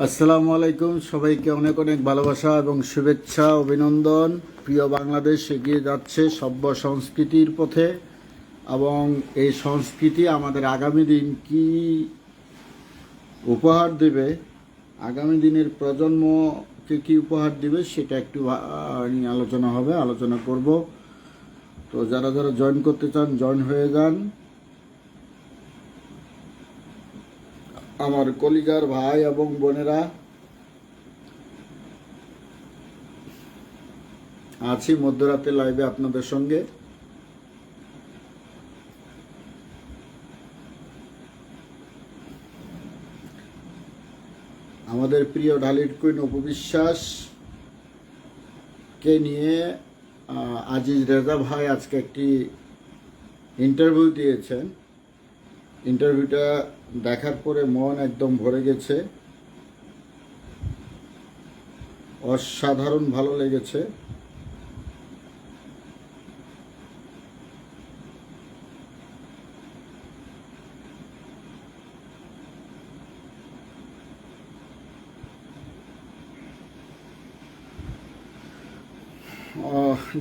আসসালামু আলাইকুম, সবাইকে অনেক অনেক ভালোবাসা এবং শুভেচ্ছা, অভিনন্দন। প্রিয় বাংলাদেশ এগিয়ে যাচ্ছে সভ্য সংস্কৃতির পথে এবং এই সংস্কৃতি আমাদের আগামী দিন কি উপহার দেবে, আগামী দিনের প্রজন্মকে কি উপহার দিবে সেটা একটু নিয়ে আলোচনা করব। তো যারা যারা জয়েন করতে চান জয়েন হয়ে যান। আমার কলিজার ভাই এবং বোনেরা, আছি মধ্যরাতে লাইভে আপনাদের সঙ্গে। আমাদের প্রিয় ঢালির কুইন অপু বিশ্বাসকে নিয়ে আজিজ রেজা ভাই আজকে একটি ইন্টারভিউ দিয়েছেন। ইন্টারভিউটা দেখার পরে মন একদম ভরে গেছে, অসাধারণ ভালো লেগেছে।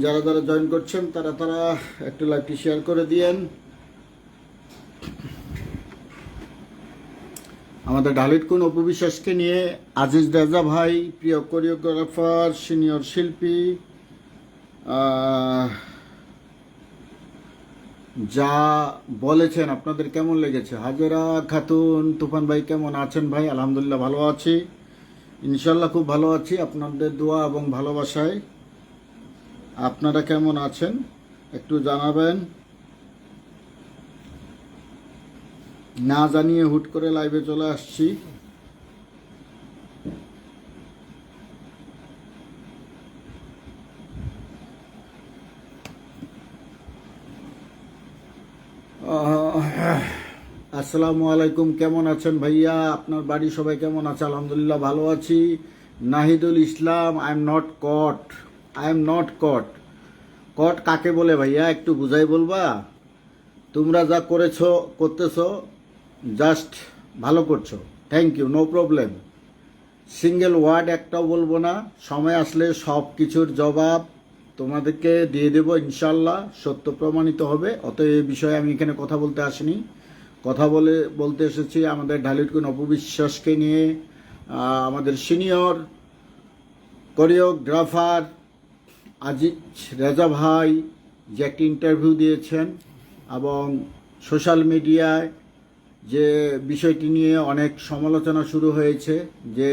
যারা যারা জয়েন করছেন তারা তারা একটু লাইভটি শেয়ার করে দিয়েন। আমাদের ঢালির কুইন অপু বিশ্বাসকে নিয়ে আজিজ রেজা ভাই, প্রিয় কোরিওগ্রাফার, সিনিয়র শিল্পী, যা বলেছেন আপনাদের কেমন লেগেছে? হাজেরা খাতুন, তুফান ভাই কেমন আছেন? ভাই আলহামদুলিল্লাহ ভালো আছি, ইনশাল্লাহ খুব ভালো আছি আপনাদের দোয়া এবং ভালোবাসায়। আপনারা কেমন আছেন একটু জানাবেন। না জানিয়ে হুট করে লাইভে চলে আসছি। আসসালামু আলাইকুম, কেমন আছেন ভাইয়া? আপনার বাড়ি সবাই কেমন আছে? আলহামদুলিল্লাহ ভালো আছি। নাহিদুল ইসলাম, আই এম নট কট। কট কাকে বলে ভাইয়া একটু বুঝাই বলবা? তোমরা যা করতেছো জাস্ট ভালো করছো, thank you, no problem. Single word একটাও বলবো না, সময় আসলে সব কিছুর জবাব তোমাদেরকে দিয়ে দেব ইনশাল্লাহ, সত্য প্রমাণিত হবে। অতএব এই বিষয়ে আমি এখানে কথা বলতে আসিনি, বলতে এসেছি আমাদের ঢালির কুইন অপু বিশ্বাসকে নিয়ে। আমাদের সিনিয়র কোরিওগ্রাফার আজিজ রেজা ভাই যে একটি ইন্টারভিউ দিয়েছেন এবং সোশ্যাল মিডিয়ায় যে বিষয়টি নিয়ে অনেক সমালোচনা শুরু হয়েছে যে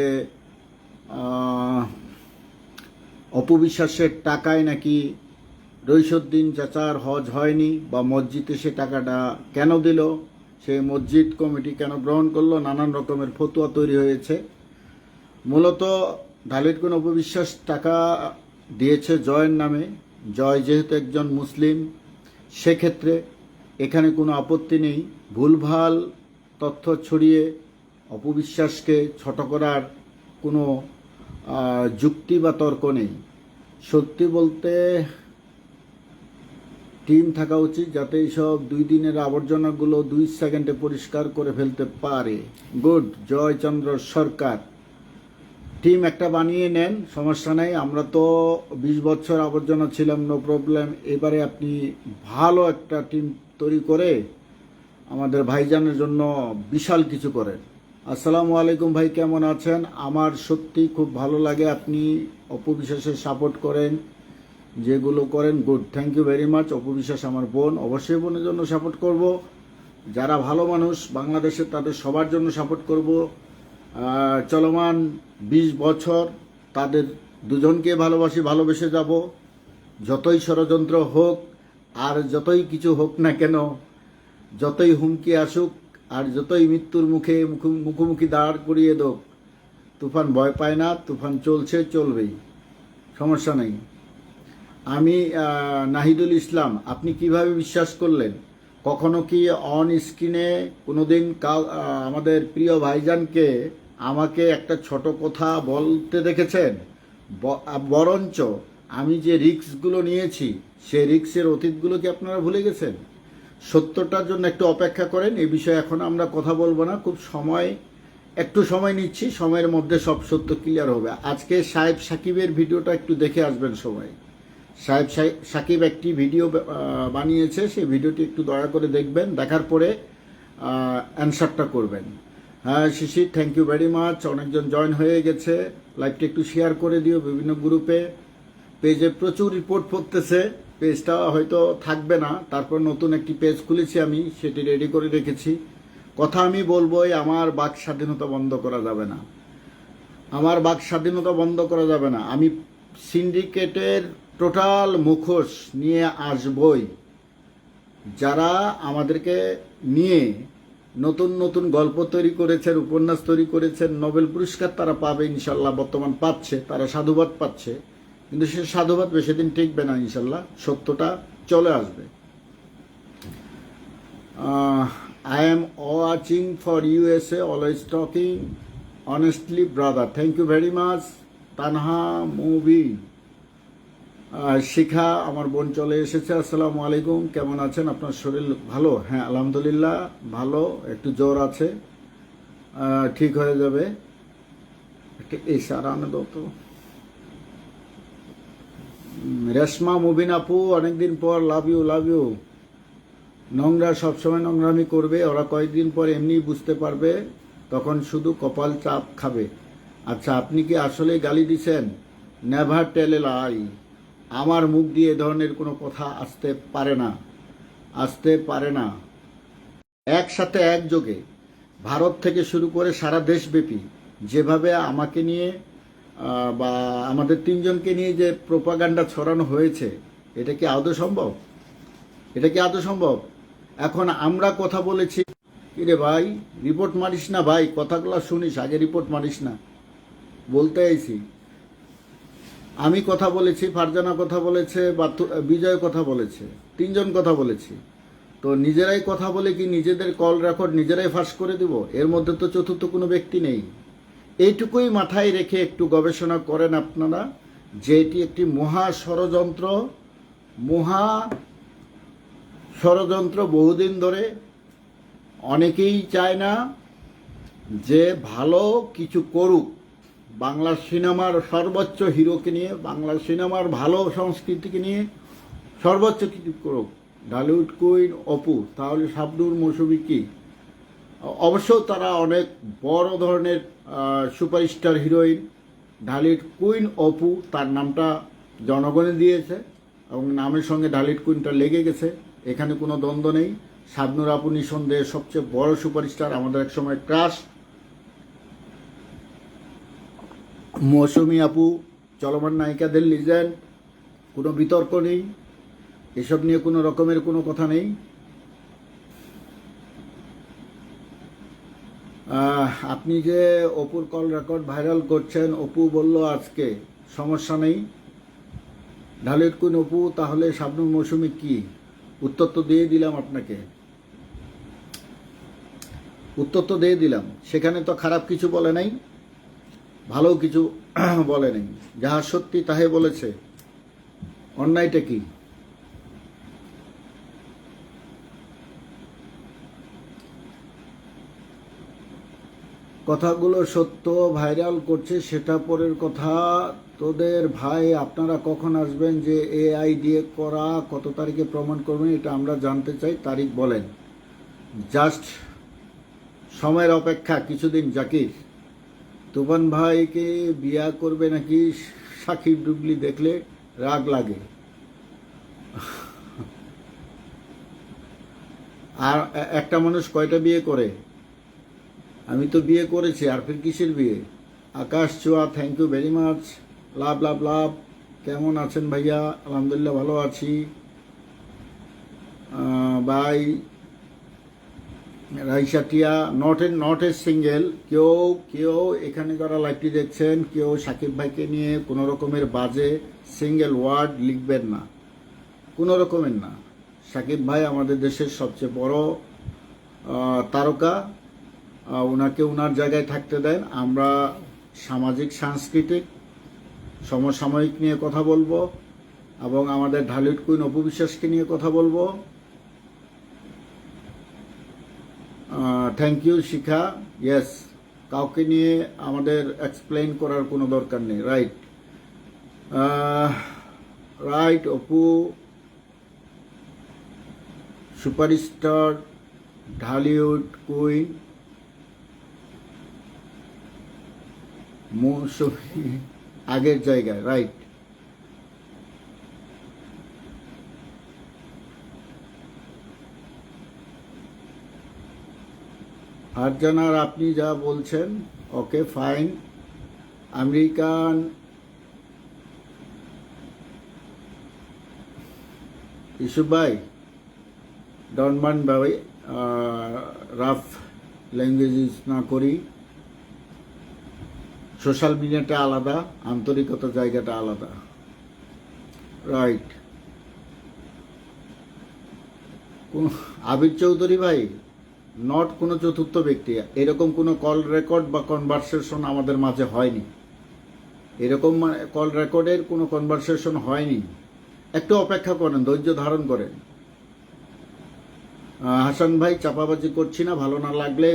অপু বিশ্বাসের টাকায় নাকি রইসুদ্দিন চাচার হজ হয়নি, বা মসজিদে সে টাকাটা কেন দিল, সে মসজিদ কমিটি কেন গ্রহণ করলো, নানান রকমের ফতুয়া তৈরি হয়েছে। মূলত ঢালির কুইন অপু বিশ্বাস টাকা দিয়েছে জয়ের নামে। জয় যেহেতু একজন মুসলিম, সেক্ষেত্রে এখানে কোনো আপত্তি নেই। ভুলভাল তথ্য ছড়িয়ে অপু বিশ্বাসকে ছোট করার কোনো যুক্তি বা তর্ক নেই। সত্যি বলতে টিম থাকা উচিত যাতে এইসব 2 দিনের আবর্জনাগুলো 2 সেকেন্ডে পরিষ্কার করে ফেলতে পারে। গুড, জয়চন্দ্র সরকার, টিম একটা বানিয়ে নেন, সমস্যা নেই। আমরা তো 20 বছর আবর্জনা ছিলাম, নো প্রবলেম। এবারে আপনি ভালো একটা টিম তৈরি করে আমাদের ভাইজানের জন্য বিশাল কিছু করেন। আসসালামু আলাইকুম ভাই, কেমন আছেন? আমার সত্যি খুব ভালো লাগে আপনি অপু বিশ্বাসের সাপোর্ট করেন, যেগুলো করেন, good, thank you very much. Apu Biswas আমার বোন, অবশ্যই বোনের জন্য সাপোর্ট করব। যারা ভালো মানুষ বাংলাদেশের তাদের সবার জন্য সাপোর্ট করব। চলমান 20 বছর তাদের দুজনকে ভালোবেসে যাব। যতই ষড়যন্ত্র হোক আর যতই কিছু হোক না কেন, যতই হুমকি আসুক আর যতই মৃত্যুর মুখোমুখি দাঁড় করিয়ে দোক, তুফান ভয় পায় না, তুফান চলবেই, সমস্যা নেই। আমি নাহিদুল ইসলাম, আপনি কিভাবে বিশ্বাস করলেন? কখনো কি অন স্ক্রিনে কোনোদিন আমাদের প্রিয় ভাইজানকে আমাকে একটা ছোট কথা বলতে দেখেছেন? বরঞ্চ আমি যে রিস্কগুলো নিয়েছি সেই রিস্কের অতীতগুলো কি আপনারা ভুলে গেছেন? সত্যটার জন্য একটু অপেক্ষা করেন, এই বিষয়ে এখন আমরা কথা বলবো না, খুব সময় একটু সময় নিচ্ছি, সময়ের মধ্যে সব সত্য ক্লিয়ার হবে। আজকে সাহেব সাকিবের ভিডিওটা একটু দেখে আসবেন সবাই। সাহেব সাকিব একটি ভিডিও বানিয়েছে, সেই ভিডিওটি একটু দয়া করে দেখবেন, দেখার পরে অ্যান্সারটা করবেন। হ্যাঁ শিশির, থ্যাংক ইউ ভেরি মাচ। অনেকজন জয়েন হয়ে গেছে, লাইভটি একটু শেয়ার করে দিও বিভিন্ন গ্রুপে। পেজে প্রচুর রিপোর্ট পড়তেছে, পেজটা হয়তো থাকবে না, তারপর নতুন একটি পেজ খুলেছি আমি, সেটি রেডি করে রেখেছি। কথা আমি বলবোই, আমার বাক স্বাধীনতা বন্ধ করা যাবে না, আমার বাক স্বাধীনতা বন্ধ করা যাবে না। আমি সিন্ডিকেটের টোটাল মুখোশ নিয়ে আসবই। যারা আমাদেরকে নিয়ে নতুন নতুন গল্প তৈরি করেছেন, উপন্যাস তৈরি করেছেন, নোবেল পুরস্কার তারা পাবে ইনশাল্লাহ, বর্তমান পাচ্ছে, তারা সাধুবাদ পাচ্ছে, কিন্তু সে সাধুবাদ বেশি দিন টিকবে না ইনশাল্লাহ, সত্যটা চলে আসবে। I am watching for USA, always talking honestly, brother. Thank you very much. Tanha মুভি শিখা আমার বোন চলে এসেছে। আসসালামু আলাইকুম, কেমন আছেন? আপনার শরীর ভালো? হ্যাঁ আলহামদুলিল্লাহ ভালো, একটু জ্বর আছে, ঠিক হয়ে যাবে। একটা ইশারা আনে দাও তো। রেশমা মুবিন আপু, অনেকদিন পর, লাভ ইউ লাভ ইউ। নোংরা সবসময় নোংরামি করবে, ওরা কয়েকদিন পর এমনি বুঝতে পারবে, তখন শুধু কপাল চাপ খাবে। আচ্ছা, আপনি কি আসলে গালি দিছেন? নেভার টেল এ লাই। আমার মুখ দিয়ে এ ধরনের কোনো কথা আসতে পারে না, আসতে পারে না। একসাথে একযোগে ভারত থেকে শুরু করে সারা দেশব্যাপী যেভাবে আমাকে নিয়ে বা আমাদের তিনজনকে নিয়ে যে প্রোপাগান্ডা ছড়ানো হয়েছে, এটা কি আদৌ সম্ভব? এটা কি আদৌ সম্ভব? এখন আমরা কথা বলেছি, কিরে ভাই রিপোর্ট মারিস না ভাই, কথাগুলো শুনিস, আগে রিপোর্ট মারিস না। বলতে আইছি, আমি কথা বলেছি, ফারজানা কথা বলেছে, বিজয় কথা বলেছে, তিনজন কথা বলেছি। তো নিজেরাই কথা বলে কি নিজেদের কল রেকর্ড নিজেরাই ফাঁস করে দিব? এর মধ্যে তো চতুর্থ কোনো ব্যক্তি নেই। এইটুকুই মাথায় রেখে একটু গবেষণা করেন আপনারা, যে এটি একটি মহা ষড়যন্ত্র, বহুদিন ধরে। অনেকেই চায় না যে ভালো কিছু করুক, বাংলা সিনেমার সর্বোচ্চ হিরোকে নিয়ে, বাংলা সিনেমার ভালো সংস্কৃতিকে নিয়ে সর্বোচ্চ কিছু করুক। ঢালিউড কুইন অপু, তাহলে শাবনূর মৌসুমী কি? অবশ্য তারা অনেক বড় ধরনের superstar heroine. Dhallywood queen Apu, তার নামটা জনগণে দিয়েছে এবং নামের সঙ্গে ঢালিউড কুইনটা লেগে গেছে, এখানে কোনো দ্বন্দ্ব নেই। শাবনূর আপু নিঃসন্দেহে সবচেয়ে বড় সুপারস্টার, আমাদের এক সময় ক্রাশ। মৌসুমী আপু চলমান নায়িকাদের লিজেন্ড, কোনো বিতর্ক নেই, এসব নিয়ে কোনো রকমের কোনো কথা নেই। আপনি যে অপুর কল রেকর্ড ভাইরাল করছেন, অপু বলল আজকে, সমস্যা নেই। ঢালিউড কুইন অপু, তাহলে শাবনূর মৌসুমী কি? উত্তর তো দিয়ে দিলাম আপনাকে, উত্তর তো দিয়ে দিলাম। সেখানে তো খারাপ কিছু বলে নাই, ভালো কিছু বলে নাই, যাহা সত্যি তাহে বলেছে। অন্যায়টা কি? কথাগুলো সত্য, ভাইরাল করছে সেটা পরের কথা। তোদের ভাই আপনারা কখন আসবেন? যে এআই দিয়ে করা, কত তারিখে প্রমাণ করবেন এটা আমরা জানতে চাই, তারিখ বলেন। জাস্ট সময়ের অপেক্ষা কিছুদিন। জাকির, তুফান ভাইকে বিয়া করবে নাকি? সাকিব ডুবলি দেখলে রাগ লাগে। আর একটা মানুষ কয়টা বিয়ে করে? আমি তো বিয়ে করেছি, আর ফির কিসের বিয়ে? আকাশ চুয়া, থ্যাংক ইউ ভেরি মাচ। লাভ লাভ লাভ। কেমন আছেন ভাইয়া? আলহামদুলিল্লাহ ভালো আছি ভাই। রাইসাটিয়া, নট এ সিঙ্গেল। কেউ এখানে যারা লাইভটি দেখছেন, কেউ সাকিব ভাইকে নিয়ে কোনো রকমের বাজে সিঙ্গেল ওয়ার্ড লিখবেন না, কোনো রকমের না। সাকিব ভাই আমাদের দেশের সবচেয়ে বড় তারকা, ওনাকে ওনার জায়গায় থাকতে দেন। আমরা সামাজিক সাংস্কৃতিক সমসাময়িক নিয়ে কথা বলবো এবং আমাদের ঢালিউড কুইন অপু বিশ্বাসকে নিয়ে কথা বলবো। Thank you Shikha. ইয়েস, কাউকে নিয়ে আমাদের এক্সপ্লেইন করার কোনো দরকার নেই, right? Right Apu, superstar, Dhallywood queen, Moushumi আগের জায়গায়, রাইট? ফারজানার আপনি যা বলছেন ওকে ফাইন। আমেরিকান ইস্যু ভাই, ডনমান ভাই, রাফ ল্যাঙ্গুয়েজ ইউজ না করি। সোশ্যাল মিডিয়াটা আলাদা, আন্তরিকতা জায়গাটা আলাদা, রাইট? আবির চৌধুরী ভাই, নট কোনো চতুর্থ ব্যক্তি। এরকম কোনো কল রেকর্ড বা কনভারসেশন আমাদের মাঝে হয়নি। এরকম কল রেকর্ডের কোনো কনভারসেশন হয়নি। একটু অপেক্ষা করেন, ধৈর্য ধারণ করেন। হাসান ভাই, চাপাবাজি করছি না, ভালো না লাগলে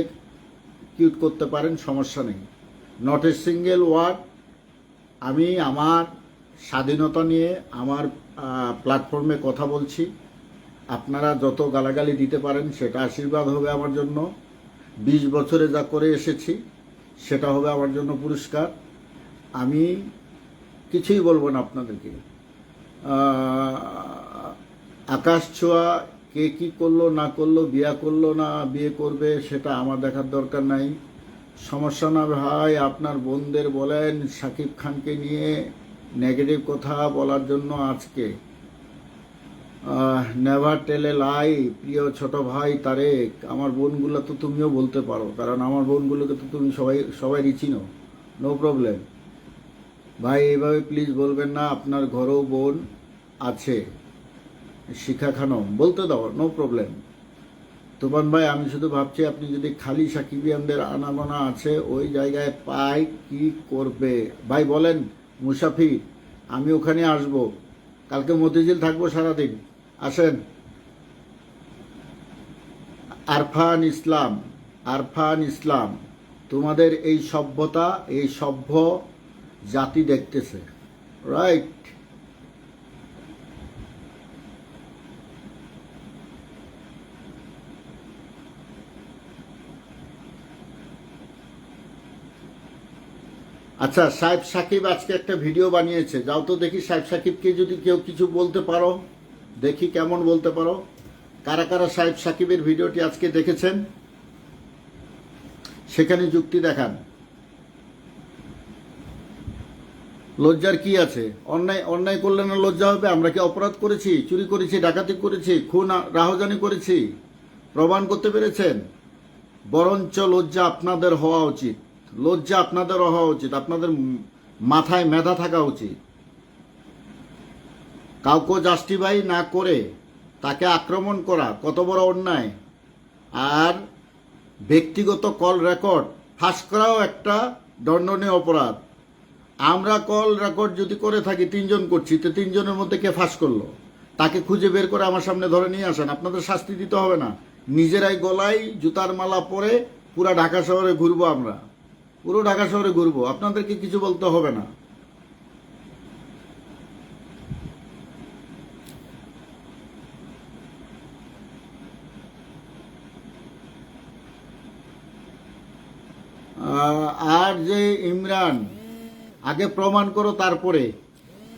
কিউট করতে পারেন, সমস্যা নেই। Not a single word. আমি আমার স্বাধীনতা নিয়ে আমার প্ল্যাটফর্মে কথা বলছি। আপনারা যত গালাগালি দিতে পারেন সেটা আশীর্বাদ হবে আমার জন্য। 20 বছরে যা করে এসেছি সেটা হবে আমার জন্য পুরস্কার। আমি কিছুই বলবো না আপনাদেরকে। আকাশ ছোঁয়া কে কী করলো না করলো, বিয়ে করলো না বিয়ে করবে, সেটা আমার দেখার দরকার নাই। সমস্যা না ভাই, আপনার বোনদের বলেন শাকিব খানকে নিয়ে নেগেটিভ কথা বলার জন্য। আজকে নেভার টেলে লাই, প্রিয় ছোট ভাই তারেক, আমার বোনগুলো তো তুমিও বলতে পারো, কারণ আমার বোনগুলোকে তো তুমি সবাই চিনো, নো প্রবলেম। ভাই এইভাবে প্লিজ বলবেন না, আপনার ঘরেও বোন আছে, শিখা খানম, বলতে দাও, নো প্রবলেম। তুফান ভাই, আমি শুধু ভাবছি আপনি যদি খালি সাকিবিয়ানদের আনাগোনা আছে ওই জায়গায় পাই কি করবে? ভাই বলেন মুসাফির, আমি ওখানে আসব, কালকে মতিঝিল থাকবো সারাদিন, আসেন। আরফান ইসলাম, তোমাদের এই সভ্যতা, এই সভ্য জাতি দেখতেছে, রাইট? আচ্ছা, সাহেব সাকিব আজকে একটা ভিডিও বানিয়েছে, যাও তো দেখি সাহেব সাকিবকে যদি কেউ কিছু বলতে পারো, দেখি কেমন বলতে পারো। কারা কারা সাহেব সাকিবের ভিডিওটি আজকে দেখেছেন সেখানে যুক্তি দেখান। লজ্জার কি আছে? অন্যায় করলে না লজ্জা হবে? আমরা কি অপরাধ করেছি? চুরি করেছি, ডাকাতি করেছি, খুন রাহজানি করেছি? প্রমাণ করতে পেরেছেন? বরঞ্চ লজ্জা আপনাদের হওয়া উচিত, লজ্জা আপনাদের হওয়া উচিত, আপনাদের মাথায় মেধা থাকা উচিত। কাউকে জাস্টিফাই না করে তাকে আক্রমণ করা কত বড় অন্যায়। আর ব্যক্তিগত কল রেকর্ড ফাঁস করাও একটা দণ্ডনীয় অপরাধ। আমরা কল রেকর্ড যদি করে থাকি, 3 জন করছি, তো 3 জনের মধ্যে কে ফাঁস করলো তাকে খুঁজে বের করে আমার সামনে ধরে নিয়ে আসেন। আপনাদের শাস্তি দিতে হবে না। নিজেরাই গলায় জুতার মালা পরে পুরা ঢাকা শহরে ঘুরবো, আমরা পুরো ঢাকা শহরে ঘুরবো, আপনাদেরকে কিছু বলতে হবে না। আর যে ইমরান, আগে প্রমাণ করো তারপরে।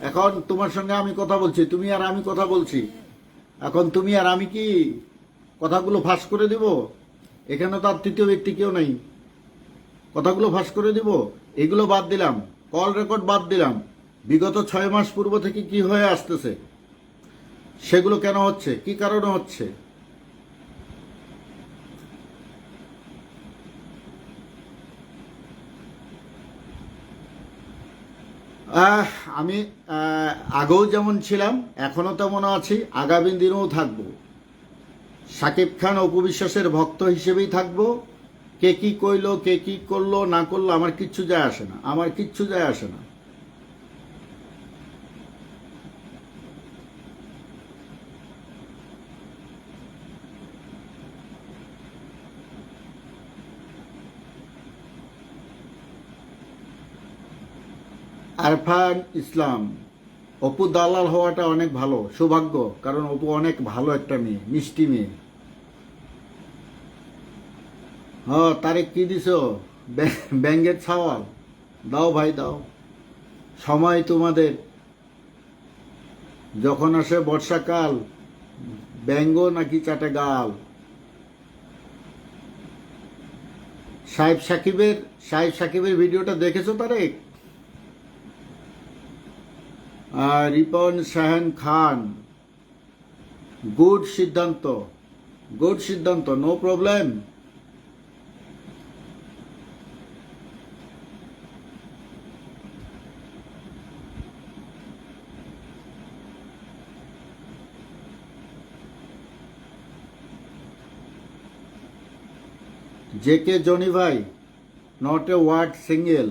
এখন তোমার সঙ্গে আমি কথা বলছি, তুমি আর আমি কথা বলছি, এখন তুমি আর আমি কি কথাগুলো ফাঁস করে দিব? এখানে তো আর তৃতীয় ব্যক্তি কেউ নাই, কথাগুলো ফাঁস করে দিব? এগুলো বাদ দিলাম, কল রেকর্ড বাদ দিলাম, বিগত 6 মাস পূর্ব থেকে কি হয়ে আসতেছে সেগুলো কেন হচ্ছে, কি কারণে হচ্ছে? আমি আগেও যেমন ছিলাম, এখনো তেমন আছি, আগামী দিনেও থাকবো। শাকিব খান অপু বিশ্বাসের ভক্ত হিসেবেই থাকবো। কে কি কইলো, কে কি করলো না করলো, আমার কিচ্ছু যায় আসে না, আমার কিচ্ছু যায় আসে না। আরফান ইসলাম, অপু দালাল হওয়াটা অনেক ভালো, সৌভাগ্য, কারণ অপু অনেক ভালো একটা মেয়ে, মিষ্টি মেয়ে। হ্যাঁ, তারে কি দিছো? ব্যাঙ্গের ছাওয়াল দাও ভাই, দাও। সময় তোমাদের, যখন আসে বর্ষাকাল, ব্যঙ্গ নাকি চাটে গাল। সাহেব সাকিবের ভিডিওটা দেখেছো তারেক? রিপন শাহান খান, গুড সিদ্ধান্ত, গুড সিদ্ধান্ত, নো প্রবলেম। জেকে জনি ভাই, নট এ ওয়ার্ড সিঙ্গেল।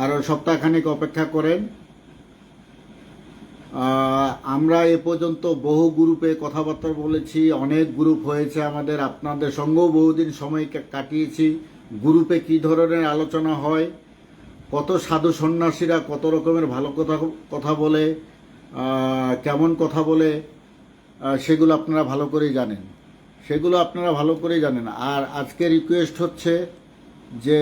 আরও সপ্তাহখানেক অপেক্ষা করেন। আমরা এ পর্যন্ত বহু গ্রুপে কথাবার্তা বলেছি, অনেক গ্রুপ হয়েছে আমাদের, আপনাদের সঙ্গেও বহুদিন সময় কাটিয়েছি। গ্রুপে কি ধরনের আলোচনা হয়, কত সাধু সন্ন্যাসীরা কত রকমের ভালো কথা কথা বলে, কেমন কথা বলে, সেগুলো আপনারা ভালো করেই জানেন, সেগুলো আপনারা ভালো করেই জানেন। আর আজকে রিকোয়েস্ট হচ্ছে যে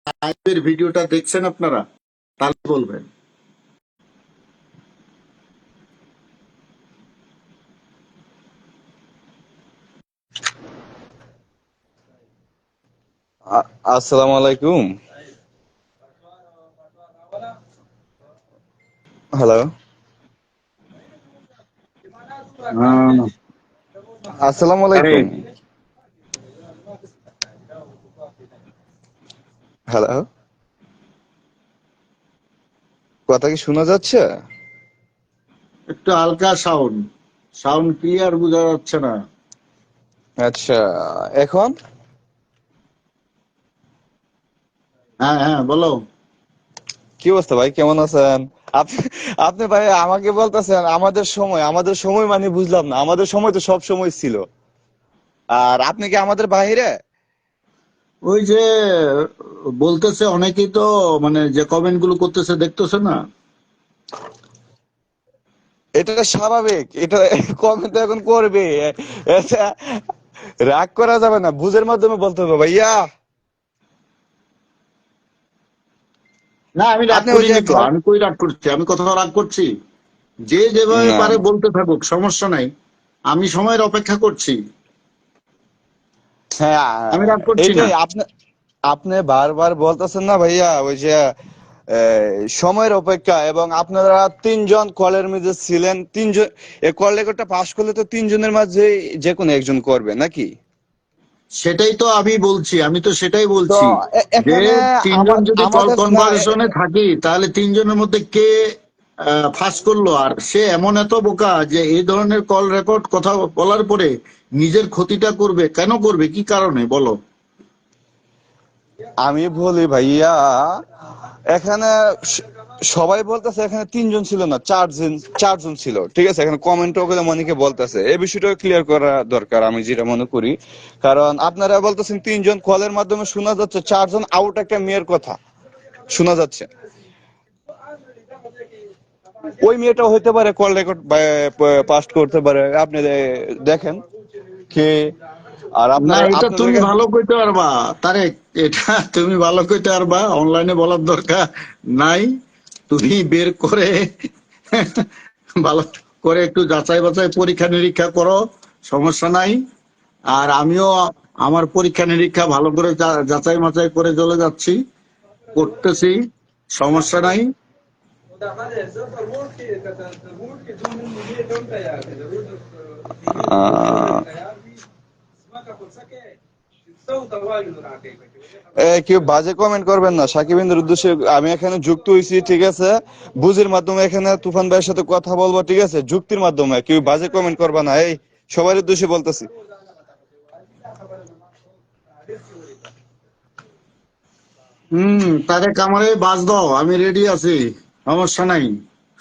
সাহেবের ভিডিওটা দেখছেন আপনারা, তাহলে বলবেন। আসসালামু আলাইকুম। হ্যালো, আসসালামু আরে, আলাইকুম। হ্যালো, কথা কি শোনা যাচ্ছে? একটু হালকা সাউন্ড, সাউন্ড ক্লিয়ার বোঝা যাচ্ছে না। আচ্ছা, এখন হ্যাঁ হ্যাঁ, বলো। কি অবস্থা ভাই, কেমন আছেন? আপনি আপনি ভাই আমাকে বলতেছেন আমাদের সময় মানে বুঝলাম না, আমাদের সময় তো সব সময় ছিল, আর আপনি কি আমাদের বাইরে? ওই যে বলতেছে অনেকেই তো, মানে যে কমেন্ট গুলো করতেছে দেখতেছে না। এটা স্বাভাবিক, এটা কমেন্ট তো এখন করবে। এটা রাগ করা যাবে না, বুঝের মাধ্যমে বলতে হবে ভাইয়া। না, আমি রাগ আপনি ওই যে করিনি তো, আমি কই রাগ করছি? আমি কোথাও রাগ করছি? যে যেভাবে না পারে না, বলতে থাকুক, সমস্যা নাই। আমি সময়ের অপেক্ষা করছি, হ্যাঁ, আমি রাগ করছি না। এইটাই আপনি আপনি বারবার বলতেছেন না ভাইয়া, ওই যে সময়ের অপেক্ষা, এবং আপনারা তিনজন কলের মধ্যে ছিলেন, তিনজন এই কল রেকর্ডটা পাস করলে তো তিনজনের মাঝে যে কোনো একজন করবে নাকি? সেটাই তো আমি বলছি, আমি তো সেটাই তো বলছি যে এখানে তিনজন যদি কল আমাদের না কনভারসেশনে থাকি, তাহলে তিনজনের মধ্যে কে ফাঁস করলো? আর সে এমন এত বোকা যে এই ধরনের কল রেকর্ড কথা বলার পরে নিজের ক্ষতিটা করবে? কেন করবে? কি কারণে বলো? আমি বলি ভাইয়া, এখানে সবাই বলতেছে এখানে তিনজন ছিল না, চারজন ছিল, ঠিক আছে? এখানে কমেন্ট করে অনেকে বলতেছে, এই বিষয়টা ক্লিয়ার করা দরকার আমি যেটা মনে করি। কারণ আপনারা বলতেছেন তিনজন, কলের মাধ্যমে শোনা যাচ্ছে চারজন আউট, একটা মেয়ের কথা শোনা যাচ্ছে। ওই মেয়েটা হইতে পারে কল রেকর্ড পাস করতে পারে, আপনি দেখেন কে। আর না, আপনারা এটা আপনাদের তুমি কাছে ভালো কইতে পারবা তারেক, এটা তুমি ভালো কইতে পারবা, অনলাইনে বলার দরকার নাই। তুমি বের করে ভালো করে একটু যাচাই বাছাই পরীক্ষা নিরীক্ষা করো, সমস্যা নাই। আর আমিও আমার পরীক্ষা নিরীক্ষা ভালো করে যাচাই মাচাই করে চলে যাচ্ছি, করতেছি, সমস্যা নাই। আহ কেউ বাজে কমেন্ট করবেন না সাকিবিনদের উদ্দেশ্যে, আমি এখানে যুক্ত হয়েছি, ঠিক আছে? বুঝির মাধ্যমে এখানে তুফান ভাইয়ের সাথে কথা বলবো, ঠিক আছে? যুক্তির মাধ্যমে, কেউ বাজে কমেন্ট করবা না, এই সবার উদ্দেশ্যে বলতেছি। তারেক, আমারে বাস দাও, আমি রেডি আছি, সমস্যা নাই।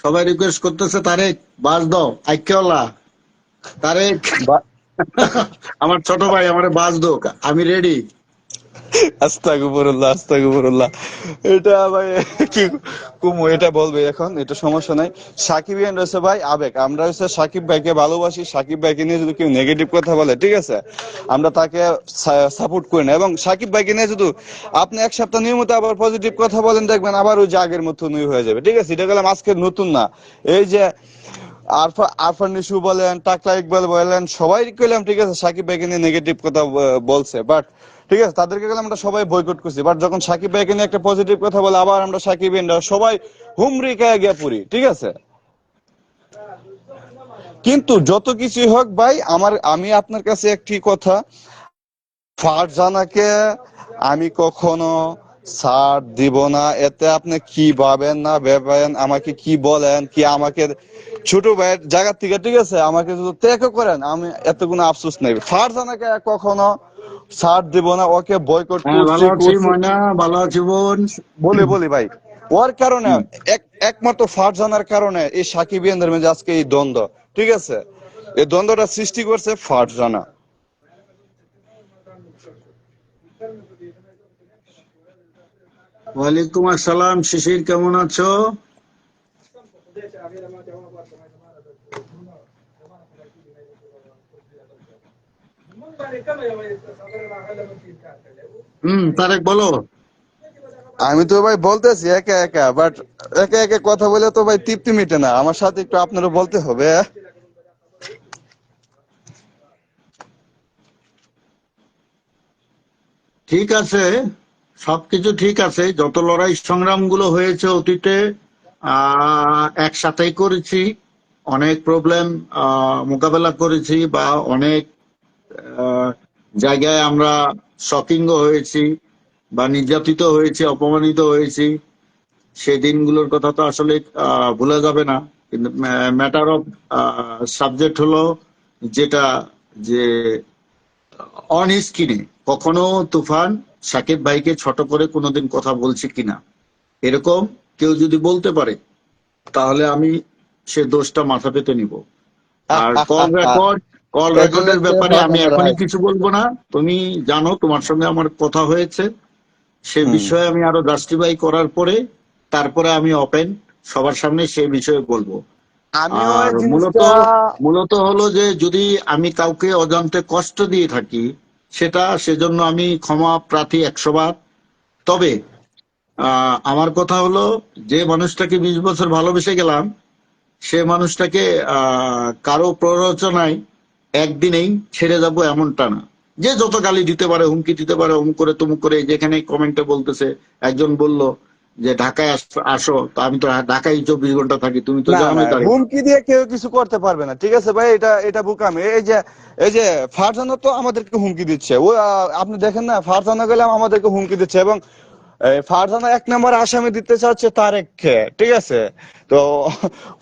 সবাই রিকোয়েস্ট করতেছে, তারেক বাস দাও, আইকেওয়ালা তারেক। বা- আমার ছোট ভাই, আমারে বাস দোক, আমি রেডি। আস্তাগফিরুল্লাহ, আস্তাগফিরুল্লাহ। এটা ভাই কি কুমু, এটা বলবে এখন, এটা সমস্যা নাই। সাকিব ইয়ান রয়েছে ভাই আবেগ, আমরা হচ্ছে সাকিব ভাইকে ভালোবাসি। সাকিব ভাইকে নিয়ে যদি কেউ নেগেটিভ কথা বলে, ঠিক আছে, আমরা তাকে সাপোর্ট করি না। এবং সাকিব ভাইকে নিয়ে যদি আপনি এক সপ্তাহ নিয়মিত আবার পজিটিভ কথা বলেন, দেখবেন আবার ওই যে আগের মতনই হয়ে যাবে, ঠিক আছে। এটা গেলাম আজকের নতুন না। এই যে আরফান নিশু বলেন, টাকলা ইকবাল বলেন, সবাই কইলাম, ঠিক আছে, সাকিব ভাইকে নিয়ে নেগেটিভ কথা বলছে, বাট ঠিক আছে, তাদেরকে গেলে আমরা সবাই বয়কট করছি। বাট যখন সাকিব ভাইকে নিয়ে একটা পজিটিভ কথা বলে, আবার আমরা সাকিব সবাই হুমরি খেয়ে গিয়ে পড়ি, ঠিক আছে। কিন্তু যত কিছুই হোক ভাই, আমি আপনার কাছে একটি কথা, ফারজানাকে আমি কখনো ছাড় দিব না। এতে আপনি কি ভাবেন না ভেবেন, আমাকে কি বলেন, কি আমাকে ছোট ভাইয়ের জায়গা থেকে, ঠিক আছে, আমাকে যদি ত্যাগও করেন, আমি এত কোনো আফসোস নেই। ফারজানাকে কখনো ছাড় দিব না, ওকে বয়কট হ্যাঁ, করছি ভালো আছি করছি। ময়না, ভালো আছি বোন। বলি বলি ভাই, ওর কারণে হুম। একমাত্র ফারজানার কারণে এই সাকিবিয়ানদের মধ্যে আজকে এই দ্বন্দ্ব, ঠিক আছে। এই দ্বন্দ্বটা সৃষ্টি করছে ফারজানা। ওয়ালাইকুম আসসালাম, শিশির কেমন আছো? তারেক বলো। আমি তো ভাই বলতেছি একা একা, বাট একা একা কথা বলে তো ভাই তৃপ্তি মিটে না, আমার সাথে একটু আপনারও বলতে হবে। ঠিক আছে, সবকিছু ঠিক আছে। যত লড়াই সংগ্রাম গুলো হয়েছে অতীতে একসাথেই করেছি। অনেক প্রবলেম মোকাবেলা করেছি, বা অনেক আহ, জায়গায় আমরা শকিং হয়েছি, বা নির্যাতিত হয়েছি, অপমানিত হয়েছি। সেই দিনগুলোর কথা তো আসলে ভোলা যাবে না। কিন্তু ম্যাটার অফ সাবজেক্ট হলো যেটা, যে অন স্ক্রিনে কখনো তুফান সাকিব ভাইকে ছোট করে কোনোদিন কথা বলছে কিনা, এরকম কেউ যদি বলতে পারে, তাহলে আমি সে দোষটা মাথা পেতে নিব। আর কল এটি রেকর্ডের হচ্ছে ব্যাপারে আমি ফারজানা এখনই রায়। কিছু বলবো না। তুমি জানো তোমার সঙ্গে আমার কথা হয়েছে, সে হুম। বিষয়ে আমি আরো জাস্টিফাই করার পরে তারপরে আমি ওপেন সবার সামনে সে বিষয়ে বলবো। আমিও আর এই মূলত জিনিসটা। মূলত হলো যে যদি আমি কাউকে অজান্তে কষ্ট দিয়ে থাকি, সেজন্য আমি ক্ষমা প্রার্থী 100 বার। তবে আমার কথা হলো, যে মানুষটাকে 20 বছর ভালোবেসে গেলাম, সে মানুষটাকে কারো প্ররোচনায় একদিনেই ছেড়ে যাব এমনটা না। যে যত গালি দিতে পারে, হুমকি দিতে পারে, অমুক করে তমুক করে, যেখানে কমেন্টে বলতেছে। একজন বলল যে ঢাকায় আসো, তো আমি তো ঢাকায় 24 ঘন্টা থাকি, তুমি তো না না, জানোই তারে। হুমকি দিয়ে কেউ কিছু করতে পারবে না, ঠিক আছে ভাই, এটা এটা বোকামি। এই যে ফারজানা তো আমাদেরকে হুমকি দিচ্ছে, ও আপনি দেখেন না, ফারজানা গেলাম আমাদেরকে হুমকি দিচ্ছে। এবং ফারজানা 1 নম্বর আসামি দিতে চাচ্ছে তারেককে, ঠিক আছে। তো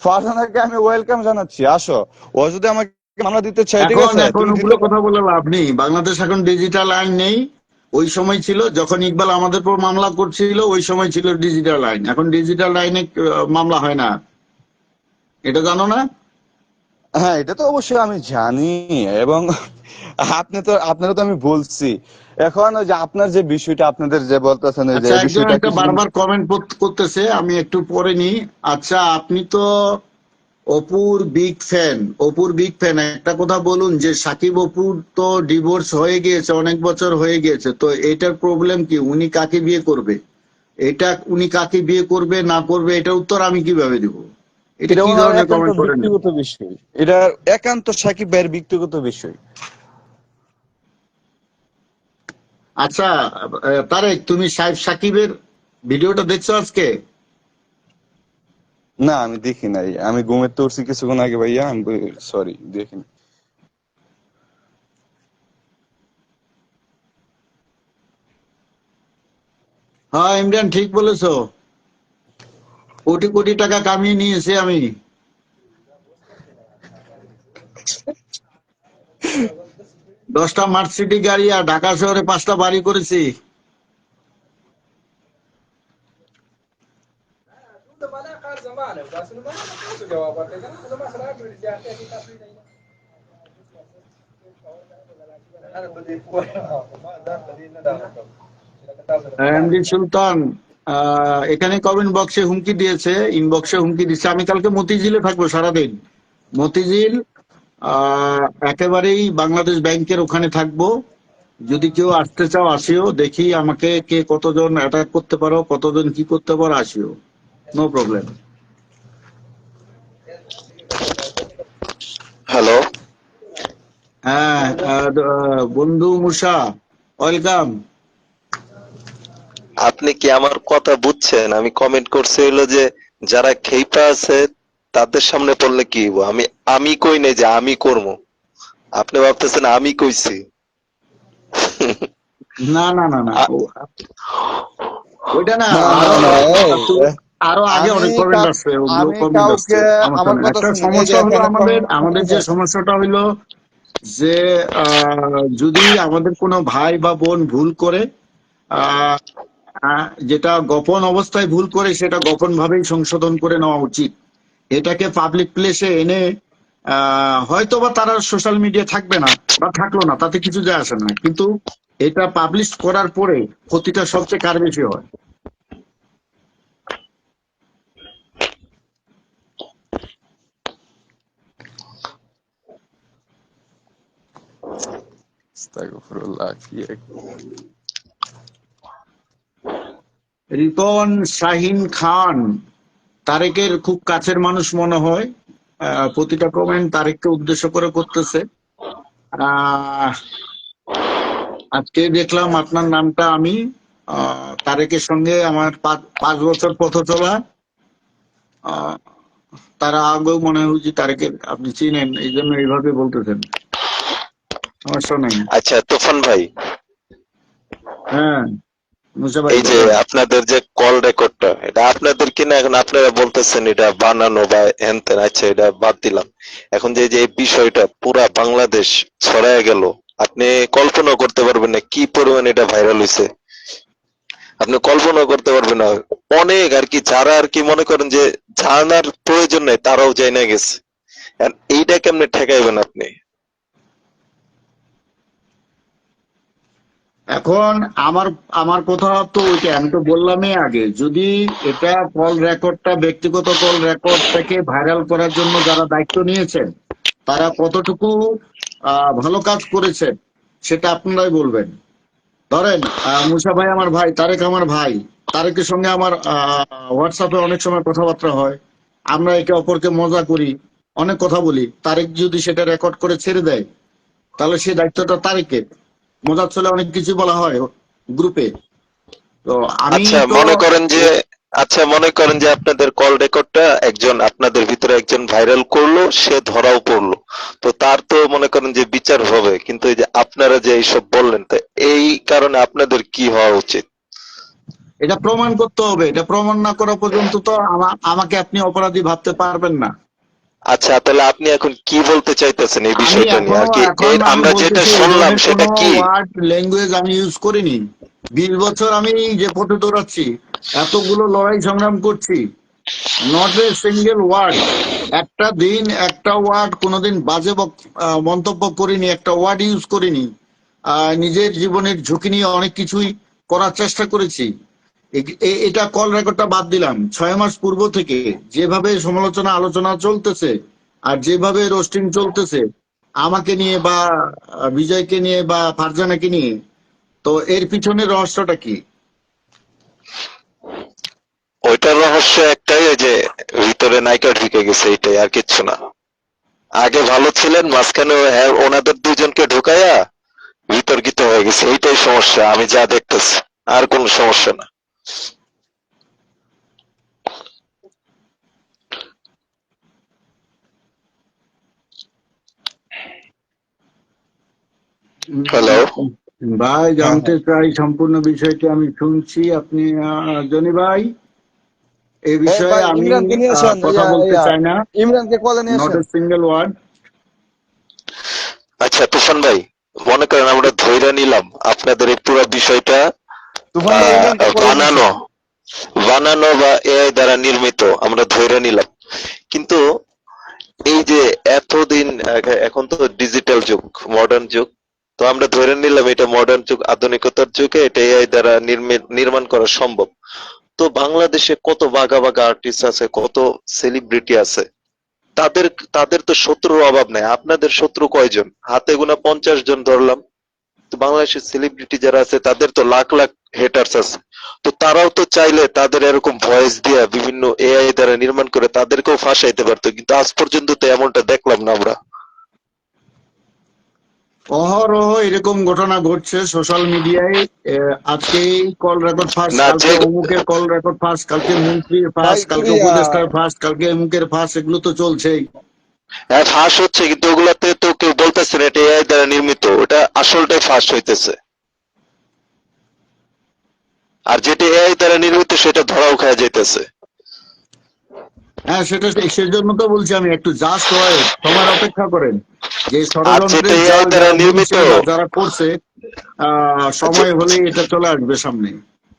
ফারজানাকে আমি ওয়েলকাম জানাচ্ছি, আসো। ও যদি আমাকে মামলা দিতে চাই, ঠিক এখন আছে, এখন তুমি দিতে ওগুলো কথা বলে লাভ নেই। বাংলাদেশ এখন ডিজিটাল আইন নেই। ওই সময় ছিল যখন ইকবাল আমাদের উপর মামলা করছিল, ওই সময় ছিল ডিজিটাল আইন। এখন ডিজিটাল আইনে মামলা হয় না, এটা জানো না? হ্যাঁ, এটা তো অবশ্যই আমি জানি। এবং আপনারা তো আমি বলছি। এখন ওই যে আপনার যে বিষয়টা, আপনাদের যে বলতেছেন, এই যে আচ্ছা, এই একজন বিষয়টা একটা কিছুদিন। বারবার কমেন্ট করতেছে, আমি একটু পরে নি। আচ্ছা, আপনি তো অপুর বিগ ফ্যান। অপুর বিগ ফ্যান, একটা কথা বলুন, যে সাকিব অপুর তো ডিভোর্স হয়ে গিয়েছে, অনেক বছর হয়ে গিয়েছে, তো এটার প্রবলেম কি? উনি কাকে বিয়ে করবে? উনি কাকে বিয়ে করবে না করবে, এটার উত্তর আমি কিভাবে দিব? এটা এটা কি ওনার ধরনের একান্ত কমেন্ট করেন? ব্যক্তিগত বিষয়, এটা একান্ত সাকিব ভাইয়ের ব্যক্তিগত বিষয়। আচ্ছা, তারেক, তুমি সাকিবের ভিডিওটা দেখছো আজকে? না, আমি দেখি নাই, আমি ঘুমের তো উঠছি কিছুক্ষণ আগে ভাইয়া, আমি সরি, দেখিনি। হ্যাঁ ইমরান, ঠিক বলেছো। কোটি কোটি টাকা কামিয়ে নিয়েছি আমি। 10টা মার্সিডিজ গাড়ি আর ঢাকা শহরে 5টা বাড়ি করেছি। এমডি সুলতান এখানে কমেন্ট বক্সে হুমকি দিয়েছে, ইনবক্সে হুমকি দিচ্ছে। আমি কালকে মতিঝিলে থাকবো সারাদিন। মতিঝিল একেবারেই বাংলাদেশ ব্যাংকের ওখানে থাকবো। যদি কেউ আসতে চাও আসিও, দেখি আমাকে কে কতজন অ্যাটাক করতে পারো, কতজন কি করতে পারো, আসিও, নো প্রবলেম। হ্যালো, হ্যাঁ বন্ধু মুসা, ওয়েলকাম। আপনি কি আমার কথা বুঝছেন? আমি কমেন্ট করছি হলো যে যারা খেইপা আছে তাদের সামনে পড়লে কি হইব? আমি কই নাই যে আমি করবো। আপনি ভাবতেছেন আমি কইছি। না না না না, আ- ওইটা না, না না আরো না এই, আরো আগে আমি অনেক কমেন্ট আছে, ওগুলো আমি কমেন্ট আছে, কাউকে, সমস্যা আমার নেই। কথা একটা শুনেন, এই যে সমস্যা হলো এখানে আমাদের কমেন্ট আমাদের যে সমস্যাটা হইলো যে যদি আমাদের কোনো ভাই বা বোন ভুল করে, আহ, যেটা গোপন অবস্থায় ভুল করে সেটা গোপন ভাবেই সংশোধন করে নেওয়া উচিত। এটাকে পাবলিক প্লেসে এনে হয়তো বা তারা সোশ্যাল মিডিয়া থাকবে না বা থাকলো না, তাতে কিছু যায় আসে না, কিন্তু এটা পাবলিশ করার পরে ক্ষতিটা সবচেয়ে কার বেশি হয়? আস্তাগফিরুল্লাহ, কি রিপন শাহিন খান তারেকের খুব কাছের মানুষ মনে হয়। প্রতিটা কমেন্ট তারেককে উদ্দেশ্য করে করতেছে। আহ, আজকে দেখলাম আপনার নামটা আমি তারেকের সঙ্গে আমার 5 বছর পথ চলা। আহ, তারা আগেও মনে হয় যে তারেকের আপনি চিনেন, এই জন্য এইভাবে বলতেছেন, সমস্যা নাই। আচ্ছা তুফান ভাই, হ্যাঁ মুসা ভাই এই যে বলেন। আপনাদের যে কল রেকর্ডটা, এটা আপনাদের কিনা? এখন আপনারা বলতেছেন এটা বানানো বা হ্যান ত্যান, আচ্ছা এটা বাদ দিলাম। এখন যে এই বিষয়টা পুরা বাংলাদেশ ছড়ায় গেল, আপনি কল্পনা করতে পারবেন না কি পরিমাণ এটা ভাইরাল হয়েছে। আপনি কল্পনা করতে পারবেন না। অনেক আর কি, যারা আর কি মনে করেন যে জানার প্রয়োজন নেই তারাও জানা গেছে। আর এইটা কেমনে ঠেকাইবেন আপনি? এখন আমার আমার কথা তো ওইটা, আমি তো বললামই আগে, যদি এটা কল রেকর্ডটা ব্যক্তিগত কল রেকর্ডটাকে ভাইরাল করার জন্য যারা দায়িত্ব নিয়েছেন তারা কতটুকু ভালো কাজ করেছেন সেটা আপনারাই বলবেন। ধরেন মুসা ভাই আমার ভাই, তারেক আমার ভাই, তারেকের সঙ্গে আমার হোয়াটসঅ্যাপে অনেক সময় কথাবার্তা হয়, আমরা একে অপরকে মজা করি, অনেক কথা বলি। তারেক যদি সেটা রেকর্ড করে ছেড়ে দেয় তাহলে সেই দায়িত্বটা তারেকের। মজার ছলে অনেক কিছু বলা হয় গ্রুপে, তো আমি আচ্ছা তো মনে করেন যে আচ্ছা মনে করেন যে আপনাদের কল রেকর্ডটা একজন আপনাদের ভিতরে একজন ভাইরাল করলো, সে ধরাও পড়লো, তো তার তো মনে করেন যে বিচার হবে, কিন্তু এই যে আপনারা যে এইসব বললেন, তো এই কারণে আপনাদের কি হওয়া উচিত? এটা প্রমাণ করতে হবে। এটা প্রমাণ না করা পর্যন্ত তো আমাকে আপনি অপরাধী ভাবতে পারবেন না। আচ্ছা তাহলে আপনি এখন কি বলতে চাইতেছেন এই আমি বিষয়টা নিয়ে এখন আর কি? এখন আমি আমরা যেটা বলতেছি এই শুনলাম ধরনের সেটা কোনো কি? ওয়ার্ড ল্যাঙ্গুয়েজ আমি ইউজ করিনি। 20 বছর আমি যে পথে দৌড়াচ্ছি, এতগুলো লড়াই সংগ্রাম করছি, নট এ সিঙ্গেল ওয়ার্ড, একটা দিন একটা ওয়ার্ড কোনোদিন বাজে মন্তব্য করিনি, একটা ওয়ার্ড ইউজ করিনি। নিজের জীবনের ঝুঁকি নিয়ে অনেক কিছুই করার চেষ্টা করেছি। এটা কল রেকর্ডটা বাদ দিলাম। 6 মাস পূর্ব থেকে যেভাবে সমালোচনা আলোচনা চলতেছে আর যেভাবে রোস্টিং চলতেছে আমাকে নিয়ে বা বিজয়কে নিয়ে বা ফারজানাকে নিয়ে, তো এর পিছনে রহস্যটা কি? ওইটার রহস্য একটাই, ওই যে ভিতরে নায়িকা ঢুকে গেছে, এইটাই, আর কিচ্ছু না। আগে ভালো ছিলেন, মাঝখানে ওনাদের দুজনকে ঢুকাইয়া বিতর্কিত হয়ে গেছে, এইটাই সমস্যা আমি যা দেখতেছি, আর কোনো সমস্যা না। হ্যালো, ভাই হ্যাঁ জানতে হ্যাঁ, চাই সম্পূর্ণ বিষয়টি, আমি শুনছি। আপনি জনি ভাই, এই এই বিষয়ে ভাই আমি ইমরানকে নিয়ে আসেন, কথা বলতে চাই না, ইমরানকে কলে নিয়ে নট আসেন। A single word. আচ্ছা তুফান ভাই, মনে করেন আমরা ধইরা নিলাম আপনাদের এই পুরো বিষয়টা তুফান ভাই ইমরানকে কলে নিয়ে বানানো আসেন। বানানো বা এআই দ্বারা নির্মিত, আমরা ধইরা নিলাম। কিন্তু এই যে এতদিন এখন তো ডিজিটাল যুগ, মডার্ন যুগ, তো আমরা ধরে নিলাম এটা মডার্ন যুগ, আধুনিকতার যুগে এটা এআই দ্বারা নির্মাণ করা সম্ভব। তো বাংলাদেশে কত বাঘা বাঘা আর্টিস্ট আছে, কত সেলিব্রিটি আছে, তাদের তাদের তো শত্রুর অভাব নাই। আপনাদের শত্রু কয়জন? হাতে গোনা 50 জন ধরলাম। তো বাংলাদেশের সেলিব্রিটি যারা আছে তাদের তো লাখ লাখ হেটার্স আছে। তো তারাও তো চাইলে তাদের এরকম ভয়েস দিয়ে বিভিন্ন এআই দ্বারা নির্মাণ করে তাদেরকেও ফাঁসাইতে পারতো, কিন্তু আজ পর্যন্ত তো এমনটা দেখলাম না আমরা। অহরহ এরকম ঘটনা ঘটছে সোশ্যাল মিডিয়ায়। আজকে কল রেকর্ড ফার্স্ট, না কালকে যে অমুকের কল রেকর্ড ফার্স্ট, কালকে মন্ত্রীর ভাই ফার্স্ট, কালকে ইয়া, উপদেষ্টার ফার্স্ট, কালকে অমুকের ফার্স্ট, এগুলো তো চলছেই। হ্যাঁ ফাঁস হচ্ছে, কিন্তু ওগুলাতে তো কেউ বলতেছে না এটা এআই দ্বারা নির্মিত, ওটা আসলটাই ফাঁস হইতেছে। আর যেটা এআই দ্বারা নির্মিত সেটা ধরাও খাওয়া যাইতেছে। হ্যাঁ, সেটা সেজন্য তো বলছি আমি, একটু জাস্ট হয়, সময়ের অপেক্ষা করেন। যে আর যেটা ষড়যন্ত্রের এআই জাল দ্বারা যারা নির্মিত, বুনছে বা যারা করছে, সময় হলেই এটা চলে আসবে সামনে।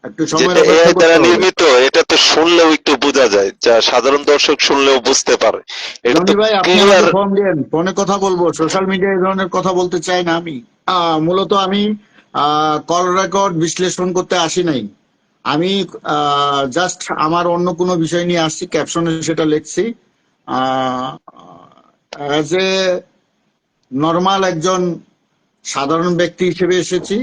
একটু সময়ের যেটা অপেক্ষা এআই করতে দ্বারা হবে। নির্মিত এটা তো শুনলেও একটু বোঝা যায়, যা সাধারণ দর্শক শুনলেও বুঝতে পারে। এটা তো জনি ভাই, আপনি আমাকে ক্লিয়ার। ফোন দেন, ফোনে কথা বলবো। সোশ্যাল মিডিয়ায় এই ধরনের কথা বলতে চাই না আমি। মূলত আমি কল রেকর্ড বিশ্লেষণ করতে আসি নাই। আমি জাস্ট আমার অন্য কোনো বিষয় নিয়ে আসছি, ক্যাপশনে সেটা লিখছি। অ্যাজ এ নর্মাল একজন সাধারণ ব্যক্তি হিসেবে এসেছি।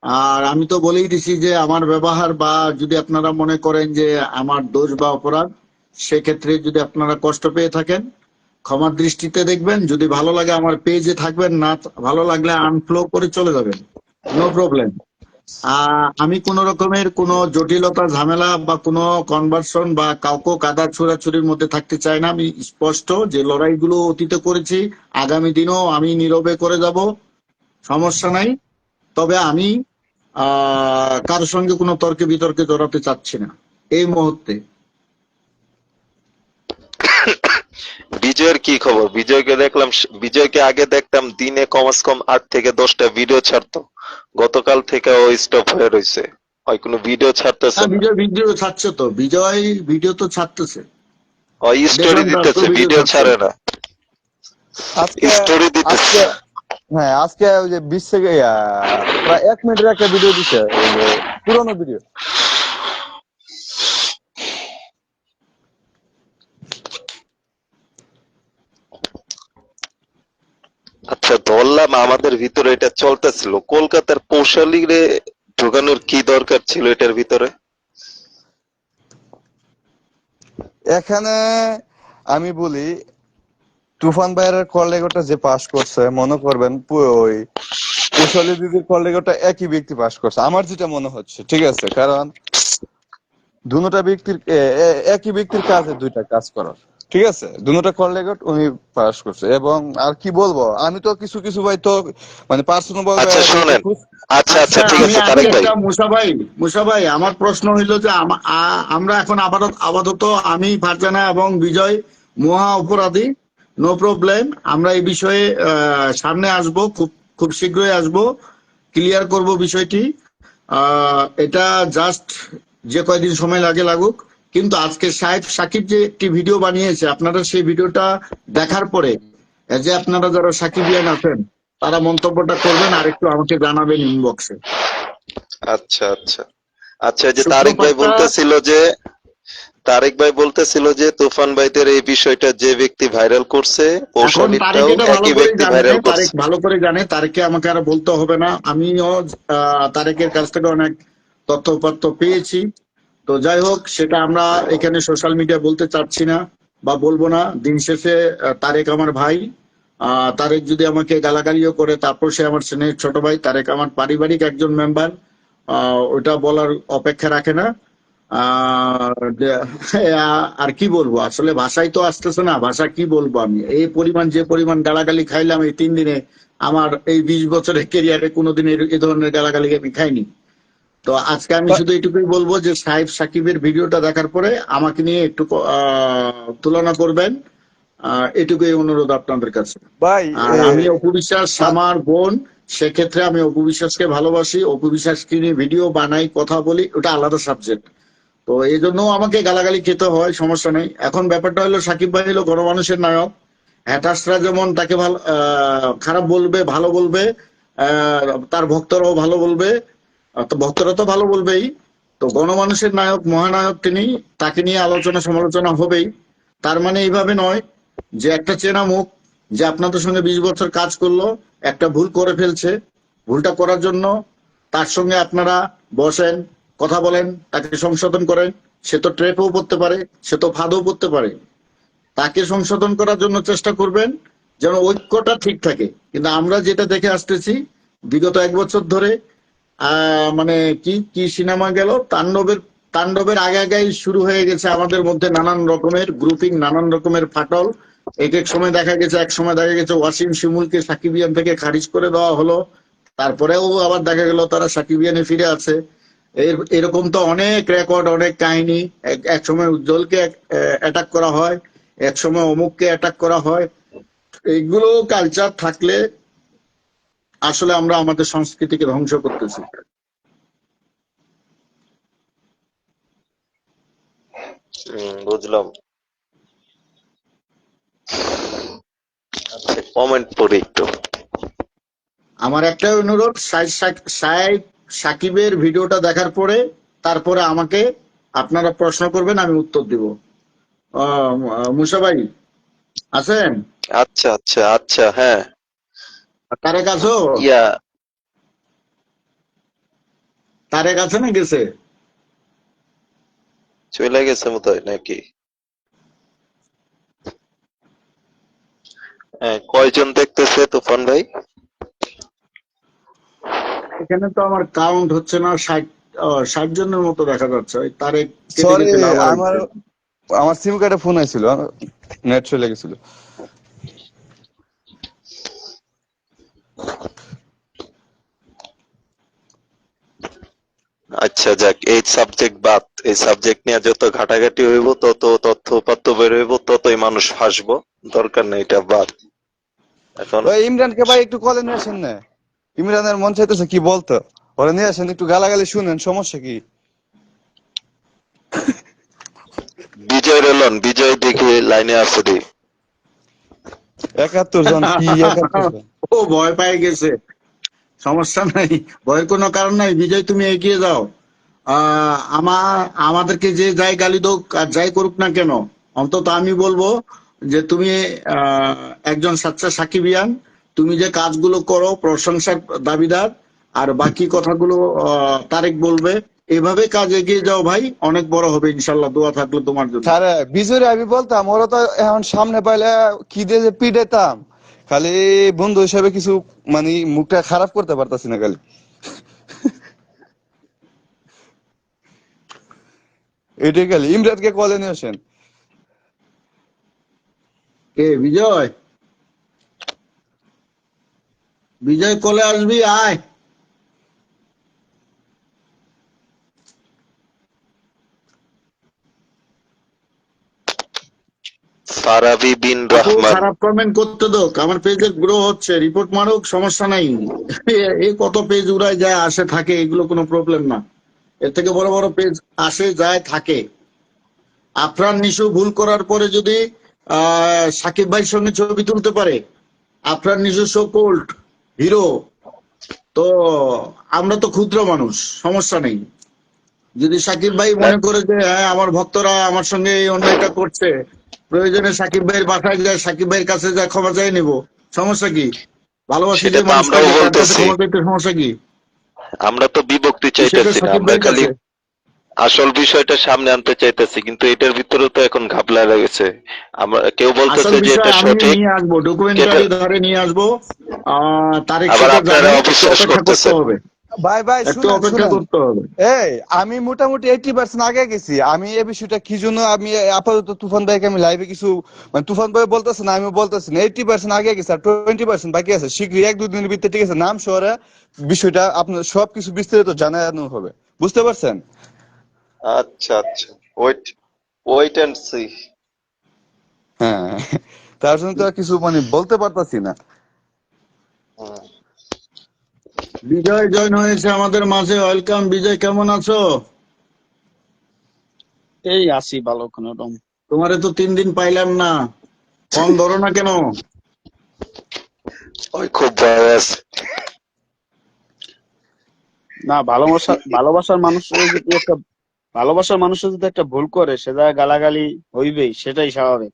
আর আমি তো বলেই দিছি যে আমার ব্যবহার, বা যদি আপনারা মনে করেন যে আমার দোষ বা অপরাধ, সেক্ষেত্রে যদি আপনারা কষ্ট পেয়ে থাকেন ক্ষমার দৃষ্টিতে দেখবেন। যদি ভালো লাগে আমার পেজে থাকবেন, না ভালো লাগলে আনফ্লো করে চলে যাবেন, নো প্রবলেম। আমি কোন রকমের কোনো জটিলতা ঝামেলা বা কোনো কনভার্সন বা কাউকে কাদা ছোড়াছুরির মধ্যে থাকতে চাই না। আমি স্পষ্ট যে লড়াইগুলো অতীতে করেছি, আগামী দিনও আমি নীরবে করে যাব, সমস্যা নাই। তবে আমি কারোর সঙ্গে কোনো তর্কে বিতর্কে জড়াতে চাচ্ছি না এই মুহূর্তে। বিজয়ের কি খবর? বিজয়কে দেখলাম, বিজয়কে আগে দেখতাম দিনে কমস কম 8 থেকে 10টা ভিডিও ছাড়তো। গতকাল থেকে ও স্টপ হয়ে রয়েছে, হয় কোনো ভিডিও ছাড়তেছে হ্যাঁ, না। বিজয় ভিডিও ছাড়ছে তো, বিজয় ভিডিও তো ছাড়তেছে, ও স্টোরি দেখলাম তো আজকেও দিতেছে, ভিডিও ভিডিও ছাড়ছে। ছাড়ে না, আজকে স্টোরি দিতেছে। আজকে হ্যাঁ, আজকে ওই যে 20 সেকেন্ড, প্রায় 1 মিনিটের একটা ভিডিও দিছে, ওই যে পুরোনো ভিডিও। আচ্ছা ধরলাম আমাদের ভিতরে এটা চলতেছিল, কলকাতার কৌশলীরে ঢোকানোর কি দরকার ছিল এটার ভিতরে? এখানে আমি বলি, তুফান ভাইয়ের কল রেকর্ডটা যে পাস করছে, মনে করবেন ওই কুশলী দিদির কল রেকর্ডটা একই ব্যক্তি পাস করছে, আমার যেটা মনে হচ্ছে। ঠিক আছে, কারণ দুটা ব্যক্তির একই ব্যক্তির কাজে দুইটা কাজ করার। ঠিক আছে, দুটা কল রেকর্ড উনি পাস করছে। এবং আর কি বলবো, আমি তো কিছু কিছু ভাই তো মানে পার্সোনাল ভাবে আচ্ছা শোনেন, আচ্ছা আচ্ছা আচ্ছা, ঠিক আমি আছে আমি তারেক ভাই। একটা, মুসা ভাই আমার প্রশ্ন হইলো যে আমরা এখন আপাতত আমি, ফারজানা এবং বিজয় মহা অপরাধী, নো প্রবলেম। আমরা এই বিষয়ে সামনে আসব, খুব খুব শীঘ্রই আসব, ক্লিয়ার করব বিষয়টি। এটা জাস্ট যে কয়দিন সময় লাগে লাগুক। কিন্তু আজকে সাকিব যে একটি ভিডিও বানিয়েছে, আপনারা সেই ভিডিওটা দেখার পরে যে আপনারা যারা সাকিবিয়ান আছেন তারা মন্তব্যটা করবেন, আর একটু আমাকে জানাবেন ইনবক্সে। আচ্ছা আচ্ছা আচ্ছা, এই যে সূত্রপাতটা তারেক ভাই বলতেছিল যে তুফান ভাইদের এই বিষয়টা যে ব্যক্তি ভাইরাল করছে, এখন তারেক কৌশলীটাও এটা ভালো একই করে ব্যক্তি জানে, ভাইরাল তারেক করছে। ভালো করে জানে, তারেককে আমাকে আর বলতে হবে না। আমিও তারেকের কাছ থেকে অনেক তথ্যপত্র পেয়েছি। তো যাই হোক, সেটা আমরা এখানে সোশ্যাল মিডিয়া বলতে চাচ্ছি না বা বলবো না। দিন শেষে তারেক আমার ভাই। তারেক যদি আমাকে গালাগালিও করে, তারপর সে আমার স্নেহের ছোট ভাই। তারেক আমার পারিবারিক একজন মেম্বার, ওটা বলার অপেক্ষা রাখে না। আর কি বলবো, আসলে ভাষাই তো আসতেছে না, ভাষা কি বলবো আমি। এই পরিমাণ, যে পরিমাণ গালাগালি খাইলাম এই 3 দিনে, আমার এই 20 বছরের কেরিয়ারে কোনোদিন এই ধরনের গালাগালি আমি খাইনি। তো আজকে আমি শুধু এটুকুই বলবো যে সাকিবের ভিডিওটা দেখার পরে আমাকে নিয়ে একটু তুলনা করবেন, এটুকুই অনুরোধ আপনাদের কাছে। ভাই আর আমি অপু বিশ্বাস আমার বোন, সেক্ষেত্রে আমি অপু বিশ্বাসকে ভালোবাসি, অপু বিশ্বাসকে নিয়ে ভিডিও বানাই, কথা বলি, ওটা আলাদা সাবজেক্ট। তো এই জন্য আমাকে গালাগালি খেতে হয়, সমস্যা নেই। এখন ব্যাপারটা হলো, সাকিব ভাই হলো গণমানুষের নায়ক। হ্যাটার্সরা যেমন তাকে ভালো খারাপ বলবে, ভালো বলবে, তার ভক্তরাও ভালো বলবে, তো ভক্তরা তো ভালো বলবেই। তো গণমানুষের নায়ক, মহানায়ক তিনি, তাকে নিয়ে আলোচনা সমালোচনা হবেই। তার মানে এইভাবে নয় যে একটা চেনা মুখ, যে আপনাদের সঙ্গে 20 বছর কাজ করলো, একটা ভুল করে ফেলছে, ভুলটা করার জন্য তার সঙ্গে আপনারা বসেন, কথা বলেন, তাকে সংশোধন করেন। সে তো ট্রেপও পড়তে পারে, সে তো ফাঁদও পড়তে পারে। তাকে সংশোধন করার জন্য চেষ্টা করবেন, যেন ঐক্যটা ঠিক থাকে। কিন্তু আমরা যেটা দেখে আসতেছি বিগত 1 বছর ধরে, মানে কি কি সিনেমা গেল, তাণ্ডবের তাণ্ডবের আগে আগেই শুরু হয়ে গেছে আমাদের মধ্যে নানান রকমের গ্রুপিং, নানান রকমের ফাটল। এক এক সময় দেখা গেছে, এক সময় দেখা গেছে ওয়াসিম শিমুলকে সাকিবিয়ান থেকে খারিজ করে দেওয়া হলো, তারপরেও আবার দেখা গেল তারা সাকিবিয়ানে ফিরে আছে। এরকম তো অনেক রেকর্ড, অনেক কাহিনী। এক সময় উজ্জ্বলকে অ্যাটাক করা হয়, এক সময় অমুককে অ্যাটাক করা হয়। এইগুলো কালচার থাকলে আসলে আমরা আমাদের সংস্কৃতিকে ধ্বংস করতেছি। বুঝলাম। আচ্ছা, কমেন্ট পড়ি একটু। আমার একটাই অনুরোধ, সাকিবের ভিডিওটা দেখার পরে তারপরে আমাকে আপনারা প্রশ্ন করবেন, আমি উত্তর দিব। মুসা ভাই আছেন? আচ্ছা আচ্ছা আচ্ছা, হ্যাঁ। তারেক আছো? ইয়া, তারেক আছে না গেছে? চলে গেছে মতো হয় নাকি? হ্যাঁ, কয়জন দেখতেছে তুফান ভাই? এখানে তো আমার কাউন্ট হচ্ছে না, 60 জনের মতো দেখা যাচ্ছে। ওই তারেক কেটে সরি, কেটে আবার আমার আমার সিম কার্ডে ফোন আইছিল, নেট চলে গেছিল। আচ্ছা যাক, এই সাবজেক্ট বাদ। এই সাবজেক্ট নিয়ে যত ঘাটাঘাটি হইব, তত তথ্য উপাত্ত বের হইব, ততই মানুষ হাসবো। দরকার নেই, এটা বাদ এখন। ওই ইমরানকে ভাই একটু কলে নিয়ে আসেন না। ইমরানের মন চাইতেছে কি বলতো, ওরা নিয়ে আসেন, একটু গালাগালি শুনেন, সমস্যা কি? বিজয় রেলন, বিজয় দেখি লাইনে আছে দি। 71 জন কি 71 জন? ও ভয় পেয়ে গেছে। সমস্যা নাই, ভয়ের কোনো কারণ নাই। বিজয় তুমি এগিয়ে যাও। আমাদেরকে যে যাই গালি দোক আর যাই করুক না কেন, অন্তত আমি বলবো যে তুমি আহ, একজন সাচ্চা সাকিবিয়ান। তুমি যে কাজগুলো করো প্রশংসার দাবিদার। আর বাকি কথাগুলো তারেক বলবে। এভাবে কাজ এগিয়ে যাও ভাই, অনেক বড় হবে ইনশাল্লাহ। দোয়া থাকলো তোমার জন্য। আরে বিজয়রে আমি বলতাম, ওরা তো এখন সামনে পাইলে কি দিয়ে যে পিটাইতাম। খালি বন্ধু হিসাবে কিছু মানে মুখটা খারাপ করতে পারতাছি না খালি। এটাই খালি। ইমরানকে কলে নিয়ে আসেন। কে বিজয়? বিজয় কলে আসবি, আয়। ফারাবি বিন আপু রহমান। খারাপ কমেন্ট করতে দোক, আমার পেজের গ্রো হচ্ছে, রিপোর্ট মারুক, সমস্যা নাই। এই কত পেজ উড়ায় যায় আসে থাকে, এগুলো কোনো প্রবলেম না। এর থেকে বড় বড় পেজ আসে যায় থাকে। আফরান নিশু ভুল করার পরে যদি সাকিব ভাইয়ের সঙ্গে ছবি তুলতে পারে, Afran Nishu so cold hero, তো আমরা তো ক্ষুদ্র মানুষ, সমস্যা নেই। যদি সাকিব ভাই মনে করে যে হ্যাঁ আমার ভক্তরা আমার সঙ্গে এই অন্যায়টা করছে, প্রয়োজনে সাকিব ভাইয়ের বাসায় যায়, সাকিব ভাইয়ের কাছে যায়, ক্ষমা চাই নিব, সমস্যা কি? ভালোবাসি সেটা যে তো আমরাও মানুষটাকে, তার কাছে বলতেছি। ক্ষমা চাইতে সমস্যা কি? আমরা তো বিভক্তি সেটা চাইতেছি না, সাকিব আমরা ভাইয়ের খালি কাছে। আসল বিষয়টা সামনে আনতে চাইতেছি, কিন্তু এটার ভিতরে তো এখন ঘাবলা গেছে। আমরা কেউ আসল বলতেছে যে বিষয় এটা আমি সঠিক, নিয়ে আসবো, যেটা ডকুমেন্টারি ধরে নিয়ে আসবো। তারেক আবার সেটা আপনারা জানে, একটু অবিশ্বাস অপেক্ষা করতে করতেছেন। হবে, ভাই ভাই একটু শুনেন অপেক্ষা শুনেন। করতে হবে। এই আমি মোটামুটি 80% আগে গেছি। আমি এই বিষয়টা কি জন্য আমি আপাতত তুফান ভাইকে আমি লাইভে কিছু মানে তুফান ভাই বলতেছে না, আমি বলতেছি না, 80% আগে গেছি, আর 20% বাকি আছে। শীঘ্রই 1-2 দিনের ভিতরে, ঠিক আছে, নাম শহরে বিষয়টা আপনার সবকিছু বিস্তারিত জানানো হবে। বুঝতে পারছেন? আচ্ছা আচ্ছা, ওয়েট ওয়েট এন্ড সি। হ্যাঁ, তার জন্য তো আর কিছু মানে বলতে পারতাছি না। বিজয় জয়েন হয়েছে আমাদের মাঝে, ওয়েলকাম বিজয়, কেমন আছো? এই আছি ভালো কোনো রকম। তোমারে তো 3 দিন পাইলাম না, ফোন ধরো না কেন? ওই খুব ভয় আছে। না, ভালোবাসার মানুষের যদি একটা ভালোবাসার মানুষের যদি একটা ভুল করে সে জায়গায় গালাগালি হইবেই, সেটাই স্বাভাবিক।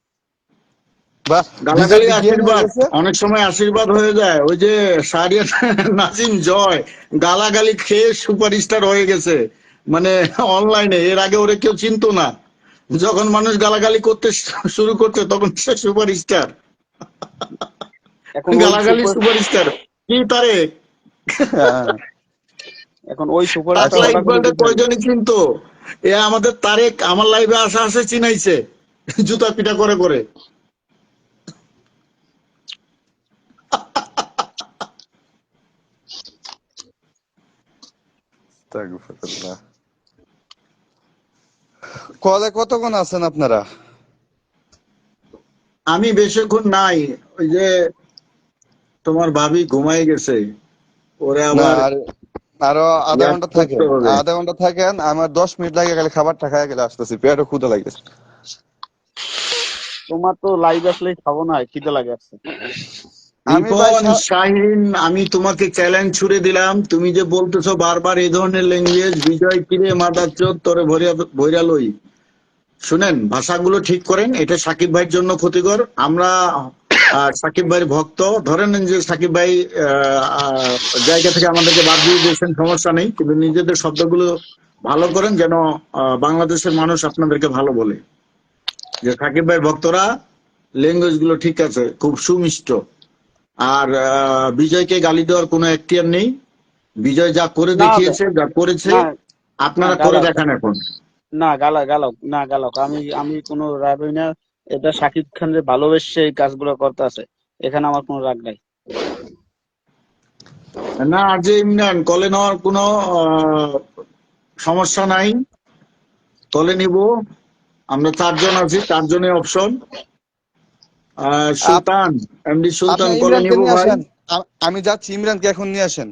বা গালাগালি বিজয় জ্ঞান হয়ে আশীর্বাদ, গেছে। অনেক সময় আশীর্বাদ হয়ে যায়। ওই যে সারিয়া নাজিম জয় গালাগালি খেয়ে সুপারস্টার হয়ে গেছে, মানে অনলাইনে। এর আগে ওরে কেউ চিনতো না, যখন মানুষ গালাগালি করতে শুরু করছে তখন সে সুপারস্টার। এখন ওই গালাগালি সুপার সুপারস্টার কি তারে? হ্যাঁ। এখন ওই সুপারস্টার পাগলা হঠাৎ করে ইকবালটা দেখবেন। কয়জনই চিনতো? এ আমাদের তারেক আমার লাইভে আসা আসে চিনাইছে জুতা পিটা করে করে। আস্তাগফিরুল্লাহ। কলে কতক্ষণ আছেন আপনারা? আমি বেশিক্ষণ নাই, ওই যে তোমার ভাবি ঘুমাই গেছে, ওরে না, আবার আর আরো আধা ইয়াদ ঘন্টা করতে থাকেন, হবে। আধা ঘন্টা থাকেন, আমার 10 মিনিট লাগে গেলে খাবারটা খাইয়া গেলে আসতেছি, পেটও ক্ষুধা লাগতেছে। তোমার তো লাইভ আসলেই খাবো না, খিদে লাগে আসছে। আমি ভাই রিপন শাহিন, আমি তোমাকে চ্যালেঞ্জ ছুড়ে দিলাম। তুমি যে বলতেছো বারবার এই ধরনের ল্যাঙ্গুয়েজ, বিজয় কিরে মাদার চোদ তোরে ভৈরা লই। শুনেন, ভাষাগুলো ঠিক করেন, এটা সাকিব ভাইয়ের জন্য ক্ষতিকর। আমরা সাকিব ভাইয়ের ভক্ত, ধরে নেন যে সাকিব ভাই জায়গা থেকে আমাদেরকে বাদ দিয়ে দিয়েছেন, সমস্যা নেই, কিন্তু নিজেদের শব্দগুলো ভালো করেন যেন বাংলাদেশের মানুষ আপনাদেরকে ভালো বলে যে সাকিব ভাইয়ের ভক্তরা ল্যাঙ্গুয়েজ গুলো ঠিক আছে, খুব সুমিষ্ট। আর বিজয়কে গালি দেওয়ার কোনো এখতিয়ার নেই। বিজয় যা করে না দেখিয়েছে, যা করেছে, না না, আপনারা করে গালাও দেখান এখন। না, গালাও না, গালাও আমি আমি কোনো রাগ হই না। এটা শাকিব খানের ভালোবেসে এই কাজগুলো করতে আছে, এখানে আমার কোনো রাগ নাই। না, আর যে ইমরান কলে নেওয়ার কোনো সমস্যা নাই, কলে নিব। আমরা 4 জন আছি, 4 জনের অপশন। আপ- সুলতান, এমডি আপনি সুলতান কলে ইমরানকে নিব নিয়ে ভাই। আসেন। আমি যাচ্ছি, ইমরানকে এখন নিয়ে আসেন।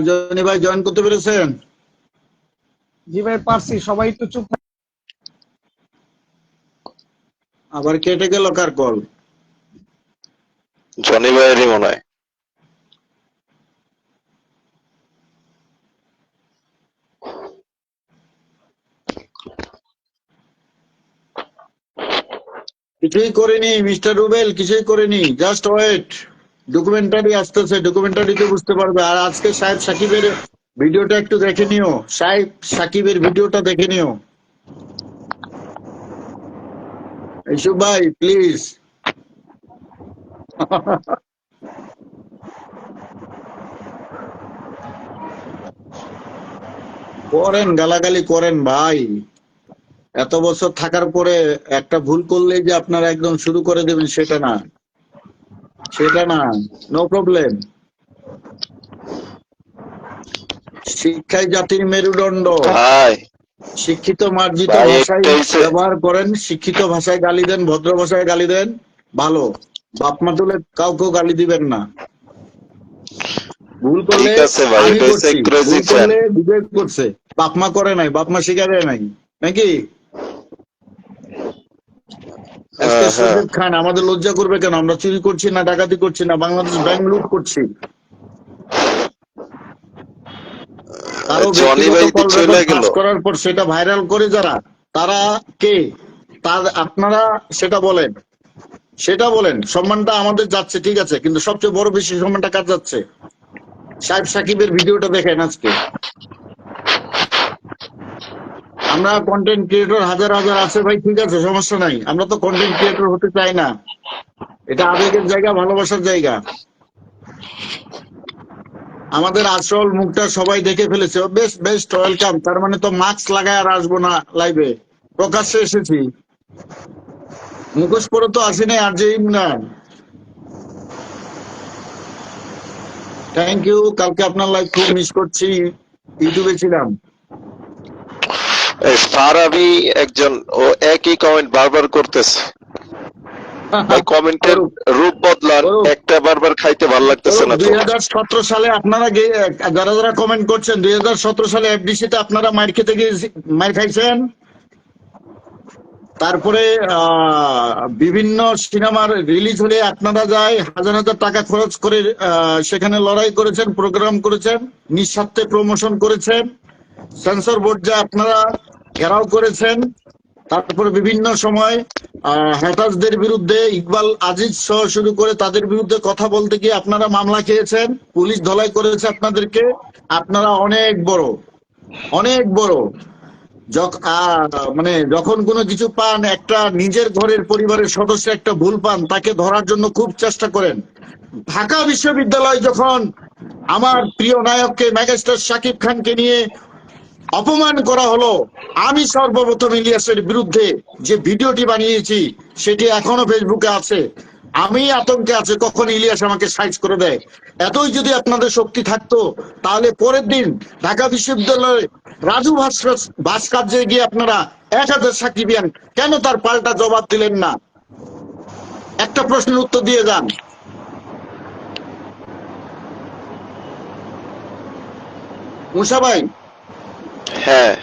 জনি ভাই জয়েন করতে পেরেছেন? জি ভাই পারছি, সবাই একটু চুপ আবার কেটে গেল কার কল? জনি ভাইয়েরই মনে হয়। কিছুই করিনি মিস্টার রুবেল, কিছুই করিনি, জাস্ট ওয়েট। ডকুমেন্টারি আসতেছে, ডকুমেন্টারিতে বুঝতে পারবে। আর আজকে সাহেব সাকিবের ভিডিওটা একটু দেখে নিও, সাহেব সাকিবের ভিডিওটা দেখে নিও। ইসু ভাই প্লিজ। করেন, গালাগালি করেন ভাই। এত বছর থাকার পরে একটা ভুল করলেই যে আপনারা একদম শুরু করে দেবেন সেটা না, সেটা না। No problem. শিক্ষাই জাতির মেরুদণ্ড। ভাই শিক্ষিত মার্জিত ভাই ভাষায় একটা হইছে, ব্যবহার করেন, শিক্ষিত ভাষায় গালি দেন, ভদ্র ভাষায় গালি দেন, ভালো। বাপ মা তুলে কাউকেও গালি দিবেন না। ভুল করলে ঠিক আছে ভাই, আমি এটা হইছে করছি, ক্রেজি ভুল ফ্যান। করলে বিবেক করছে, বাপ মা করে নাই, বাপ মা শিখা দেয় নাই, নাকি? আজকে হ্যাঁ হ্যাঁ, সজীব খান আমাদের লজ্জা করবে কেন? আমরা চুরি করছি না, ডাকাতি করছি না, বাংলাদেশ ব্যাংক লুট করছি। কারো জনি ব্যক্তিগত ভাই কল চলে রেকর্ড গেল। ফাঁস করার পর সেটা ভাইরাল করে যারা, তারা কে? তার আপনারা সেটা বলেন, সেটা বলেন। সম্মানটা আমাদের যাচ্ছে ঠিক আছে, কিন্তু সবচেয়ে বড় বেশি সম্মানটা কার যাচ্ছে? সাহেব সাকিবের ভিডিওটা দেখেন আজকে। আমরা কন্টেন্ট ক্রিয়েটর হাজার হাজার আছে ভাই, ঠিক আছে, সমস্যা নাই। আমরা তো কন্টেন্ট ক্রিয়েটর হতে চাই না, এটা আবেগের জায়গা, ভালোবাসার জায়গা। আমাদের আসল মুখটা সবাই দেখে ফেলেছে, বেশ বেস্ট ওয়েলকাম। তার মানে তো মাস্ক লাগায় আর আসবো না লাইভে, প্রকাশ্যে এসেছি। মুখোশ পরে তো আসি নাই আর যে ইমরান। থ্যাংক ইউ, কালকে আপনার লাইভ খুব মিস করছি, ইউটিউবে ছিলাম। এই ফারাবি একজন, ও একই কমেন্ট বারবার করতেছে। ভাই কমেন্টের করুক, রূপ বদলান, করুক, একটা বারবার খাইতে ভালো লাগতেছে না তো। 2017 সালে আপনারা যারা যারা কমেন্ট করছেন 2017 সালে এফডিসি তে আপনারা মাইর খেতে গিয়ে মাইর খাইছেন। তারপরে বিভিন্ন সিনেমার রিলিজ হলে আপনারা যায় হাজার হাজার টাকা খরচ করে সেখানে লড়াই করেছেন, প্রোগ্রাম করেছেন, নিঃস্বার্থে প্রমোশন করেছেন, সেন্সর বোর্ড যা আপনারা ঘেরাও করেছেন। তারপরে বিভিন্ন সময় হ্যাটার্সদের বিরুদ্ধে ইকবাল আজিজ সহ শুরু করে তাদের বিরুদ্ধে কথা বলতে গিয়ে আপনারা মামলা খেয়েছেন, পুলিশ ধলাই করেছে আপনাদেরকে। আপনারা অনেক বড়, অনেক বড়। মানে যখন কোনো কিছু পান, একটা নিজের ঘরের পরিবারের সদস্য একটা ভুল পান, তাকে ধরার জন্য খুব চেষ্টা করেন। ঢাকা বিশ্ববিদ্যালয় যখন আমার প্রিয় নায়ককে মেগাস্টার শাকিব খানকে নিয়ে অপমান করা হলো, আমি সর্বপ্রথম ইলিয়াসের বিরুদ্ধে যে ভিডিওটি বানিয়েছি সেটি এখনো ফেসবুকে আছে। আমি আতঙ্কে আছে কখন ইলিয়াস আমাকে সাইজ করে দেয়। এতই যদি আপনাদের শক্তি থাকতো তাহলে পরের দিন ঢাকা বিশ্ববিদ্যালয়ে রাজু ভাস্কর্যে গিয়ে আপনারা 1000 সাকিবিয়ান কেন তার পাল্টা জবাব দিলেন না? একটা প্রশ্নের উত্তর দিয়ে যান। মুসা ভাই, হ্যাঁ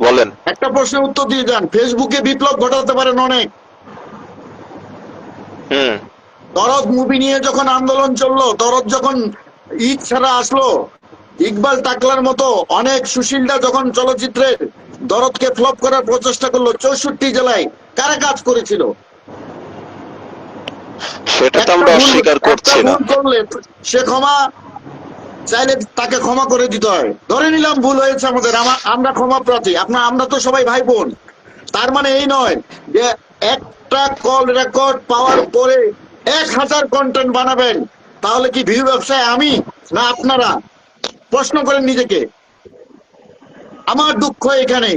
বলেন। একটা প্রশ্নের উত্তর দিয়ে যান। ফেসবুকে বিপ্লব ঘটাতে পারেন অনেক। হুম। দরদ মুভি নিয়ে যখন আন্দোলন চললো, দরদ যখন ঈদ ছাড়া আসলো, ইকবাল টাকলার মতো অনেক সুশীলরা যখন চলচ্চিত্রে দরদকে ফ্লপ করার প্রচেষ্টা করলো, 64 জেলায় কারা কাজ করেছিল? সেটা তো আমরা অস্বীকার করছি না। ভুল করলে সে ক্ষমা চাইলে তাকে ক্ষমা করে দিতে হয়। ধরে নিলাম ভুল হয়েছে আমাদের, আমরা ক্ষমা প্রার্থী। আমরা তো সবাই ভাই বোন। তার মানে এই নয় যে একটা কল রেকর্ড পাওয়ার পরে 1000 কন্টেন্ট বানাবেন। তাহলে কি ভিউ ব্যবসায় আমি না আপনারা? প্রশ্ন করেন নিজেকে। আমার দুঃখ এখানে,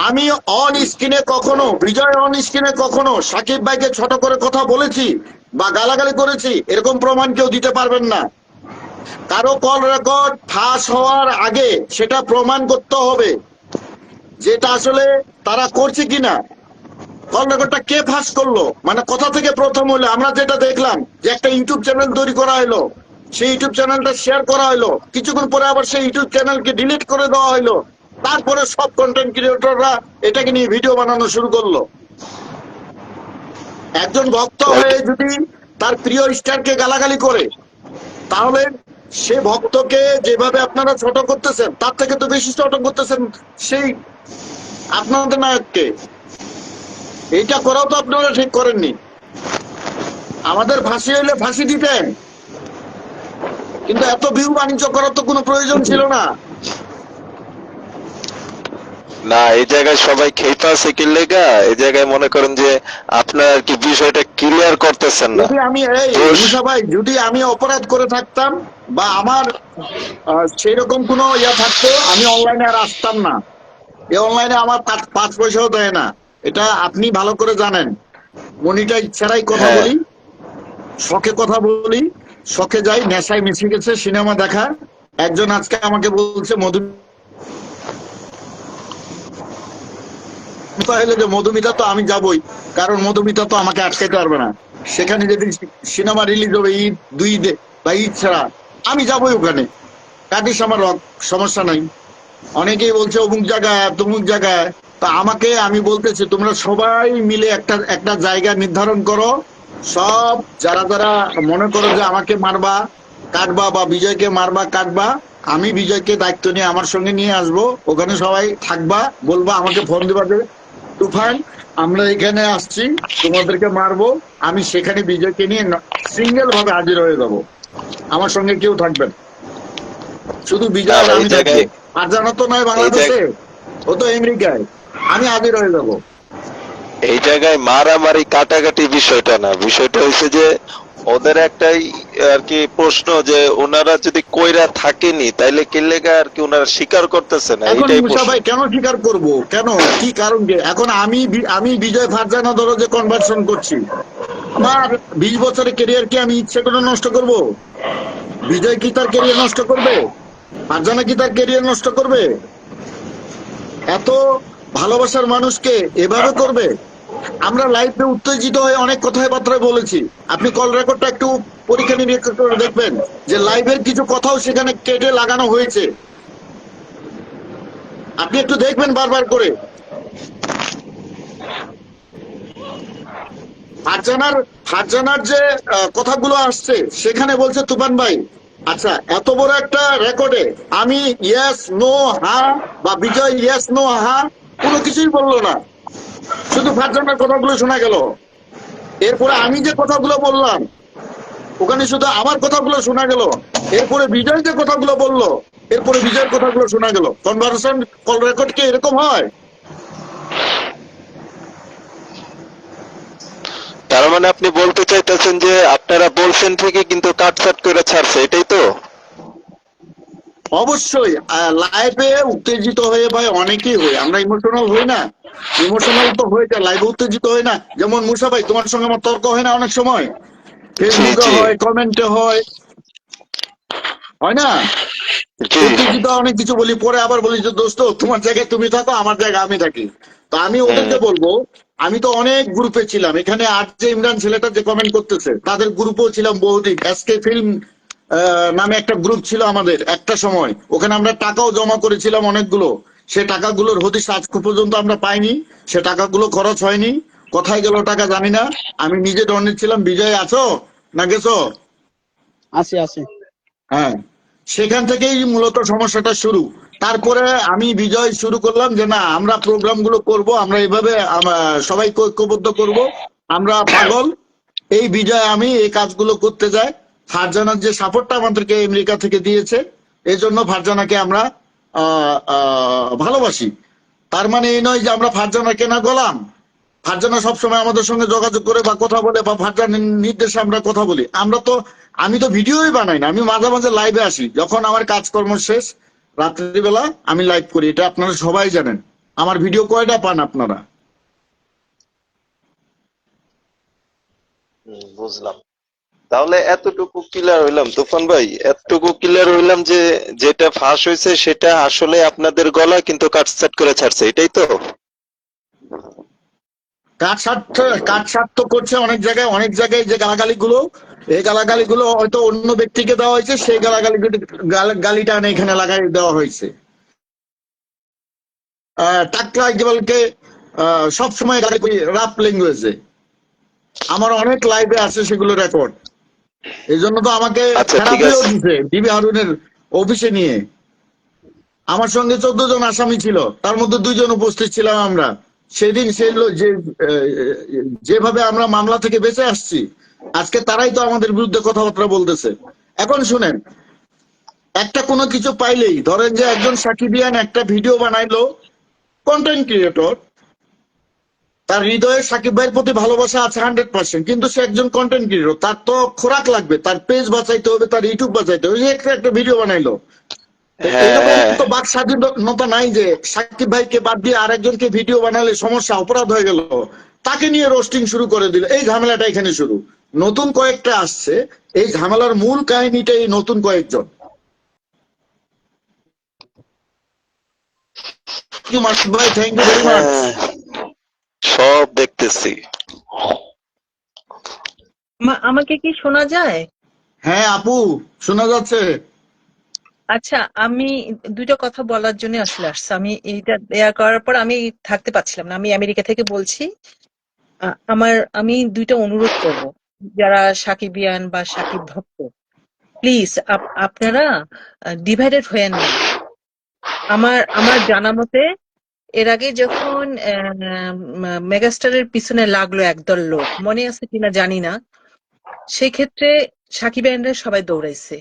আমি অন স্ক্রিনে কখনো, বিজয় অন স্ক্রিনে কখনো সাকিব ভাইকে ছোট করে কথা বলেছি বা গালাগালি করেছি এরকম প্রমাণ কেউ দিতে পারবেন না। কারো কল রেকর্ড ফাঁস হওয়ার আগে সেটা প্রমাণ করতে হবে যেটা আসলে তারা করছে কিনা। কল রেকর্ডটা কে ফাঁস করলো, মানে কথা থেকে প্রথম হলো। আমরা যেটা দেখলাম যে একটা ইউটিউব চ্যানেল তৈরি করা হলো, সেই ইউটিউব চ্যানেলটা শেয়ার করা হলো, কিছুক্ষণ পরে আবার সেই ইউটিউব চ্যানেলকে ডিলিট করে দেওয়া হলো। তারপরে সব কন্টেন্ট ক্রিয়েটররা এটাকে নিয়ে ভিডিও বানানো শুরু করলো। একজন ভক্ত হয়ে যদি তার প্রিয় স্টারকে গালাগালি করে, তাহলে সে ভক্তকে যেভাবে আপনারা ছোট করতেছেন তার থেকে তো বেশি ছোট করতেছেন সেই আপনাদের নায়ককে। এইটা করাও তো আপনারা ঠিক করেননি। আমাদের ফাঁসি হইলে ফাঁসি দিতেন, কিন্তু এত ভিউ বাণিজ্য করার তো কোনো প্রয়োজন ছিল না। না, এই জায়গায় সবাই খেপা আছে কি লেগা, এই জায়গায় মনে করেন যে আপনার আর কি বিষয়টা ক্লিয়ার করতেছেন না। যদি আমি মুসা ভাই, যদি আমি অপরাধ করে থাকতাম বা আমার সেই রকম কোনো ইয়া থাকতো, আমি অনলাইনে আর আসতাম না। এই অনলাইনে আমার 5 পয়সাও দেয় না, এটা আপনি ভালো করে জানেন। মনিটাইজ ছাড়াই কথা হ্যাঁ। বলি, শখে কথা বলি, শখে যাই, নেশায় মিশে গেছে সিনেমা দেখা। একজন আজকে আমাকে বলছে হলে যে মধুমিতা, তো আমি যাবই, কারণ মধুমিতা তো আমাকে আটকাইতে পারবে না। সেখানে যদি সিনেমা রিলিজ হবে ঈদ 2 ঈদে বা ঈদ ছাড়া, আমি যাবই ওখানে। কাটিস আমার সমস্যা নাই। অনেকেই বলছে অমুক জায়গায় তমুক জায়গায়, তা আমি বলতেছি তোমরা সবাই মিলে একটা জায়গা নির্ধারণ করো। সব যারা যারা মনে করো যে আমাকে মারবা কাটবা বা বিজয়কে মারবা কাটবা, আমি বিজয়কে দায়িত্ব নিয়ে আমার সঙ্গে নিয়ে আসবো। ওখানে সবাই থাকবা, বলবা, আমাকে ফোন দিবা যে তুফান আমরা এখানে আসছি, তোমাদেরকে মারবো। আমি সেখানে বিজয়কে নিয়ে সিঙ্গেল ভাবে হাজির হয়ে যাবো। আমার সঙ্গে কেউ থাকবেন, শুধু বিজয় আর আমি থাকবো। আর জানা তো নয় বাংলাদেশে, ও তো আমেরিকায়। আমি হাজির হয়ে যাবো। এই জায়গায় মারামারি কাটাকাটি বিষয়টা না, বিষয়টা হয়েছে যে ওদের একটাই আর কি প্রশ্ন যে ওনারা যদি কইরা থাকেনি তাইলে কি লেগা আর কি ওনারা স্বীকার করতেছে না, এখন এটাই মুসা প্রশ্ন। ভাই কেন স্বীকার করব, কেন, কি কারণ? এখন আমি বিজয় ফারজানা ধরো যে কনভার্সন করছি, আমার 20 বছরের ক্যারিয়ার কি আমি ইচ্ছে করে নষ্ট করব? বিজয় কি তার ক্যারিয়ার নষ্ট করবে? ফারজানা কি তার ক্যারিয়ার নষ্ট করবে? এত ভালোবাসার মানুষকে এভাবে করবে? আমরা লাইভে উত্তেজিত হয়ে অনেক কথাবার্তা বলেছি, আপনি কল রেকর্ডটা একটু পরীক্ষা নিরীক্ষা করে দেখবেন যে লাইভের কিছু কথাও সেখানে কেটে লাগানো হয়েছে, আপনি একটু দেখবেন বারবার করে। ফারজানার যে কথাগুলো আসছে সেখানে বলছে তুফান ভাই, আচ্ছা এত বড় একটা রেকর্ডে আমি ইয়েস নো হা বা বিজয় ইয়েস নো হা কোনো কিছুই বললো না, শুধু ফারজানার কথাগুলো শোনা গেল। এরপরে আমি যে কথাগুলো বললাম ওখানে শুধু আমার কথাগুলো শোনা গেল। এরপরে বিজয় যে কথাগুলো বললো এরপরে বিজয়ের কথাগুলো শোনা গেল। কনভারসেশন কল রেকর্ড কি এরকম হয়? তার মানে আপনি বলতে চাইতেছেন যে আপনারা বলছেন ঠিকই কিন্তু কাটছাট করে ছাড়ছে, এটাই তো? অবশ্যই লাইভে উত্তেজিত হয়ে ভাই অনেকেই হই, আমরা ইমোশনাল হই না? ইমোশনাল তো হয়ে যায়, লাইভে উত্তেজিত হয় না? যেমন মুসা ভাই তোমার সঙ্গে আমার তর্ক হয় না অনেক সময়, জি ফেসবুকে জি হয়, কমেন্টে হয়, হয় না? জি। উত্তেজিত অনেক কিছু বলি, পরে আবার বলি যে দোস্ত তোমার জায়গায় তুমি থাকো, আমার জায়গায় আমি থাকি। তো আমি ওদেরকে বলবো, আমি তো অনেক গ্রুপে ছিলাম, এখানে আর যে ইমরান ছেলেটা যে কমেন্ট করতেছে তাদের গ্রুপেও ছিলাম বহুদিন। এসকে ফিল্ম নামে একটা গ্রুপ ছিল আমাদের একটা সময়, ওখানে আমরা টাকাও জমা করেছিলাম অনেকগুলো। সে টাকাগুলোর হদিশ আজ পর্যন্ত আমরা পাইনি, সে টাকাগুলো খরচ হয়নি, কোথায় গেল টাকা জানি না। আমি নিজে দণ্ডে ছিলাম। বিজয় আছো না গেছো? আছি আছি। হ্যাঁ, সেখান থেকেই মূলত সমস্যাটা শুরু। তারপরে আমি বিজয় শুরু করলাম যে না আমরা প্রোগ্রাম গুলো করবো, আমরা এইভাবে সবাইকে ঐক্যবদ্ধ করব, আমরা পাগল। এই বিজয় আমি এই কাজগুলো করতে যাই। ফারজানার যে সাপোর্টটা আমাদেরকে আমেরিকা থেকে দিয়েছে, এই জন্য ফারজানাকে আমরা ভালোবাসি। তার মানে এই নয় যে আমরা ফারজানাকে না গোলাম। ফারজানা সবসময় আমাদের সঙ্গে যোগাযোগ করে বা কথা বলে বা ফারজানের নির্দেশে আমরা কথা বলি। আমি তো ভিডিওই বানাই না, আমি মাঝে মাঝে লাইভে আসি যখন আমার কাজকর্ম শেষ, রাত্রিবেলা আমি লাইভ করি, এটা আপনারা সবাই জানেন। আমার ভিডিও কয়টা পান আপনারা? বুঝলাম। তাহলে এতটুকু ক্লিয়ার হইলাম তুফান ভাই, এতটুকু ক্লিয়ার হইলাম যে যেটা ফাঁস হয়েছে সেটা আসলে আপনাদের গলা কিন্তু কাটছাট করে ছাড়ছে, এটাই তো? কাটছাট তো করছে অনেক জায়গায়, অনেক জায়গায় যে গালাগালিগুলো, এই গালাগালিগুলো হয়তো অন্য ব্যক্তিকে দেওয়া হয়েছে, সেই গালিটা এখানে লাগাই দেওয়া হয়েছে। টাকলা ইকবালকে সবসময় গালি করি রাপ ল্যাঙ্গুয়েজে, আমার অনেক লাইভে আছে সেগুলো রেকর্ড। এই জন্য তো আমাকে আচ্ছা ঠিক থেরাপিও আছে। দিছে ডিবি হারুনের অফিসে নিয়ে। আমার সঙ্গে 14 জন আসামি ছিল, তার মধ্যে 2 জন উপস্থিত ছিলাম আমরা সেদিন। যেভাবে আমরা মামলা থেকে বেঁচে আসছি, আজকে তারাই তো আমাদের বিরুদ্ধে কথাবার্তা বলতেছে। এখন শুনেন, একটা কোনো কিছু পাইলেই ধরেন যে একজন সাকিবিয়ান একটা ভিডিও বানাইলো, কন্টেন্ট ক্রিয়েটর, তার হৃদয়ে সাকিব ভাইয়ের প্রতি ভালোবাসা আছে 100%, কিন্তু সে একজন কন্টেন্ট ক্রিয়েটর, তার তো খোরাক লাগবে, তার পেজ বাঁচাইতে হবে, তার ইউটিউব বাঁচাইতে হবে, একটা ভিডিও বানাইলো। হ্যাঁ এইরকম হ্যাঁ। তো বাক স্বাধীনতা নাই যে সাকিব ভাইকে বাদ দিয়ে আরেকজনকে ভিডিও বানালে সমস্যা, অপরাধ হয়ে গেল, তাকে নিয়ে রোস্টিং শুরু করে দিল। এই ঝামেলাটা এখানে শুরু। নতুন কয়েকটা আসছে, এই ঝামেলার মূল কাহিনীটা এই নতুন কয়েকজন। মাসুদ ভাই, থ্যাংক ইউ ভেরি মাচ। হ্যাঁ, সব দেখতেছি। আমাকে কি শোনা যায়? হ্যাঁ আপু, শোনা যাচ্ছে। আচ্ছা, আমি দুইটা কথা বলার জন্য আসলে আসছি। আমি এইটা দেয়া করার পর আমি থাকতে পারছিলাম না। আমি আমেরিকা থেকে বলছি। আমি দুইটা অনুরোধ করব, যারা সাকিবিয়ান বা সাকিব ভক্ত, প্লিজ আপনারা ডিভাইডেড হয়েন না। আমার আমার জানা মতে এর আগে যখন মেগাস্টারের পিছনে লাগলো একদল লোক, মনে আছে কিনা জানি না, সেই ক্ষেত্রে সাকিবিয়ানরা সবাই দৌড়াইছে।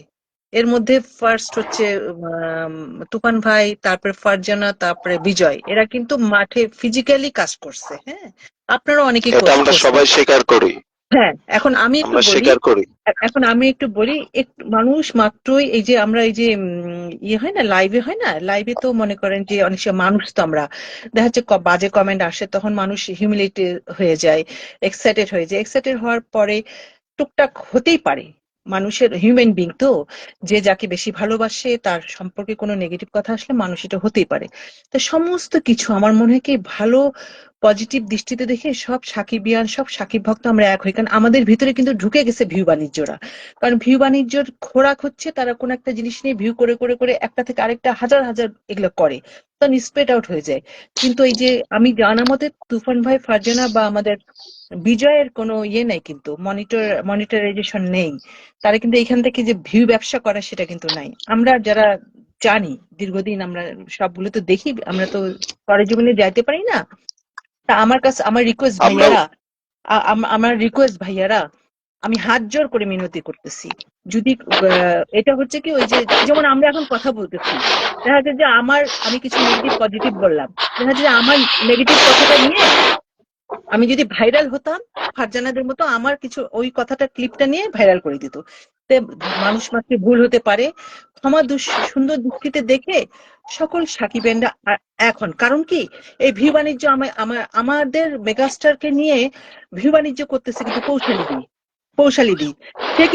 এর মধ্যে ফার্স্ট হচ্ছে তুফান ভাই, তারপরে ফারজানা, তারপরে বিজয়। এরা কিন্তু মাঠে ফিজিক্যালি কাজ করছে। হ্যাঁ, আপনারা অনেকেই এটা আমরা করছেন। সবাই স্বীকার করি। হ্যাঁ, এখন আমি একটু আমরা বলি। স্বীকার করি। একটু মানুষ মাত্রই এই যে আমরা এই যে ইয়ে হয় না, লাইভে হয় না, লাইভে তো মনে করেন যে অনেক সময় মানুষ তো আমরা দেখা যাচ্ছে বাজে কমেন্ট আসে, তখন মানুষ হিউমিলেটেড হয়ে যায়, এক্সাইটেড হয়ে যায়। এক্সাইটেড হওয়ার পরে টুকটাক হতেই পারে, মানুষের হিউম্যান বিং তো, যে যাকে বেশি ভালোবাসে তার সম্পর্কে কোনো নেগেটিভ কথা আসলে মানুষ এটা হতেই পারে। তো সমস্ত কিছু আমার মনে হয় কি ভালো পজিটিভ দৃষ্টিতে দেখে সব সাকিবিয়ান সব সাকিব ভক্ত আমরা এক হই, কারণ আমাদের ভিতরে কিন্তু ঢুকে গেছে ভিউ বাণিজ্যরা। কারণ ভিউ বাণিজ্যর খোরাক হচ্ছে তারা কোন একটা জিনিস নিয়ে ভিউ করে করে করে একটা থেকে আরেকটা হাজার হাজার এগুলো করে, তখন স্প্রেড আউট হয়ে যায়। কিন্তু এই যে আমি জানা মতে তুফান ভাই, ফারজানা বা আমাদের বিজয়ের কোনো ইয়ে নেই, কিন্তু মনিটরাইজেশন নেই। তারা কিন্তু এখান থেকে যে ভিউ ব্যবসা করে সেটা কিন্তু নাই। আমরা যারা জানি দীর্ঘদিন আমরা সবগুলো তো দেখি, আমরা তো সরেজমিনে যাইতে পারি না। তা আমার কাছে আমার রিকোয়েস্ট আমরা ভাইয়ারা, আমার রিকোয়েস্ট ভাইয়ারা, আমি হাত জোর করে মিনতি করতেছি, যদি এটা হচ্ছে কি ওই যে যেমন আমরা এখন কথা বলতেছি, দেখা যাচ্ছে যে আমি কিছু নেগেটিভ পজিটিভ বললাম, দেখা যাচ্ছে যে আমার নেগেটিভ কথাটা নিয়ে আমি যদি ভাইরাল হতাম, ফারজানাদের মতো আমার কিছু ওই কথাটা ক্লিপটা নিয়ে ভাইরাল করে দিত। তে মানুষ মাত্র ভুল হতে পারে, ক্ষমা সুন্দর দৃষ্টিতে দেখে সকল সাকিবেনরা এখন, কারণ কি এই ভিউ বাণিজ্য আমাদের মেগাস্টারকে নিয়ে ভিউ বাণিজ্য করতেছে কিন্তু পৌশালী দি। সে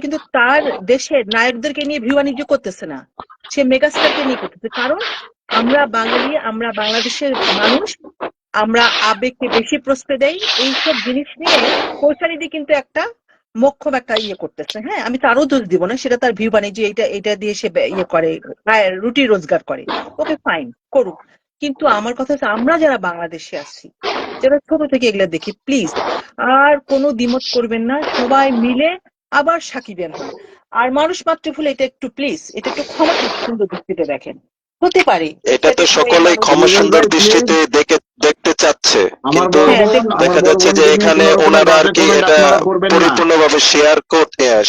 কিন্তু তার দেশের নায়কদেরকে নিয়ে ভিউ বাণিজ্য করতেছে না, সে মেগাস্টারকে নিয়ে করতেছে। কারণ আমরা বাঙালি, আমরা বাংলাদেশের মানুষ, আমরা আবেগকে বেশি প্রশ্রয় দেই, এইসব জিনিস নিয়ে কৌশালিদি কিন্তু একটা মোক্ষম একটা ইয়ে করতেছে। হ্যাঁ, আমি তারও দোষ দিব না, সেটা তার ভিউ বাণিজ্য, এটা দিয়ে সে ইয়ে করে, রুটি রোজগার করে, ওকে ফাইন করুক। কিন্তু আমার কথা হচ্ছে আমরা যারা বাংলাদেশে আছি, যারা ছোট থেকে এগুলা দেখি, প্লিজ আর কোনো দ্বিমত করবেন না, সবাই মিলে আবার সাকিবেন হন। আর মানুষ মাত্র ভুলে এটা একটু প্লিজ, এটা একটু ক্ষমা সুন্দর দৃষ্টিতে দেখেন। হতে পারে এটা তো সকলেই ক্ষমা সুন্দর দৃষ্টিতে দেখতে চাচ্ছে, আমার কিন্তু বড় হ্যাঁ বোন, আমার দেখা বড় যাচ্ছে বোন যে নিয়ে এখানে কোনো রকমের ওনারা আর বাজে কি কমেন্ট এটা আপনারা করবেন না। পরিপূর্ণভাবে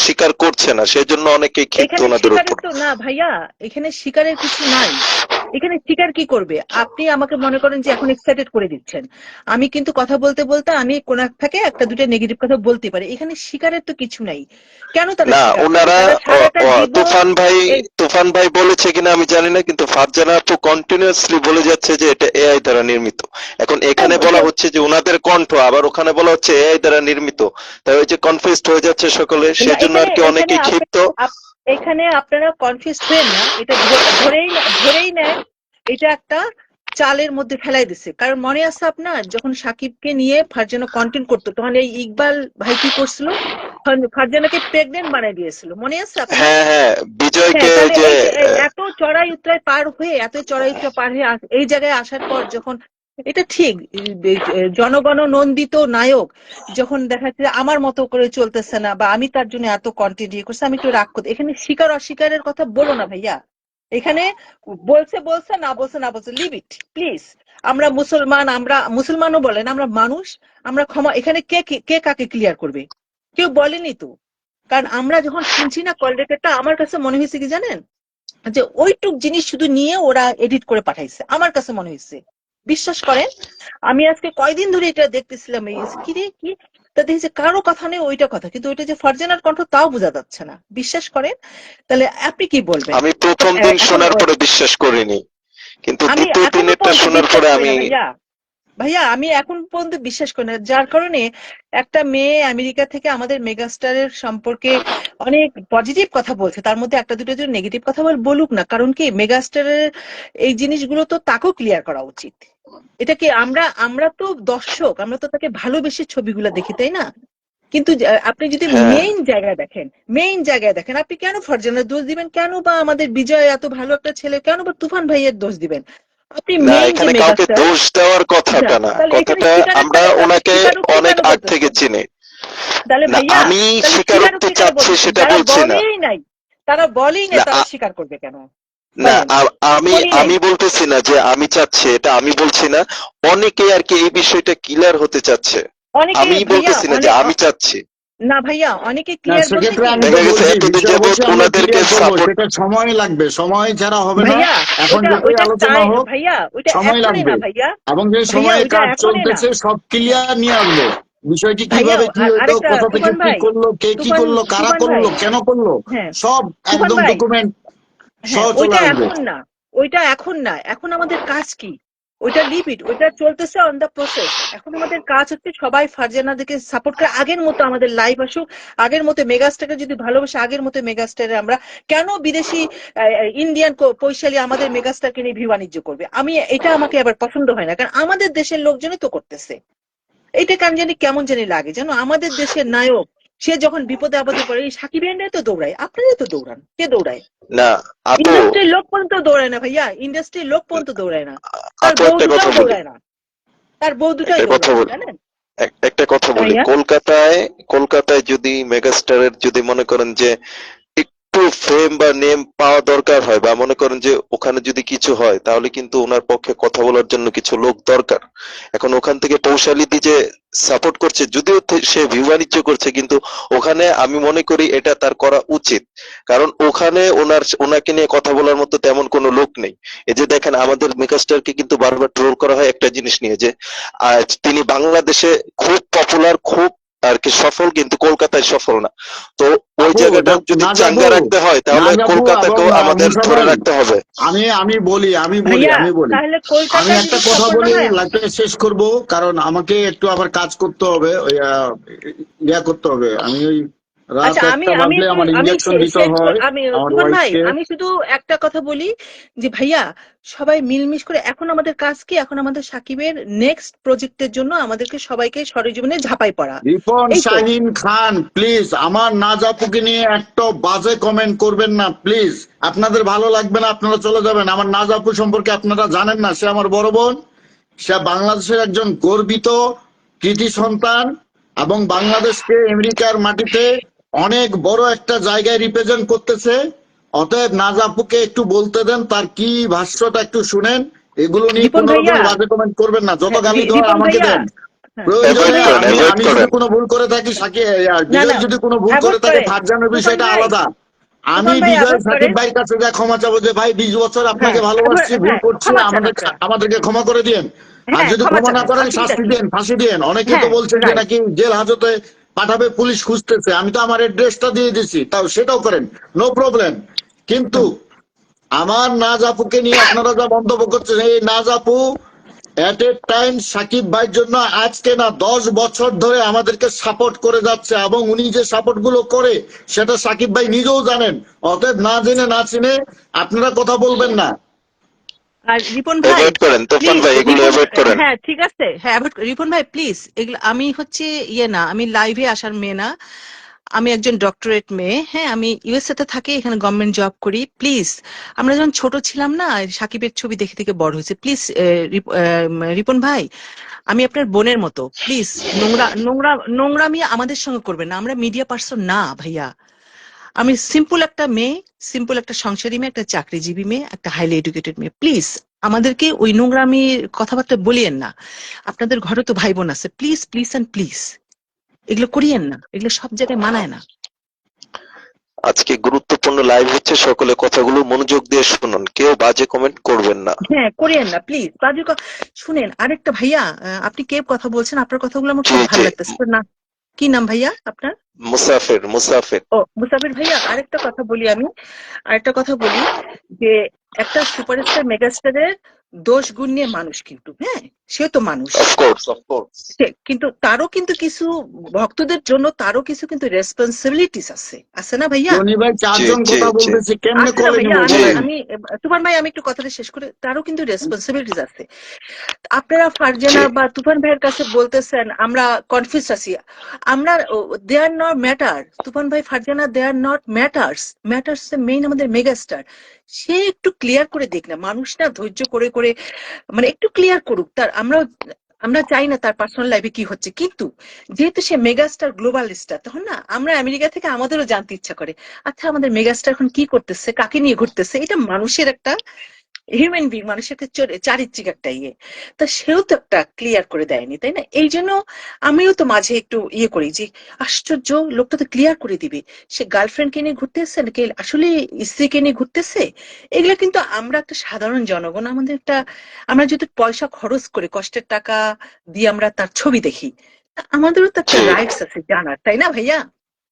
স্বীকার করছে না, সেজন্য অনেকেই ক্ষিপ্ত এখানে ওনাদের শিকারের উপর। তো না ভাইয়া, এখানে শিকারের কিছু নাই। এখানে শিকার কি করবে? আপনি আমাকে মনে করেন যে এখন এক্সাইটেড করে দিচ্ছেন, আমি কিন্তু কথা বলতে বলতে আমি কোন এক ফাঁকে একটা দুটো নেগেটিভ কথা বলতে পারি, এখানে শিকারের তো কিছু নাই। কেন তারা না, শিকার করবে? ওনারা তারা সারাটা জীবন এই তুফান ভাই বলেছে কিনা আমি জানি না, কিন্তু ফারজানা আপু কন্টিনিউয়াসলি বলে যাচ্ছে যে এটা এআই দ্বারা নির্মিত। এখন এখানে বলা হচ্ছে যে ওনাদের কণ্ঠ, আবার ওখানে বলা হচ্ছে এআই দ্বারা নির্মিত। তাই ওই যে কনফিউজড হয়ে যাচ্ছে সকলে, না, সেজন্য এখানে আর কি এখানে অনেকেই ক্ষিপ্ত। এখানে আপনারা কনফিউজড হবেন না, এটা ধরেই নেন এটা একটা চালের মধ্যে ফেলাই দিছে। কারণ মনে আছে আপনার যখন সাকিবকে নিয়ে ফারজানা কন্টেন্ট করতো, তখন এই ইকবাল ভাই কি করছিল, ফারজানাকে প্রেগনেন্ট বানাই দিয়েছিল, মনে আছে আপনার? হ্যাঁ, হ্যাঁ, হ্যাঁ, বিজয়কে তাহলে যে এই যে এত চড়াই উতরাই পার হয়ে এই জায়গায় আসার পর যখন এটা ঠিক জনগণ নন্দিত নায়ক যখন দেখা যাচ্ছে যে আমার মতো করে চলতেছে না, বা আমি তার জন্য এত কন্টিনিউ করছি, আমি একটু রাগ করতে, এখানে স্বীকার অস্বীকারের কথা বলো না ভাইয়া। এখানে বলছে না বলছে লিভ ইট প্লিজ। আমরা মুসলমান, আমরা মুসলমানও বলেন আমরা মানুষ, আমরা ক্ষমা, এখানে কে কাকে ক্লিয়ার করবে? কেউ বলেনি তো। কারণ আমরা যখন শুনছি না কল রেকর্ডটা, আমার কাছে মনে হয়েছে কি জানেন, যে ওইটুক জিনিস শুধু নিয়ে ওরা এডিট করে পাঠাইছে, আমার কাছে মনে হয়েছে। বিশ্বাস করেন, আমি আজকে কয়দিন ধরে এটা দেখতেছিলাম, এই কি রে কি, তা দেখছি কারো কথা নেই, ওইটা কথা, কিন্তু ওইটা যে ফারজানার কণ্ঠ তাও বোঝা যাচ্ছে না। বিশ্বাস করেন, তাহলে আপনি কি বলবেন? আমি প্রথম দিন এখন শোনার পরে বিশ্বাস করিনি, কিন্তু আমি দ্বিতীয় এখনো দিনেরটা পর্যন্ত শোনার বিশ্বাস পরে করি আমি না ভাইয়া, আমি এখন পর্যন্ত বিশ্বাস করি না। যার কারণে একটা মেয়ে আমেরিকা থেকে আমাদের মেগাস্টারের সম্পর্কে অনেক পজিটিভ কথা বলছে, তার মধ্যে একটা দুটো যদি নেগেটিভ কথা বলুক না, কারণ কি মেগাস্টারের এই জিনিসগুলো তো তাকেও ক্লিয়ার করা উচিত। এটা কি আমরা তো দর্শক, আমরা তো তাকে ভালোবেসে ছবিগুলো দেখি, তাই না? কিন্তু আপনি যদি হ্যাঁ, মেইন জায়গায় দেখেন, আপনি কেন ফারজানার দোষ দিবেন, কেন বা আমাদের বিজয় এত ভালো একটা ছেলে, কেন বা তুফান ভাইয়ের দোষ দিবেন? আপনি না, মেইন যে এখানে কাউকে মেগাস্টার, দোষ দেওয়ার কথাটা না, তাহলে এখানে কথাটা আমরা স্বীকারোক্তি ওনাকে অনেক কেন আগ থেকে বলতেছেন? চিনি। তাহলে না, ভাইয়া, আমি তাহলে স্বীকারোক্তি স্বীকারোক্তি কেন চাচ্ছি বলতেছেন? সেটা যারা বলছি না। বলেই নাই, তারা বলেই নাই, না, তারা স্বীকার করবে কেন? না, বলেন। আমি বলি নাই, আমি বলতেছি না যে আমি চাচ্ছি, এটা আমি বলছি না। অনেকে আর কি এই বিষয়টা ক্লিয়ার হতে চাচ্ছে, অনেকে আমি ভাইয়া বলতেছি না যে আমি চাচ্ছি। না ভাইয়া, অনেকে না, ক্লিয়ার বলতে সেক্ষেত্রে কি আমি তো দেখা গেছে বলছি এতদিন বিষয় যাবৎ অবশ্যই আমরা ওনাদেরকে ক্লিয়ার করবো, সাপোর্ট। সেটা সময় লাগবে, সময় ছাড়া হবে না। ভাইয়া, এখন যতই ওইটা আলোচনা হোক ভাইয়া ওইটা সময় এখনই লাগবে, না ভাইয়া, এবং যে ভাইয়া সময়ে ওইটা কাজ এখনই না। চলতেছে সব ক্লিয়ার নিয়ে আসবো। বিষয়টি ভাইয়া কিভাবে কি হইলো, আরেকটা, কোথা থেকে তুফান কি ভাই, করলো, কে কি করলো, কারা তুফান ভাই, করলো, কেন করলো, হ্যাঁ সব তুফান একদম ভাই, ডকুমেন্ট হ্যাঁ সহ চলে ওইটা আসবে। এখন না, এখন আমাদের কাজ কি? ওইটা লিভ ইট, ওইটা চলতেছে অন দা প্রসেস। এখন আমাদের কাজ হচ্ছে সবাই ফারজানাদেরকে সাপোর্ট করে, আগের মতো আমাদের লাইভ আসুক, আগের মতো মেগাস্টারকে যদি ভালোবাসে, আগের মতো মেগাস্টারে আমরা কেন বিদেশি ইন্ডিয়ান পয়সালি আমাদের মেগাস্টারকে নিয়ে ভিউ বাণিজ্য করবে? এটা আমাকে আবার পছন্দ হয় না, কারণ আমাদের দেশের লোকজনই তো করতেছে। এইটা কেমন জানি লাগে জানো, আমাদের দেশের নায়ক সে যখন বিপদে আপদে পড়ে, এই সাকিব তো দৌড়ায়, আপনারাই তো দৌড়ান, কে দৌড়ায়? না আপু, ইন্ডাস্ট্রির লোক পর্যন্ত দৌড়ায় না ভাইয়া, ইন্ডাস্ট্রির লোক পর্যন্ত দৌড়ায় না, তার আপু বউ একটা কথা দুটাও বলি, দৌড়ায় না, তার বউ দুটাই একটা কথা দৌড়ায় না, বলি, জানেন একটা কথা বলি, ভাইয়া? কলকাতায় যদি মেগাস্টারের যদি মনে করেন যে একটু ফেম বা নেম পাওয়া দরকার হয়, বা মনে করেন যে ওখানে যদি কিছু হয়, তাহলে কিন্তু ওনার পক্ষে কথা বলার জন্য কিছু লোক দরকার। এখন ওখান থেকে পৌশালিদি যে সাপোর্ট করছে, যদিও সে ভিউ বাণিজ্য করছে, কিন্তু ওখানে আমি মনে করি এটা তার করা উচিত। কারণ ওখানে ওনাকে নিয়ে কথা বলার মতো তেমন কোনো লোক নেই। এই যে দেখেন, আমাদের মেগাস্টারকে কিন্তু বারবার ট্রোল করা হয় একটা জিনিস নিয়ে, যে তিনি বাংলাদেশে খুব পপুলার, খুব আর কি সফল, কিন্তু কলকাতায় সফল না। তো ওই আপু, জায়গাটা যদি নাজাবু, চাঙ্গা রাখতে হয়, তাহলে নাজাবু এবং কলকাতাকেও আমাদের মুসা ধরে ভাই, রাখতে হবে। আমি বলি আমি বলি ভাইয়া আমি বলি তাহলে আমি কলকাতায় একটা যদি কথা সফল না বলি, হয়, লাইভটা শেষ করব, কারণ আমাকে একটু আবার কাজ করতে হবে, ওই ইয়া করতে হবে। আমি ওই রাত আচ্ছা আমি 1টা আমি বাজলে একটু আমার আমি ইঞ্জেকশন দিতে শেষ হয় আমি আমার তুফান ভাই, ওয়াইফকে। আমি শুধু একটা কথা বলি যে ভাইয়া সবাই মিলমিশ করে, এখন আমাদের কাজ কি, এখন আমাদের সাকিবের নেক্সট প্রজেক্টের জন্য আমাদেরকে সবাইকে সরেজমিনে ঝাঁপাই পড়া, রিপন এই তো। শাহিন খান, প্লিজ আমার নাজাপুকে নিয়ে একটা বাজে কমেন্ট করবেন না প্লিজ। আপনাদের ভালো লাগবে না, আপনারা চলে যাবেন। আমার নাজাপু সম্পর্কে আপনারা জানেন না, সে আমার বড় বোন, সে বাংলাদেশের একজন গর্বিত কৃতি সন্তান, এবং বাংলাদেশকে আমেরিকার মাটিতে অনেক বড় একটা জায়গায় রিপ্রেজেন্ট করতেছে। অতএব নাজাপুকে একটু বলতে দেন, তার কি ভাষ্যটা একটু শুনেন। এগুলো নিয়ে রিপন কোনো ভাইয়া, রকমের বাজে কমেন্ট করবেন না, যত হ্যাঁ, গালি দেওয়ার রিপন আমাকে ভাইয়া, দেন। হ্যাঁ রিপন অ্যাভয়েড প্রয়োজনে ভাইয়া, করেন, আমি অ্যাভয়েড আমি যদি করেন। কোনো ভুল করে থাকি, না বিজয় না, যদি কোনো ভুল করে অ্যাভয়েড থাকে, করেন ফারজানের তুফান বিষয়টা ভাই, আলাদা। আমি তুফান ভাই বিজয় অ্যাভয়েড সাকিব করেন। ভাইয়ের কাছে যা ক্ষমা চাবো যে ভাই 20 বছর আপনাকে হ্যাঁ ভালোবাসছি, ভুল হ্যাঁ, করছি, ক্ষমা চান আপনারা, আমাদেরকে ক্ষমা করে দিন। আর হ্যাঁ যদি ক্ষমা ক্ষমা চান, না করেন, অসুবিধা শাস্তি কি? দেন, ফাঁসি দেন। অনেকে তো হ্যাঁ বলছেন যে রাইট। নাকি জেল হাজতে পাঠাবে, পুলিশ খুঁজতেছে। আমি তো আমার অ্যাড্রেসটা দিয়ে দিছি, তাও সেটাও করেন, নো প্রবলেম। কিন্তু আমার নাজ আপুকে নিয়ে আপনারা যা মন্তব্য করছেন, এই নাজ আপু এট এ টাইম সাকিব ভাইয়ের জন্য আজকে না 10 বছর ধরে আমাদেরকে সাপোর্ট করে যাচ্ছে, এবং উনি যে সাপোর্ট গুলো করে সেটা সাকিব ভাই নিজেও জানেন। অতএব না জেনে না চিনে আপনারা কথা বলবেন না। আর রিপন ভাই অ্যাভয়েড করেন তুফান প্লিজ, ভাই, এগুলো রিপন, অ্যাভয়েড করেন। হ্যাঁ ঠিক আছে, হ্যাঁ রিপন ভাই প্লিজ, এগুলো আমি হচ্ছে না, আমি লাইভে আসার মেয়ে না, আমি একজন ডক্টরেট মেয়ে, হ্যাঁ আমি ইউএসএ তে থাকি, এখানে গভর্নমেন্ট জব করি। প্লিজ, আমরা যখন ছোট ছিলাম না, সাকিবের ছবি দেখে দেখে বড় হয়েছে। প্লিজ রিপন ভাই, আমি আপনার বোনের মতো, প্লিজ নোংরামি আমাদের সঙ্গে করবেন না, আমরা মিডিয়া পার্সন না ভাইয়া। আমি সিম্পল একটা মেয়ে, সিম্পল একটা সংসারী মেয়ে, একটা চাকরিজীবী মেয়ে, একটা হাইলি এডুকেটেড মেয়ে। প্লিজ আমাদেরকে ওই নোংরামি কথাবার্তা বলিয়েন না। আপনাদের ঘরে তো ভাই বোন আছে, প্লিজ প্লিজ অ্যান্ড প্লিজ এগুলো করিয়েন না, এগুলো সব জায়গায় মানায় না। আজকে গুরুত্বপূর্ণ লাইভ হচ্ছে, সকলে কথাগুলো মনোযোগ দিয়ে শুনুন, কেউ বাজে কমেন্ট করবেন না। হ্যাঁ করিয়েন না প্লিজ। শুনেন আরেকটা ভাইয়া, আপনি কে কথা বলছেন, আপনার কথাগুলো আমার জি খুব ভালো জি, লাগতেছে। আপনার নাম কি, নাম ভাইয়া আপনার? মুসাফির মুসাফির। ও মুসাফির ভাইয়া, আরেকটা কথা বলি যে একটা সুপারস্টার মেগাস্টারের দোষ গুণ নিয়ে মানুষ, কিন্তু হ্যাঁ সে তো মানুষ, অফকোর্স অফকোর্স। কিন্তু তারও কিন্তু কিছু ভক্তদের জন্য তারও কিছু কিন্তু রেসপন্সিবিলিটিস আছে, আছে না ভাইয়া? জনি ভাই, জি চারজন জি কথা জি বলতেছি, কেমনে আছে না কলে ভাইয়া? নিব আমি জি। বলেন। আমি তুফান ভাই, আমি একটু কথাটা শেষ করে, তারও কিন্তু রেসপন্সিবিলিটিস আছে। আপনারা জি ফারজানা বা তুফান ভাইয়ের কাছে বলতেছেন আমরা কনফিউজ আছি, আমরা দে আর নট ম্যাটার। তুফান ভাই, Farzana, they are not matters main আমাদের মেগাস্টার। সে একটু ক্লিয়ার করে দেখ না, মানুষ না ধৈর্য করে করে, মানে একটু ক্লিয়ার করুক তার। আমরা চাই না তার পার্সোনাল লাইফে কি হচ্ছে, কিন্তু যেহেতু সে মেগাস্টার, গ্লোবাল স্টার, তখন না আমরা আমেরিকা থেকে আমাদেরও জানতে ইচ্ছা করে, আচ্ছা আমাদের মেগাস্টার এখন কি করতেছে, কাকে নিয়ে ঘুরতেছে। এটা মানুষের একটা হিউম্যান বিং, মানুষের একটা চারিত্রিক একটা ইয়ে। তা সেও তো একটা ক্লিয়ার করে দেয়নি, তাই না? এই জন্য আমিও তো মাঝে একটু ইয়ে করি যে আশ্চর্য, লোকটা তো ক্লিয়ার করে দিবে সে গার্লফ্রেন্ডকে নিয়ে ঘুরতেছে নাকি আসলে স্ত্রীকে নিয়ে ঘুরতেছে। এগুলা কিন্তু আমরা একটা সাধারণ জনগণ, আমাদের একটা, আমরা যেহেতু পয়সা খরচ করে কষ্টের টাকা দিয়ে আমরা তার ছবি দেখি, তা আমাদেরও তো একটা জি। রাইটস আছে জানার, তাই না ভাইয়া?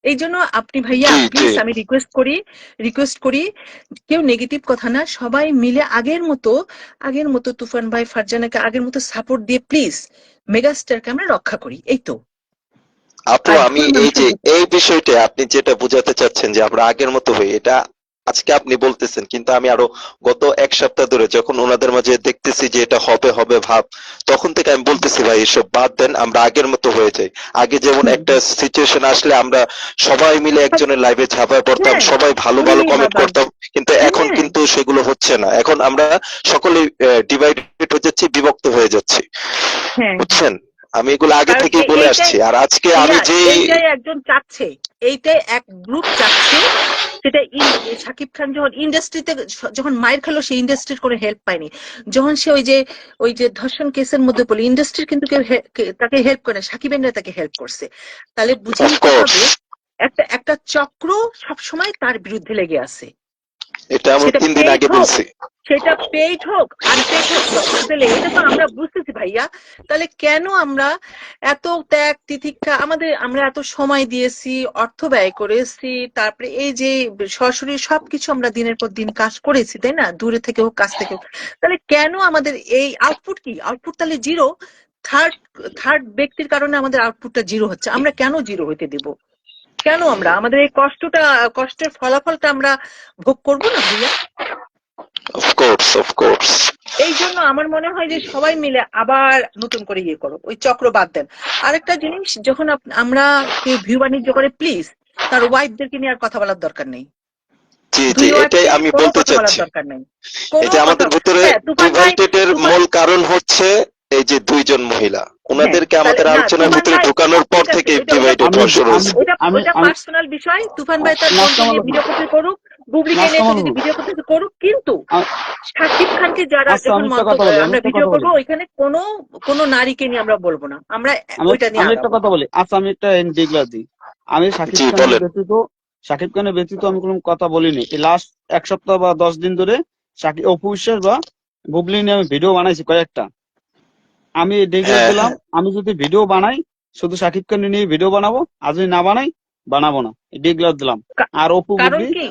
এই জন্য আপনি ভাইয়া জি জি প্লিজ আমি রিকোয়েস্ট করি কেউ নেগেটিভ কথা না, সবাই মিলে আগের মতো তুফান ভাই ফারজানাকে আগের মতো সাপোর্ট দিয়ে প্লিজ মেগাস্টারকে আমরা রক্ষা করি, এই তো। আপু, আর আমি ভুল এই মানুষের যে বুঝে এই বিষয়টা আপনি যেটা বোঝাতে চাচ্ছেন যে আমরা আগের মতো হই, এটা আজকে আপনি বলতেছেন, কিন্তু আমি আরো গত এক সপ্তাহ ধরে যখন ওনাদের মাঝে দেখতেছি যে এটা হবে হবে ভাব, তখন থেকে আমি বলতেছি ভাই এসব বাদ দেন, আমরা আগের মতো হয়ে যাই। আগে যেমন হুম, একটা সিচুয়েশন আসলে আমরা সবাই মিলে একজনের লাইভে ঝাঁপায় পড়তাম, হ্যাঁ সবাই ভালো ওরে ভালো কমেন্ট বাবা, করতাম, কিন্তু এখন হ্যাঁ কিন্তু সেগুলো hচ্ছে না। এখন আমরা সকলে ডিভাইডেড হয়ে যাচ্ছি, বিভক্ত হয়ে যাচ্ছি, হ্যাঁ, বুঝছেন? আমি এগুলো আগে কারণ থেকেই বলে এইটাই আসছি। আর আজকে আমি ভাইয়া, যে এইটাই একজন চাচ্ছে, এইটাই এক গ্রুপ চাচ্ছে, সেটা শাকিব খান যখন ইন্ডাস্ট্রিতে যখন মায়ের খেলো, সে ইন্ডাস্ট্রির কোনো হেল্প পায়নি। যখন সে ওই যে ধর্ষণ কেসের মধ্যে পড়লো, ইন্ডাস্ট্রির কিন্তু কেউ তাকে হেল্প করে না, সাকিবেনরা তাকে হেল্প করছে। তাহলে বুঝে নিতে অফকোর্স, হবে একটা চক্র সবসময় তার বিরুদ্ধে লেগে আছে। এটা আমি সেটা 3 দিন পেইড আগে হোক, বলছি। সেটা পেইড হোক, আনপেইড হোক, চক্রতে লেগে, এটা তো আমরা বুঝতেছি ভাইয়া। তাহলে কেন আমরা এত ত্যাগ তিতিক্ষা, আমরা এত সময় দিয়েছি, অর্থ ব্যয় করেছি, তারপরে এই যে সরাসরি সবকিছু আমরা দিনের পর দিন কাজ করেছি, তাই না, দূরে থেকে হোক কাছ থেকে হোক, তাহলে কেন আমাদের এই আউটপুট কি? আউটপুট তাহলে জিরো। থার্ড থার্ড ব্যক্তির কারণে আমাদের আউটপুটটা জিরো হচ্ছে, আমরা কেন জিরো হইতে দেব? কেন আমরা আমাদের এই কষ্টের ফলাফলটা আমরা ভোগ করব না ভাইয়া? Of course, of course. এই জন্য আমার মনে হয় যে সবাই মিলে আবার নতুন করে ইয়ে করো, ওই চক্র বাদ দেন। আরেকটা জিনিস, যখন আমরা কেউ ভিউ বাণিজ্য করে, প্লিজ তার ওয়াইফদেরকে নিয়ে আর কথা বলার দরকার নেই। জি জি, দুই এটাই ওয়াইফকে নিয়ে আমি কোনো বলতে কথা বলার চাচ্ছি। দরকার নেই, এই কোনো যে কথা। আমাদের ভিতরে হ্যাঁ তুফান ভাই, ডিভাইডেড এর তুফান, মূল কারণ হচ্ছে এই যে 2 জন মহিলা, হ্যাঁ ওনাদেরকে তাহলে আমাদের না আলোচনার তুফান ভিতরে ভাই, ঢুকানোর পর ঠিক আছে, থেকে এটা ওটা ডিভাইডেড আমি হওয়া শুরু আমি হয়েছে। আমি ওটা আমি পার্সোনাল বিষয়। তুফান ভাই তার বোনকে নাস্তামাল নিয়ে ভিডিও করতে করুক, বুবলিকে নিয়ে সে নাস্তামাল যদি ভিডিও করতে করুক, কিন্তু আ- শাকিব খানকে যারা আচ্ছা, যখন আমি একটা কথা বলি, আমি আমরা একটা ভিডিও কথা বলি, করবো, ওইখানে কোনো নারীকে নিয়ে আমরা বলবো না, আমরা আমি ওইটা নিয়ে আমি একটা আগাবো। কথা বলি। আচ্ছা, আমি একটা ডিগলার দিই। আমি জি বলেন। শাকিব খানের ব্যতীত আমি কোনো কথা বলিনি এই লাস্ট 1 সপ্তাহ বা 10 দিন ধরে। অপু বিশ্বাস বা বুবলি নিয়ে আমি ভিডিও বানাইছি কয়েকটা। আমি ডিগলার হ্যাঁ দিলাম, হ্যাঁ, আমি যদি ভিডিও বানাই শুধু শাকিব খান নিয়ে ভিডিও বানাবো, আর যদি না বানাই বানাবো না, ডিগলার দিলাম। কা- আর অপু কারণ বুবলি কি?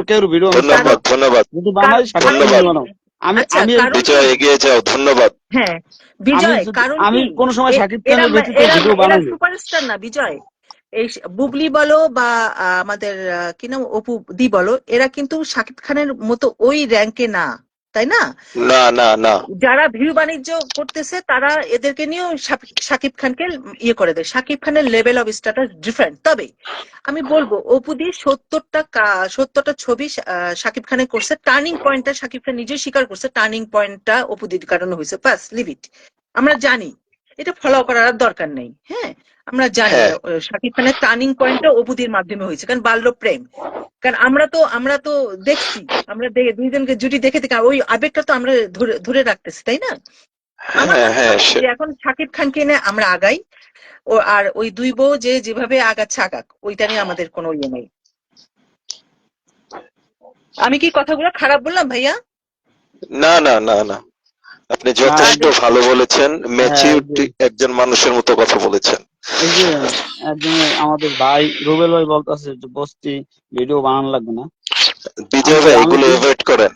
কেউ ভিডিও আমি ছাড়বো কারণ না। ধন্যবাদ ধন্যবাদ। যদি বানাই শাকিব খান ধন্যবাদ। নিয়ে বানাবো। আমি আচ্ছা, আমি কারণ কি? বিজয়, এগিয়ে যাও। ধন্যবাদ। হ্যাঁ আমি বিজয়, যদি কারণ আমি কি? কোনো সময় শাকিব এরা খানের ব্যতীত এরা ভিডিও এরা বানাইনি। সুপারস্টার না বিজয়। এই বুবলি বলো বা আমাদের কি নাম অপু দি বলো, এরা কিন্তু শাকিব খানের মতো ওই র্যাঙ্কে না, তাই না? না না না, যারা ভিউ বাণিজ্য করতেছে তারা এদেরকে নিয়েও শাকিব খানকে ইয়ে করে দেয়। শাকিব খানের লেভেল অফ স্ট্যাটাস ডিফারেন্ট। তবে আমি বলবো অপু দি 70টা ছবি শাকিব খানে করছে, টার্নিং পয়েন্টটা শাকিব খান নিজে স্বীকার করছে, টার্নিং পয়েন্টটা অপু দির কারণে হয়েছে, বাস লিভ ইট। আমরা জানি, এটা ফলো করার আর দরকার নেই। হ্যাঁ আমরা জানি হ্যাঁ শাকিব খানের টার্নিং পয়েন্টটা অপুদির মাধ্যমে হয়েছে, কারণ বাল্য প্রেম। কারণ আমরা তো দেখছি, আমরা দুইজনকে জুটি দেখে দেখে ওই আবেগটা তো আমরা ধরে ধরে রাখতেছি, তাই না? আমার হ্যাঁ মনে হ্যাঁ হয় যে এখন শাকিব খানকে নিয়ে আমরা আগাই, আর ওই দুই বউ যেভাবে আগাচ্ছে আগাক, ওইটা নিয়ে আমাদের কোনো ইয়ে নেই। আমি কি কথাগুলো খারাপ বললাম ভাইয়া? না না না না, আপনি না, যথেষ্ট ভালো বলেছেন, হ্যাঁ, ম্যাচিউরিটি একজন মানুষের মতো কথা বলেছেন। এই যে একজন আমাদের ভাই রুবেল ভাই বলতেছে যে বস্তি ভিডিও বানানো লাগবে না। বিজয় ভাই, আমি এগুলো এভয়েড করেন,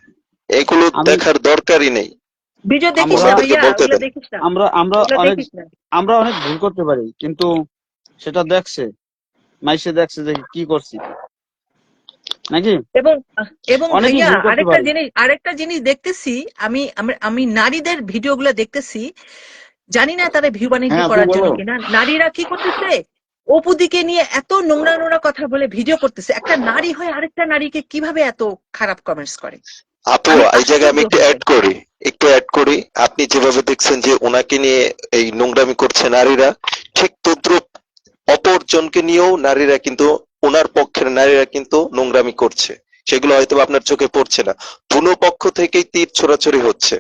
এগুলো আমি দেখার দরকারই নেই। বিজয় দেখিস আমরা না ওনাদেরকে ভাইয়া, বলতে ওগুলো দেন। দেখিস না, আমরা আমরা ওগুলো অনেক দেখিস না। আমরা অনেক ভুল করতে পারি, কিন্তু সেটা দেখছে, মাইসে দেখছে যে কি করছি নাকি। এবং এবং অনেকেই ভাইয়া ভুল করতে পারে। আরেকটা জিনিস দেখতেছি, আমি নারীদের ভিডিওগুলো দেখতেছি, জানি না তারা ভিউ বাণিজ্য হ্যাঁ আপু করার জন্য বলো। কিনা, নারীরা কি করতেছে, অপুদিকে নিয়ে এত নোংরা নোংরা কথা বলে ভিডিও করতেছে। একটা নারী হয়ে আরেকটা নারীকে কিভাবে এত খারাপ কমেন্টস করে? আপু, আমি এই জায়গায় আমি আশ্চর্য একটু হয়ে অ্যাড যাই। করি, আপনি যেভাবে দেখছেন যে ওনাকে নিয়ে এই নোংরামি করছে নারীরা, ঠিক তদ্রুপ অপরজনকে নিয়েও নারীরা কিন্তু, ওনার পক্ষের নারীরা কিন্তু নোংরামি করছে, সেগুলো হয়তো আপনার চোখে পড়ছে না। দুনো পক্ষ থেকেই তীর ছোড়াছড়ি হচ্ছে,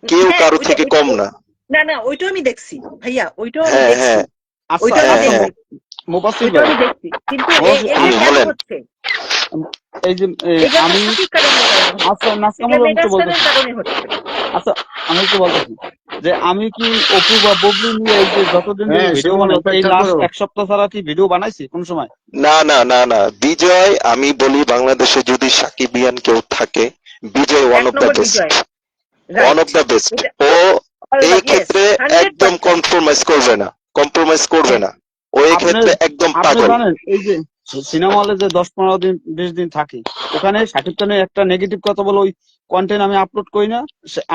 কেউ হ্যাঁ কারো ওইটা থেকে ওইটা কম না। না না, ওইটাও আমি দেখছি ভাইয়া, ওইটাও আমি হ্যাঁ দেখছি, হ্যাঁ আচ্ছা, ওইটাও আমি হ্যাঁ আচ্ছা, হ্যাঁ, দেখছি, মুবাসির ওইটাও ভাই, আমি দেখছি, কিন্তু আমি এগুলো কেন বলেন। হচ্ছে? এই যে এগুলো তো আমি সঠিক কারণের কারণে হচ্ছে, আচ্ছা, নাজকামল এগুলো একটু মেগাস্টারের বলতেছি। কারণে হচ্ছে। আচ্ছা, আমি একটু বলতেছি যে আমি কি অপু বা ববলি নিয়ে এই যে যতদিন ধরে হ্যাঁ ভিডিও শিমুল, বানাই এই অপেক্ষা লাস্ট করো। 1 সপ্তাহ ছাড়া কি ভিডিও বানাইছি কোন সময়? না না না না বিজয়, আমি বলি বাংলাদেশে যদি সাকিবিয়ান কেউ থাকে, বিজয় ওয়ান এক of the number best, Bijoy, one right. Of the best. এটা ও এই ইয়েস, ক্ষেত্রে একদম 100%। কম্প্রোমাইজ করবে না, কম্প্রোমাইজ করবে হ্যাঁ, না, ও এই আপনি ক্ষেত্রে একদম আপনি পাগল। জানেন এই যে সিনেমা হলে যে 10-15 দিন 20 দিন থাকি, ওখানে শাকিব খানের একটা নেগেটিভ কথা বলে ওই কন্টেন্ট আমি আপলোড করি না।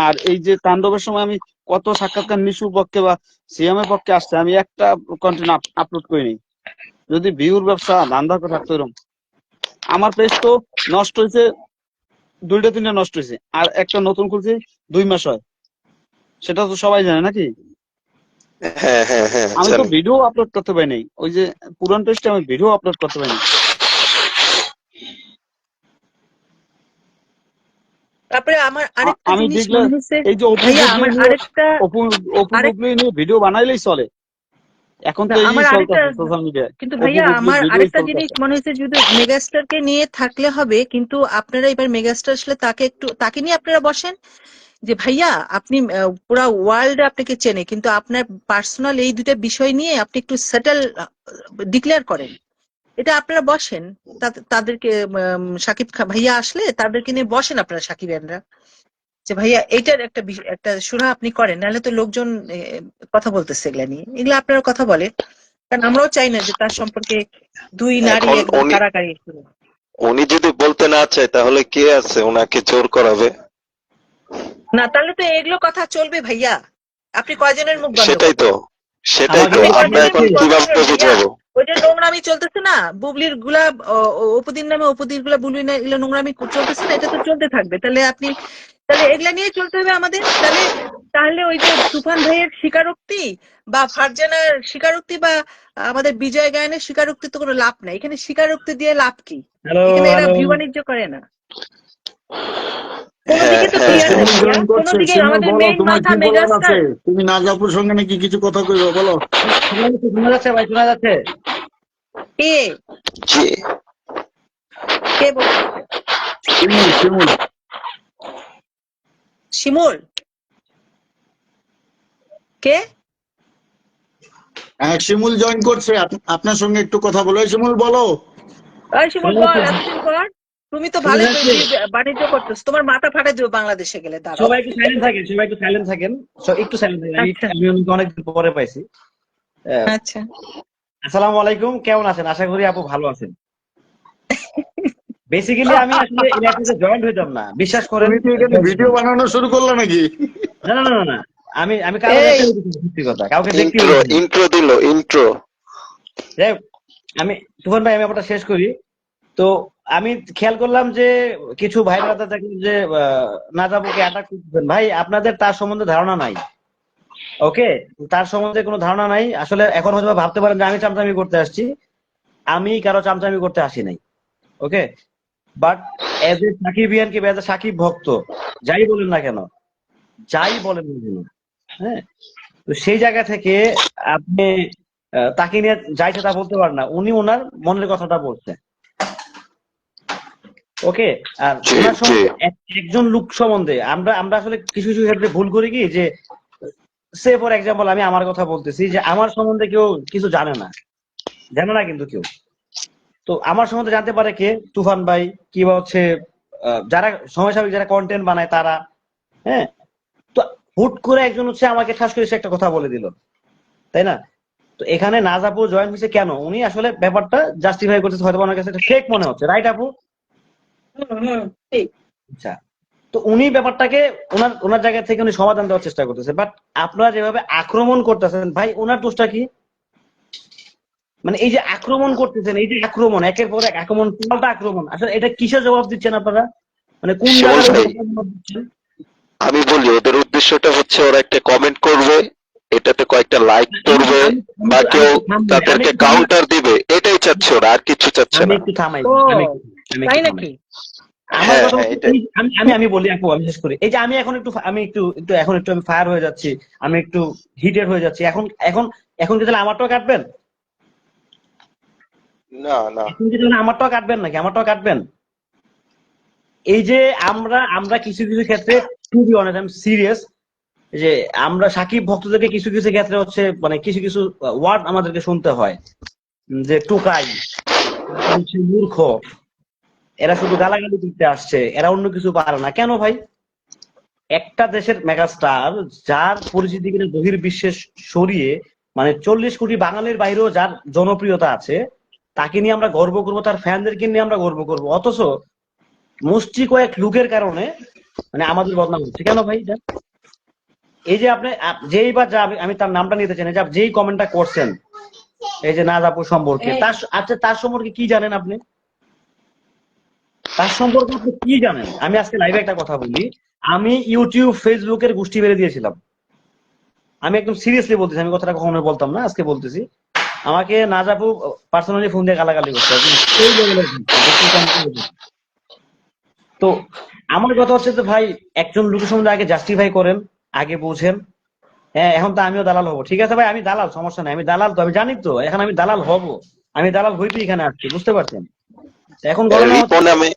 আর এই যে তাণ্ডবের সময় আমি কত সাক্ষাৎকার নিশুর পক্ষে বা সিএম এর পক্ষে আসছে, আমি একটা কন্টেন্ট আপলোড করিনি। যদি ভিউর ব্যবসা ধান্দা করে থাকতো এরকম, আমার পেজ তো নষ্ট হয়েছে 2টা 3টা নষ্ট হয়েছে, আর একটা নতুন খুলছি 2 মাস হয়, সেটা তো সবাই জানে নাকি? হ্যাঁ হ্যাঁ হ্যাঁ আমি তো জানি। ভিডিও আপলোড করতে পারি নাই, ওই যে পুরান পেজটা আমি ভিডিও আপলোড করতে পারি নাই। তারপরে আমার আরেকটা আমি জিনিস দেখলে মনে হয়েছে, এই যে অপু ভাইয়া বুবলি আমার নিয়ে আরেকটা অপু অপু আরেক বুবলি নিয়ে ভিডিও বানাইলেই চলে, এখন না, তো এই আমার আরেকটা, চলতেছে সোশ্যাল মিডিয়ায়, কিন্তু অপু ভাইয়া বুবলির আমার ভিডিওই আরেকটা জিনিস চলতেছে। মনে হয়েছে, যদি মেগাস্টারকে নিয়ে থাকলে হবে, কিন্তু আপনারা এবার মেগাস্টার আসলে তাকে নিয়ে আপনারা বসেন যে ভাইয়া আপনি পুরা ওয়ার্ল্ড আপনাকে চেনে, কিন্তু আপনার পার্সোনাল এই দুটা বিষয় নিয়ে আপনি একটু সেটেল ডিক্লেয়ার করেন। এটা আপনারা বসেন, তাদেরকে ভাইয়া আসলে তাদেরকে নিয়ে বসেন আপনারা সাকিবিয়ানরা, যে ভাইয়া এইটার একটা সুরা আপনি করেন, নাহলে তো লোকজন কথা বলতেছে এগুলা নিয়ে, এগুলা আপনারা কথা বলেন। কারণ আমরাও চাই না যে তার সম্পর্কে দুই নারী এখন একদম উনি কারাকারি শুরু। উনি যদি বলতে না চায় তাহলে কে আছে ওনাকে জোর করাবে? না, তাহলে তো এগুলো কথা চলবে ভাইয়া, আপনি কয়জনের মুখ বন্ধ সেটাই করবেন? তো, সেটাই আমাকে তো, আপনি আমরা কয়জনের এখন মুখ বন্ধ কিভাবে করবেন ভাইয়া? বুঝাবো? ওই যে নোংরামি চলতেছে না, বুবলির গুলা, অপুদির নামে অপুদির গুলা, বুবলির না, এগুলো নোংরামি চলতেছে না, এটা তো চলতে থাকবে। তাহলে এগুলা নিয়ে চলতে হবে আমাদের। তাহলে তাহলে ওই যে তুফান ভাইয়ের স্বীকারোক্তি বা ফারজানার স্বীকারোক্তি বা আমাদের বিজয় গায়নের স্বীকারোক্তি তো কোনো লাভ নাই। এখানে স্বীকারোক্তি দিয়ে লাভ কি? হ্যালো এখানে এরা হ্যালো ভিউ বাণিজ্য করে না। কোনো হ্যাঁ দিকে তো হ্যাঁ ক্লিয়ার হ্যাঁ নেই শিমুল ভাইয়া, জয়েন কোনো করছে। দিকে শিমুল আমাদের বলো, মেইন তোমার মাথা কি বলার আছে? মেগাস্টার। তুমি নাজাপুর সঙ্গে নাকি কিছু কথা কইবে, বলো। শোনা যাচ্ছে ভাই, শোনা যাচ্ছে। কে জি। কে বলতেছে? শিমুল, শিমুল। শিমুল কে? হ্যাঁ শিমুল জয়েন করছে, আপনার সঙ্গে একটু কথা বলো। এই শিমুল বলো। ওই শিমুল শোনা বল, যাচ্ছে, এতদিন পর। তুমি তো শোনা ভালোই যাচ্ছে। বাণিজ্য করতেছো, তোমার মাথা ফাটাই দিও বাংলাদেশে গেলে, দাঁড়াও। সবাই একটু সাইলেন্ট থাকেন, সবাই একটু সাইলেন্ট থাকেন, একটু সাইলেন্ট থাকেন। আমি আচ্ছা আমি ওনাকে অনেকদিন পরে পাইছি। আচ্ছা। আসসালামু আলাইকুম, কেমন আছেন? আশা করি আপু ভালো আছেন। বেসিক্যালি আমি আসলে এই অ্যাপে জয়েন্ট হইতাম না, বিশ্বাস করেন। তুমি কি এখানে ভিডিও বানানো শুরু করলে নাকি? না না না না না, আমি কারো এই দেখতে বলতেছি না, সত্যি কথা, কাউকে দেখতে ইন্ট্রো বলতেছি না। ইন্ট্রো দিল, ইন্ট্রো। যাই হোক, আমি তুফান ভাই, আমি ব্যাপারটা শেষ করি। তো আমি খেয়াল করলাম যে কিছু ভাই ব্রাদার দেখেন যে নাজাবুকে অ্যাটাক করতেছেন। ভাই, আপনাদের তার সম্বন্ধে ধারণা নাই। ওকে, তার সম্বন্ধে কোনো ধারণা নাই আসলে। এখন হয়তো ভাবতে পারেন যে আমি চামচামি করতে আসছি, আমি কারো চামচামি করতে আসি নাই। ওকে, বাট এজ এ সাকিবিয়ান কি এজ এ সাকিব ভক্ত, যাই বলেন না কেন, যাই বলেন না কেন, হ্যাঁ, তো সেই জায়গা থেকে আপনি তাকে নিয়ে যাইছে তা বলতে পারেন না। উনি ওনার মনের কথাটা বলছে। ওকে, আর জি ওনার জি। সম্বন্ধে একজন লোক সম্বন্ধে আমরা আমরা আসলে কিছু কিছু ক্ষেত্রে ভুল করি কি, যে সে ফর এক্সাম্পল আমি আমার কথা বলতেছি যে আমার সম্বন্ধে কেউ কিছু জানে না, জানে না কিন্তু কেউ। তো আমার সম্বন্ধে জানতে পারে কে? তুফান ভাই, কিংবা হচ্ছে যারা সময় সাময়িক যারা কন্টেন্ট বানায় তারা। হ্যাঁ, তো হুট করে একজন হচ্ছে আমাকে ঠাস করে সে একটা কথা বলে দিল, তাই না? তো এখানে নাজ আপু জয়েন হয়েছে কেন? উনি আসলে ব্যাপারটা জাস্টিফাই করতেছে, হয়তো ওনার কাছে ফেক মনে হচ্ছে, রাইট আপু? ঠিক। আচ্ছা, তো উনি ব্যাপারটাকে ওনার ওনার জায়গা থেকে উনি সমাধান দেওয়ার চেষ্টা করতেছে, বাট আপনারা যেভাবে আক্রমণ করতেছেন ভাই, ওনার দোষটা কি? মানে এই যে আক্রমণ করতেছেন, এই যে আক্রমণ, একের পর এক আক্রমণ, পাল্টা আক্রমণ, আসলে এটা কিসের জবাব দিচ্ছেন আপনারা? মানে কোন শিমুল জায়গার ভাই, জবাব দিচ্ছেন? আমি বলি ওদের উদ্দেশ্যটা হচ্ছে ওরা একটা কমেন্ট করবে, এটাতে কয়েকটা লাইক আমি পড়বে, আমি আমি বা একটু আমি কেউ একটু থামবো, আমি তাদেরকে একটু থামাই, কাউন্টার দিবে, এটাই চাচ্ছে ওরা, আর কিছু চাচ্ছে আমি না। একটু থামাই, ও আমি তাই একটু থামাই। নাকি? আমার হ্যাঁ কথা হ্যাঁ হচ্ছে এটাই। আমি বলি আপু, আমি শেষ করি। এই যে আমি এখন একটু আমি একটু একটু এখন একটু আমি ফায়ার হয়ে যাচ্ছি, আমি একটু হিটেড হয়ে যাচ্ছি। এখন এখন এখন কি তাহলে আমারটাও কাটবেন? না না। এখন কি তাহলে আমারটাও কাটবেন নাকি? আমারটাও কাটবেন? এই যে আমরা কিছু কিছু ক্ষেত্রে, to be honest, I am serious, যে আমরা সাকিব ভক্তদেরকে কিছু কিছু ক্ষেত্রে হচ্ছে মানে কিছু কিছু ওয়ার্ড আমাদেরকে শুনতে হয়, যে টুকাই, হচ্ছে মূর্খ, এরা শুধু গালাগালি দিতে আসছে, এরা অন্য কিছু পারে না। কেন ভাই? একটা দেশের মেগাস্টার যার পরিচিতি কিনা বহির্বিশ্বে সরিয়ে, মানে 40 কোটি বাঙালির বাইরেও যার জনপ্রিয়তা আছে, তাকে নিয়ে আমরা গর্ব করবো, তার ফ্যানদেরকে নিয়ে আমরা গর্ব করবো, অথচ মুষ্টি কয়েক লোকের কারণে মানে আমাদের বদনাম হচ্ছে। কেন ভাই? এই যে আপনি যেই বা যা, আমি তার নামটা নিতে চাই না, যে যেই কমেন্টটা করছেন এই যে নাজাপুর সম্পর্কে, তার আচ্ছা তার সম্পর্কে কি জানেন আপনি? তার সম্পর্কে আপনি কি জানেন? আমি আজকে লাইভে একটা কথা বলি, আমি ইউটিউব ফেসবুকের গোষ্ঠী বেড়ে দিয়েছিলাম। আমি একদম সিরিয়াসলি বলতেছি, আমি কথাটা কখনো বলতাম না, আজকে বলতেছি। আমাকে নাজাপু পার্সোনালি ফোন দিয়ে গালাগালি করতে হবে, সেই লেভেলের। তো আমার কথা হচ্ছে যে ভাই, একজন লোকের সম্বন্ধে আগে জাস্টিফাই করেন, আগে বুঝেন। হ্যাঁ, এখন তো আমিও দালাল হবো, ঠিক আছে ভাই, আমি দালাল, সমস্যা নাই, আমি দালাল, তো আমি জানি তো, এখন আমি দালাল হব, আমি দালাল হইতে এখানে আসছি, বুঝতে পারছেন? এখন ঘটনা হচ্ছে,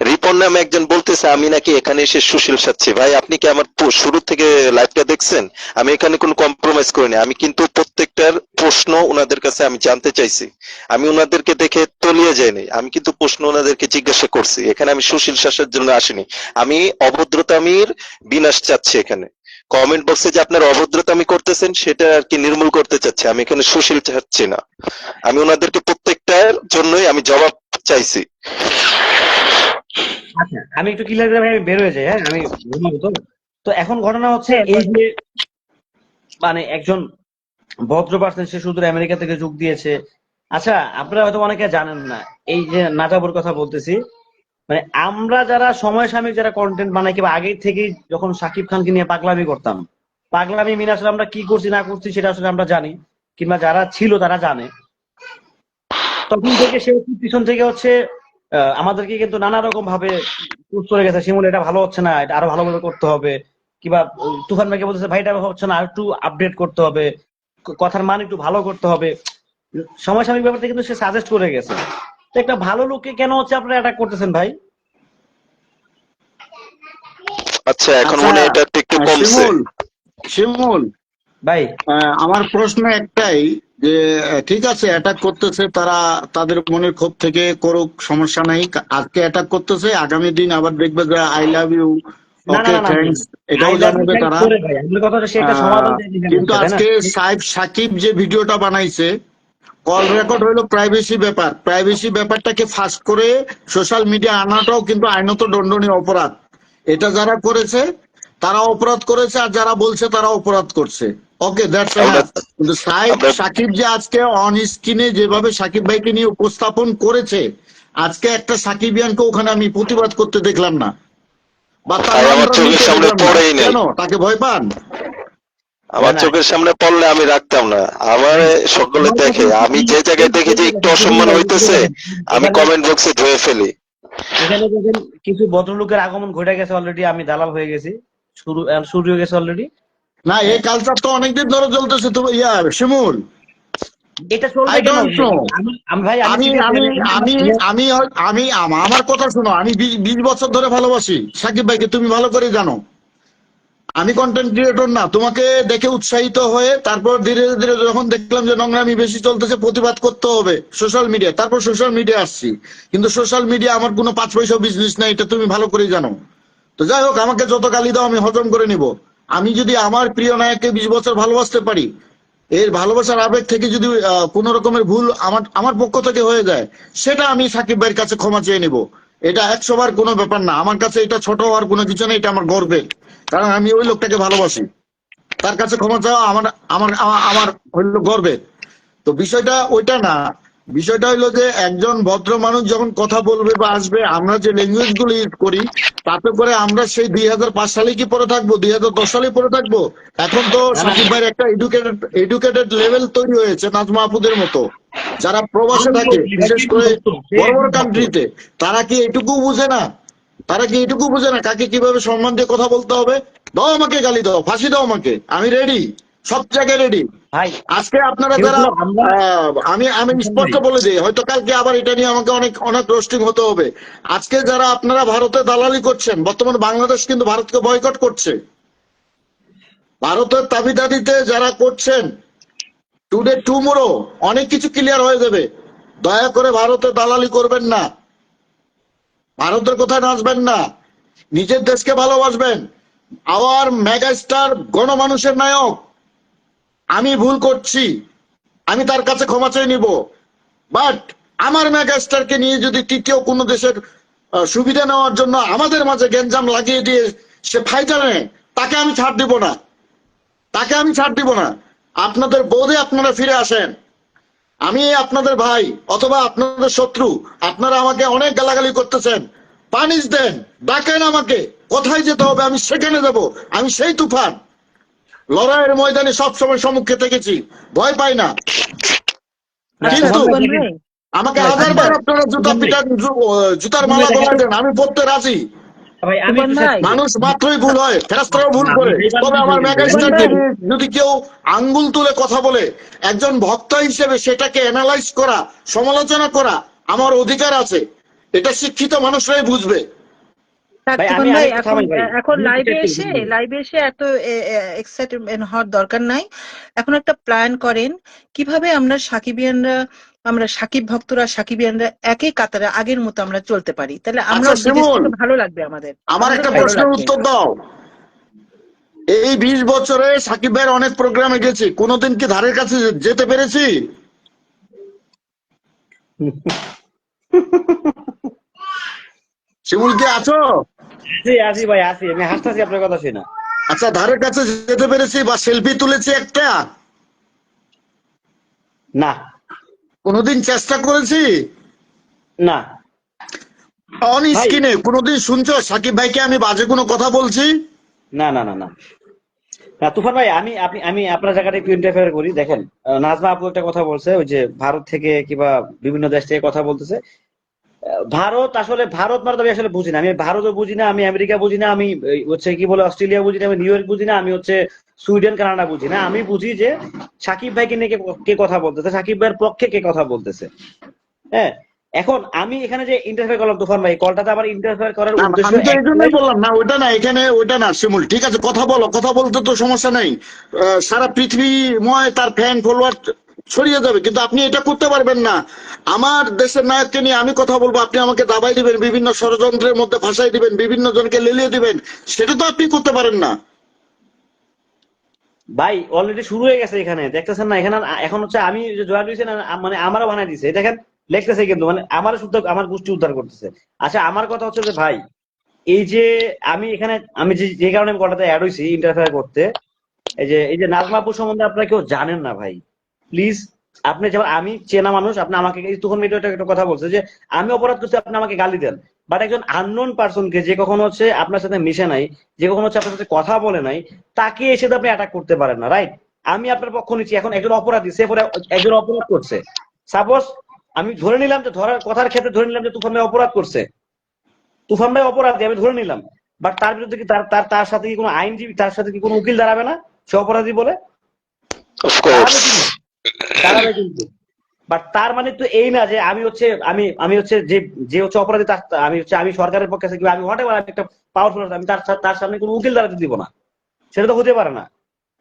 রিপন নামে একজন বলতেছে আমি নাকি এখানে এসে সুশীল সাচ্ছি। ভাই আপনি কি আমার শুরু থেকে লাইভটা দেখছেন? আমি এখানে কোনো কম্প্রোমাইজ করিনি। আমি কিন্তু প্রত্যেকটার প্রশ্ন ওনাদের কাছে আমি জানতে চাইছি। আমি ওনাদেরকে দেখে তলিয়ে যাইনি, আমি কিন্তু প্রশ্ন ওনাদেরকে জিজ্ঞাসা করছি। এখানে আমি সুশীল শাসের জন্য আসিনি, আমি অভদ্রতামির বিনাশ চাচ্ছি। এখানে কমেন্ট বক্সে যে আপনার অভদ্রতামি করতেছেন সেটা আর কি নির্মূল করতে চাচ্ছি। আমি এখানে সুশীল চাচ্ছি না, আমি ওনাদেরকে প্রত্যেকটার জন্যই আমি জবাব চাইছি। আচ্ছা আমি একটু ক্লিয়ার করে আমি বের হয়ে যাই, হ্যাঁ আমি ঘুমাবো তো। তো এখন ঘটনা হচ্ছে এই যে মানে একজন ভদ্র পার্সন, সে শুধু আমেরিকা থেকে যোগ দিয়েছে। আচ্ছা আপনারা হয়তো অনেকে জানেন না, এই যে নাজাবুর কথা বলতেছি, মানে আমরা যারা সময় সাময়িক যারা কন্টেন্ট বানাই, কিংবা আগে থেকেই যখন শাকিব খানকে নিয়ে পাগলামি করতাম, পাগলামি মিনে আসলে আমরা কি করছি না করছি সেটা আসলে আমরা জানি, কিংবা যারা ছিল তারা জানে। তখন থেকে সে পিছন থেকে হচ্ছে আমাদেরকে কিন্তু নানা রকম ভাবে পুশ করে গেছে, শিমুল এটা ভালো হচ্ছে না, এটা আরো ভালোভাবে করতে হবে, কিংবা তুফান ভাইকে বলতেছে ভাই এটা হচ্ছে না, আর একটু আপডেট করতে হবে, কথার মান একটু ভালো করতে হবে। সময় সাময়িক ব্যাপারটা কিন্তু সে সাজেস্ট করে গেছে। তো একটা ভালো লোককে কেন হচ্ছে আপনারা অ্যাটাক করতেছেন ভাই? আচ্ছা এখন আচ্ছা, মনে হয় এটা একটু কমছে। শিমুল, শিমুল, ভাই আমার প্রশ্ন একটাই যে ঠিক আছে অ্যাটাক করতেছে তারা, তাদের মনের ক্ষোভ থেকে করুক, সমস্যা নাই। আজকে অ্যাটাক করতেছে, আগামী দিন আবার দেখবে যে আই লাভ ইউ, না না ওকে না না থ্যাঙ্কস, এটাও I love you জানাবে thanks তারা। করে ভাই, আমার কথা হচ্ছে সে একটা সমাধান চাইছে এখানে কিন্তু হচ্ছে, তাই না? আজকে সাকিব যে ভিডিওটা বানাইছে, কল রেকর্ড হইলো প্রাইভেসি ব্যাপার, প্রাইভেসি ব্যাপারটাকে ফাস্ট করে সোশ্যাল মিডিয়া আনাটাও কিন্তু আইনত দণ্ডনীয় অপরাধ। এটা যারা করেছে তারা অপরাধ করেছে, আর যারা বলছে তারা অপরাধ করছে। ওকে, দ্যাটস এনাফ। কিন্তু সাকিব যে আজকে অন স্ক্রিনে যেভাবে সাকিব ভাইকে নিয়ে উপস্থাপন করেছে, আজকে একটা সাকিবিয়ানকে ওখানে আমি প্রতিবাদ করতে দেখলাম না, বা তার ভাই, আমার নামটা চোখের নিতে সামনে দেখলাম না। পড়েই নাই। কেন? তাকে ভয় পান? আমার না, না। চোখের সামনে পড়লে আমি রাখতাম না, আমার সকলে আমার দেখে, কথা আমি যে জায়গায় দেখি যে একটু অসম্মান হইতেছে আমি এখানে কমেন্ট বক্সে ধুয়ে ফেলি। এখানে দেখেন কিছু ভদ্রলোকের আগমন ঘটে গেছে অলরেডি, আমি দালাল হয়ে গেছি, শুরু হয়ে গেছে অলরেডি। না, এই কালচার তো অনেকদিন ধরে চলতেছে তো শিমুল। এটা চলবে আই কেন? Don't know. আমি ভাই আমি আমি আমি আমি আমি আমার কথা শোনো, আমি 20 বছর ধরে ভালোবাসি সাকিব ভাইকে, তুমি ভালো করে জানো। আমি কন্টেন্ট ক্রিয়েটর না, তোমাকে দেখে উৎসাহিত হয়ে তারপর ধীরে ধীরে যখন দেখলাম যে নোংরামি বেশি চলতেছে, প্রতিবাদ করতে হবে সোশ্যাল মিডিয়া, তারপর সোশ্যাল মিডিয়া আসছি। কিন্তু সোশ্যাল মিডিয়া আমার কোনো 5 পয়সা বিজনেস নাই, এটা তুমি ভালো করে জানো। তো যাই হোক, আমাকে যত গালি দাও আমি হজম করে নিব। আমি যদি আমার প্রিয় নায়ককে 20 বছর ভালোবাসতে পারি, এর ভালোবাসার আবেগ থেকে যদি কোন রকমের ভুল আমার পক্ষ থেকে হয়ে যায়, সেটা আমি সাকিব ভাইয়ের কাছে ক্ষমা চেয়ে নিব। এটা 100 বার কোনো ব্যাপার না, আমার কাছে এটা ছোট হওয়ার কোনো কিছু নেই, এটা আমার গর্বের, কারণ আমি ওই লোকটাকে ভালোবাসি। তার কাছে ক্ষমা চাওয়া আমার আমার আমার হইলো গর্বের। তো বিষয়টা ওইটা না, বিষয়টা হইলো যে একজন ভদ্র মানুষ যখন কথা বলবে বা আসবে, আমরা যে ল্যাঙ্গুয়েজ গুলো ইউজ করি, তাতে করে আমরা সেই 2005 সালে কি পরে থাকবো, 2010 সালে পরে থাকবো? এখন তো সাকিব ভাইয়ের একটা এডুকেটেড লেভেল তৈরি হয়েছে নাজমা আপুদের মতো, যারা প্রবাসে থাকে, বিশেষ করে বড় বড় কান্ট্রিতে। তারা কি এটুকু বুঝে না? তারা কি এটুকু বুঝে না কাকে কিভাবে সম্মান দিয়ে কথা বলতে হবে? দাও আমাকে গালি, দাও, ফাঁসি দাও আমাকে, আমি রেডি। সব জায়গায় রেডি। ভাই আজকে আপনারা যারা সেগুলো আমরা আমি স্পষ্ট বলে দিই, হয়তো কালকে আবার এটা নিয়ে আমাকে অনেক অনেক রোস্টিং হতে হবে। আজকে যারা আপনারা ভারতে দালালি করছেন, বর্তমানে বাংলাদেশ কিন্তু ভারতকে বয়কট করছে। ভারতের দাবিদারিতে যারা করছেন, টুডে টুমোরো অনেক কিছু ক্লিয়ার হয়ে যাবে। দয়া করে ভারতে দালালি করবেন না, ভারতের কোথায় নাচবেন না, নিজের দেশকে ভালোবাসবেন। আওয়ার মেগাস্টার গণমানুষের নায়ক, আমি ভুল করছি, আমি তার কাছে ক্ষমা চেয়ে নিব, বাট আমার মেগাস্টারকে নিয়ে যদি তৃতীয় কোনো দেশের সুবিধা নেওয়ার জন্য আমাদের মাঝে গ্যাঞ্জাম লাগিয়ে দিয়ে সে ফায়দা নেয়, তাকে আমি ছাড় দিব না, তাকে আমি ছাড় দিব না। আপনাদের বোধে আপনারা ফিরে আসেন, আমি আপনাদের ভাই অথবা আপনাদের শত্রু, আপনারা আমাকে অনেক গালাগালি করতেছেন, পানিশ দেন, ডাকেন আমাকে, কোথায় যেতে হবে আমি সেখানে যাব। আমি সেই তুফান, লড়াইয়ের ময়দানে সবসময় সম্মুখে থেকেছি, ভয় পাই না। আচ্ছা কিন্তু তুফান ভাই, আমাকে ভাই, হাজারবার আচ্ছা আপনারা জুতা তুফান ভাই, পিটান, জুতার মালা গলায় দেন, আমি পড়তে রাজি। ভাই আমি তুফান একটু শেষ ভাই, করি। মানুষ মাত্রই ভুল হয়, ফেরেশতারাও ভুল আমি করে। এইবার তবে আমার বলবো, তুফান মেগাস্টারকে ভাই, নিয়ে যদি কেউ আঙ্গুল তুলে কথা বলে, একজন ভক্ত হিসেবে সেটাকে অ্যানালাইজ করা, সমালোচনা করা আমার অধিকার আছে। এটা শিক্ষিত মানুষরাই বুঝবে। থাক ভাই তুফান আমি ভাই, একটু এখন থামাই ভাই, এখন আমি একটু শেষ করি তুফান ভাই। লাইভে এসে এত এক্সাইটেড হওয়ার দরকার নাই। এখন একটা প্ল্যান করেন কিভাবে আমরা সাকিবিয়ানরা, আমরা সাকিব ভক্তরা সাকিবিয়ানরা একই কাতারে আগের মতো আমরা চলতে পারি, তাহলে আচ্ছা আমরাও বিদেশ শিমুল, থেকে ভালো লাগবে, আমাদের আমার আমাদেরও একটা ভালো প্রশ্নের লাগবে। উত্তর দাও। এই 20 বছরে সাকিব ভাইয়ের অনেক প্রোগ্রামে গেছি, কোনোদিন কি ধারের কাছে যেতে পেরেছি? শিমুল কি আছো? আসি আসি ভাই আসি, আমি হাসতেছি আপনার কথা শুনে। আচ্ছা, ধারের কাছে যেতে পেরেছি বা সেলফি তুলেছি একটা? না কোনোদিন চেষ্টা করেছি? না অন ভাই, স্ক্রিনে কোনোদিন শুনছো সাকিব ভাইকে আমি বাজে কোনো কথা বলছি? না না না না না তুফান ভাই, আমি আপনার জায়গাটা একটু ইন্টারফেয়ার করি। দেখেন, নাজমা আপু একটা কথা বলছে, ওই যে ভারত থেকে কিংবা বিভিন্ন দেশ থেকে কথা বলতেছে। ভারত আসলে, ভারত মানে তো আমি আসলে বুঝি না। আমি ভারতও বুঝি না, আমি আমেরিকা বুঝি না, আমি হচ্ছে কি বলে অস্ট্রেলিয়া বুঝি না, আমি নিউ ইয়র্ক বুঝি না, আমি হচ্ছে সুইডেন কানাডা বুঝি না। আমি বুঝি যে সাকিব ভাইকে নিয়ে কে কথা বলতেছে, সাকিব ভাইয়ের পক্ষে কে কথা বলতেছে। হ্যাঁ, এখন আমি এখানে যে ইন্টারফেয়ার করলাম তুফান ভাই, কলটাতে আবার ইন্টারফেয়ার করার না, উদ্দেশ্য আমি তো এই জন্যই একটাই। বললাম না, ওইটা না, এখানে ওইটা না শিমুল, ঠিক আছে কথা বলো, কথা বলতে তো সমস্যা নাই। সারা পৃথিবীময় তার ফ্যান ফলোয়ার ছড়িয়ে যাবে, কিন্তু আপনি এটা করতে পারবেন না। আমার দেশের নায়ককে নিয়ে আমি কথা বলবো, আপনি আমাকে দাবাই দিবেন, বিভিন্ন ষড়যন্ত্রের মধ্যে ফাঁসাই দিবেন, বিভিন্ন জনকে লেলিয়ে দিবেন, সেটা তো আপনি করতে পারেন না। ভাই অলরেডি শুরু হয়ে গেছে, এখানে দেখতেছেন না? এখানে এখন হচ্ছে আমি যে জয়েন হয়েছি না, মানে আমারও বানাই দিছে, এই দেখেন লিখতেছে, কিন্তু মানে আমার শুদ্ধ আমার গোষ্ঠী উদ্ধার করতেছে। আচ্ছা আমার কথা হচ্ছে যে ভাই, এই যে আমি এখানে, আমি যে কারণে আমি কলটাতে অ্যাড হয়েছি ইন্টারফেয়ার করতে, এই যে নাজমা আপু সম্বন্ধে আপনারা কেউ জানেন না ভাই। প্লিজ, আপনি যেমন আমি চেনা মানুষ, আপনি আমাকে তখন একটা কথা বলছে যে আমি অপরাধ করছি, আপনি আমাকে গালি দেন। বাট একজন আননোন পার্সনকে, যে কখনো হচ্ছে আপনার সাথে মিশে নাই, যে কখনো হচ্ছে আপনার সাথে কথা বলে নাই, তাকে এসে তো আপনি অ্যাটাক করতে পারেন না, রাইট? আমি আপনার পক্ষ নিচ্ছি। এখন একজন অপরাধী, সে একজন অপরাধ করছে, সাপোজ আমি ধরে নিলাম যে, ধরার কথার ক্ষেত্রে ধরে নিলাম যে তুফান ভাই অপরাধ করছে, তুফান ভাই অপরাধী আমি ধরে নিলাম, বাট তার বিরুদ্ধে কি তার সাথে কি কোনো আইনজীবী, তার সাথে কি কোনো উকিল দাঁড়াবে না সে অপরাধী বলে? অফকোর্স। দাঁড়াবে কিন্তু, দাঁড়াবে কিন্তু। বাট তার মানে তো এই না যে আমি হচ্ছে, আমি হচ্ছে যে যে হচ্ছে অপরাধী, আমি সরকারের পক্ষে আছি, কিংবা আমি হোয়াটএভার, আমি একটা পাওয়ারফুল, আমি তার সামনে কোনো উকিল দাঁড়াতে দিব না, সেটা তো হতে পারে না।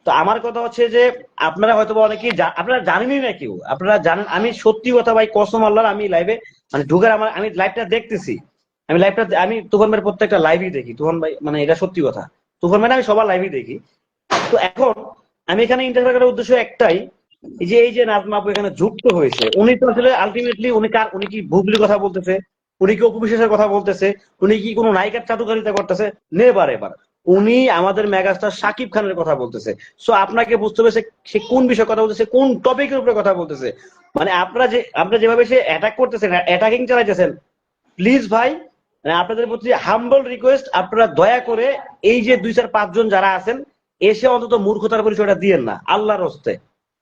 তো আমার কথা হচ্ছে যে আপনারা হয়তো অনেকেই আপনারা জানেনই না, কেউ আপনারা জানেন, আমি সত্যি কথা ভাই কসম আল্লাহর, আমি লাইভে মানে ঢুকার আমি লাইভটা দেখতেছি, আমি তুফান ভাইয়ের প্রত্যেকটা লাইভই দেখি, তুফান ভাই মানে এটা সত্যি কথা, তুফান ভাই আমি সবার লাইভই দেখি। তো এখন আমি এখানে ইন্টারভিউ করার উদ্দেশ্য একটাই, এই যে নাজমা আপু এখানে যুক্ত হয়েছে, উনি তো আসলে আলটিমেটলি উনি কি ভুগলি কথা বলতেছে, উনি কি অপবিশ্বাসের কথা বলতেছে, উনি কি কোনো নায়িকার চাটুকারিতা করতেছে? নেবার এবার উনি আমাদের মেগাস্টার শাকিব খানের কথা বলতেছে। সো আপনাকে বুঝতে হবে সে কোন বিষয়ে কথা বলতেছে, কোন টপিকের উপরে কথা বলতেছে। মানে আপনারা যেভাবে সে অ্যাটাক করতেছেন, অ্যাটাকিং চালাইতেছেন, প্লিজ ভাই, মানে আপনাদের প্রতি হাম্বল রিকোয়েস্ট, আপনারা দয়া করে এই যে 2-4-5 জন যারা আছেন, এসে অন্তত মূর্খতার পরিচয়টা দিয়েন না আল্লাহর হস্তে।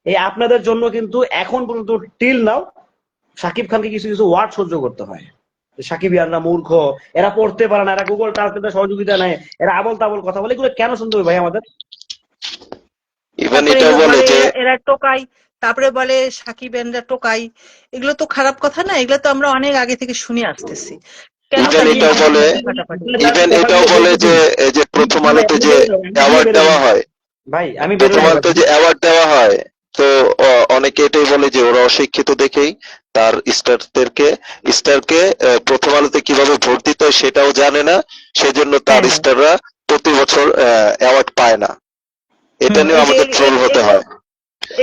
এই আপনাদের জন্য কিন্তু এখন পর্যন্ত টিল নাও সাকিব খানকে কিছু কিছু ওয়ার্ড সহ্য করতে হয়। সাকিব ইয়ানরা মূর্খ, এরা পড়তে পারে না, এরা গুগল ট্রান্সলেটের সহযোগিতা নেয়, এরা আবল তাবল কথা বলে, এগুলো কেন শুনতে হবে ভাই আমাদের? ইভেন তারপরে এটাও বলে বলে যে এরা টোকাই, তারপরে বলে সাকিবেনরা টোকাই। এগুলো তো খারাপ কথা না, এগুলো তো আমরা অনেক আগে থেকে শুনে আসতেছি। কেন ইভেন তাদের এটাও তাদের বলে মধ্যে ফাটাফাটি? ইভেন এটাও কথাগুলো বলে বলতে যে দিন। এই যে প্রথম ভাই আলোতে আমি যে বেরোয় যাবো, আমি অ্যাওয়ার্ড বেরোয় দেওয়া যাবো। হয়, ভাই আমি বেরোয় প্রথম যাবো আলোতে এখন। যে অ্যাওয়ার্ড দেওয়া হয়, তো অনেকে এটাই বলে যে ওরা অশিক্ষিত দেখেই তার স্টারকে প্রথম আলোতে কিভাবে ভোট দিতে হয় সেটাও জানে না, সেজন্য তার হ্যাঁ, স্টাররা প্রতি বছর অ্যাওয়ার্ড পায় না। এটা নিয়ে এই যে আমাদের ট্রোল হতে এগুলো হয়।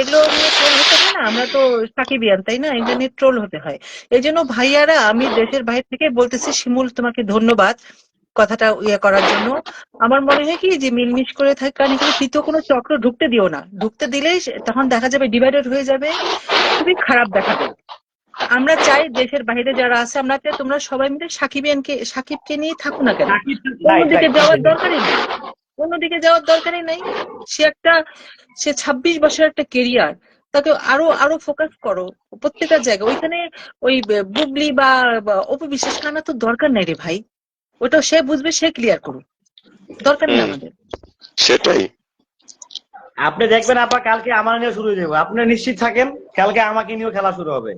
এগুলো নিয়ে ট্রোল হতে হয় না, আমরা তো সাকিবিয়ান তাই না, এগুলো নিয়ে ট্রোল হতে হয়। এই জন্য ভাইয়ারা, আমি দেশের বাইরে থেকে বলতেছি, শিমুল তোমাকে ধন্যবাদ কথাটা করার জন্য। আমার মনে হয় কি যে মিলমিশ করে থাকে, কারণ এখানে তৃতীয় কোনো চক্র ঢুকতে দিও না, ঢুকতে দিলেই তখন দেখা যাবে ডিভাইডেড হয়ে যাবে, খুবই খারাপ দেখাবে। আমরা চাই দেশের বাইরে যারা আছে, আমরা চাই তোমরা সবাই মিলে সাকিবকে নিয়ে থাকো না কেন, সাকিব রাইট অন্যদিকে রাইট যাওয়ার দরকারই নেই, অন্যদিকে যাওয়ার দরকারই নাই। সে একটা, সে 26 বছরের একটা কেরিয়ার, তাকে আরো আরো ফোকাস করো প্রত্যেকটা জায়গায়। ওইখানে ওই বুবলি বা অপু বিশ্বাস আনা তো দরকার নাই রে ভাই, ওটা সে বুঝবে, সে ক্লিয়ার করুক, দরকার নেই হুম, আমাদের। সেটাই। আপনি দেখবেন আপা কালকে আমার নিয়ে শুরু হয়ে যাবে, আপনি নিশ্চিত থাকেন কালকে আমাকে নিয়েও খেলা শুরু হবে।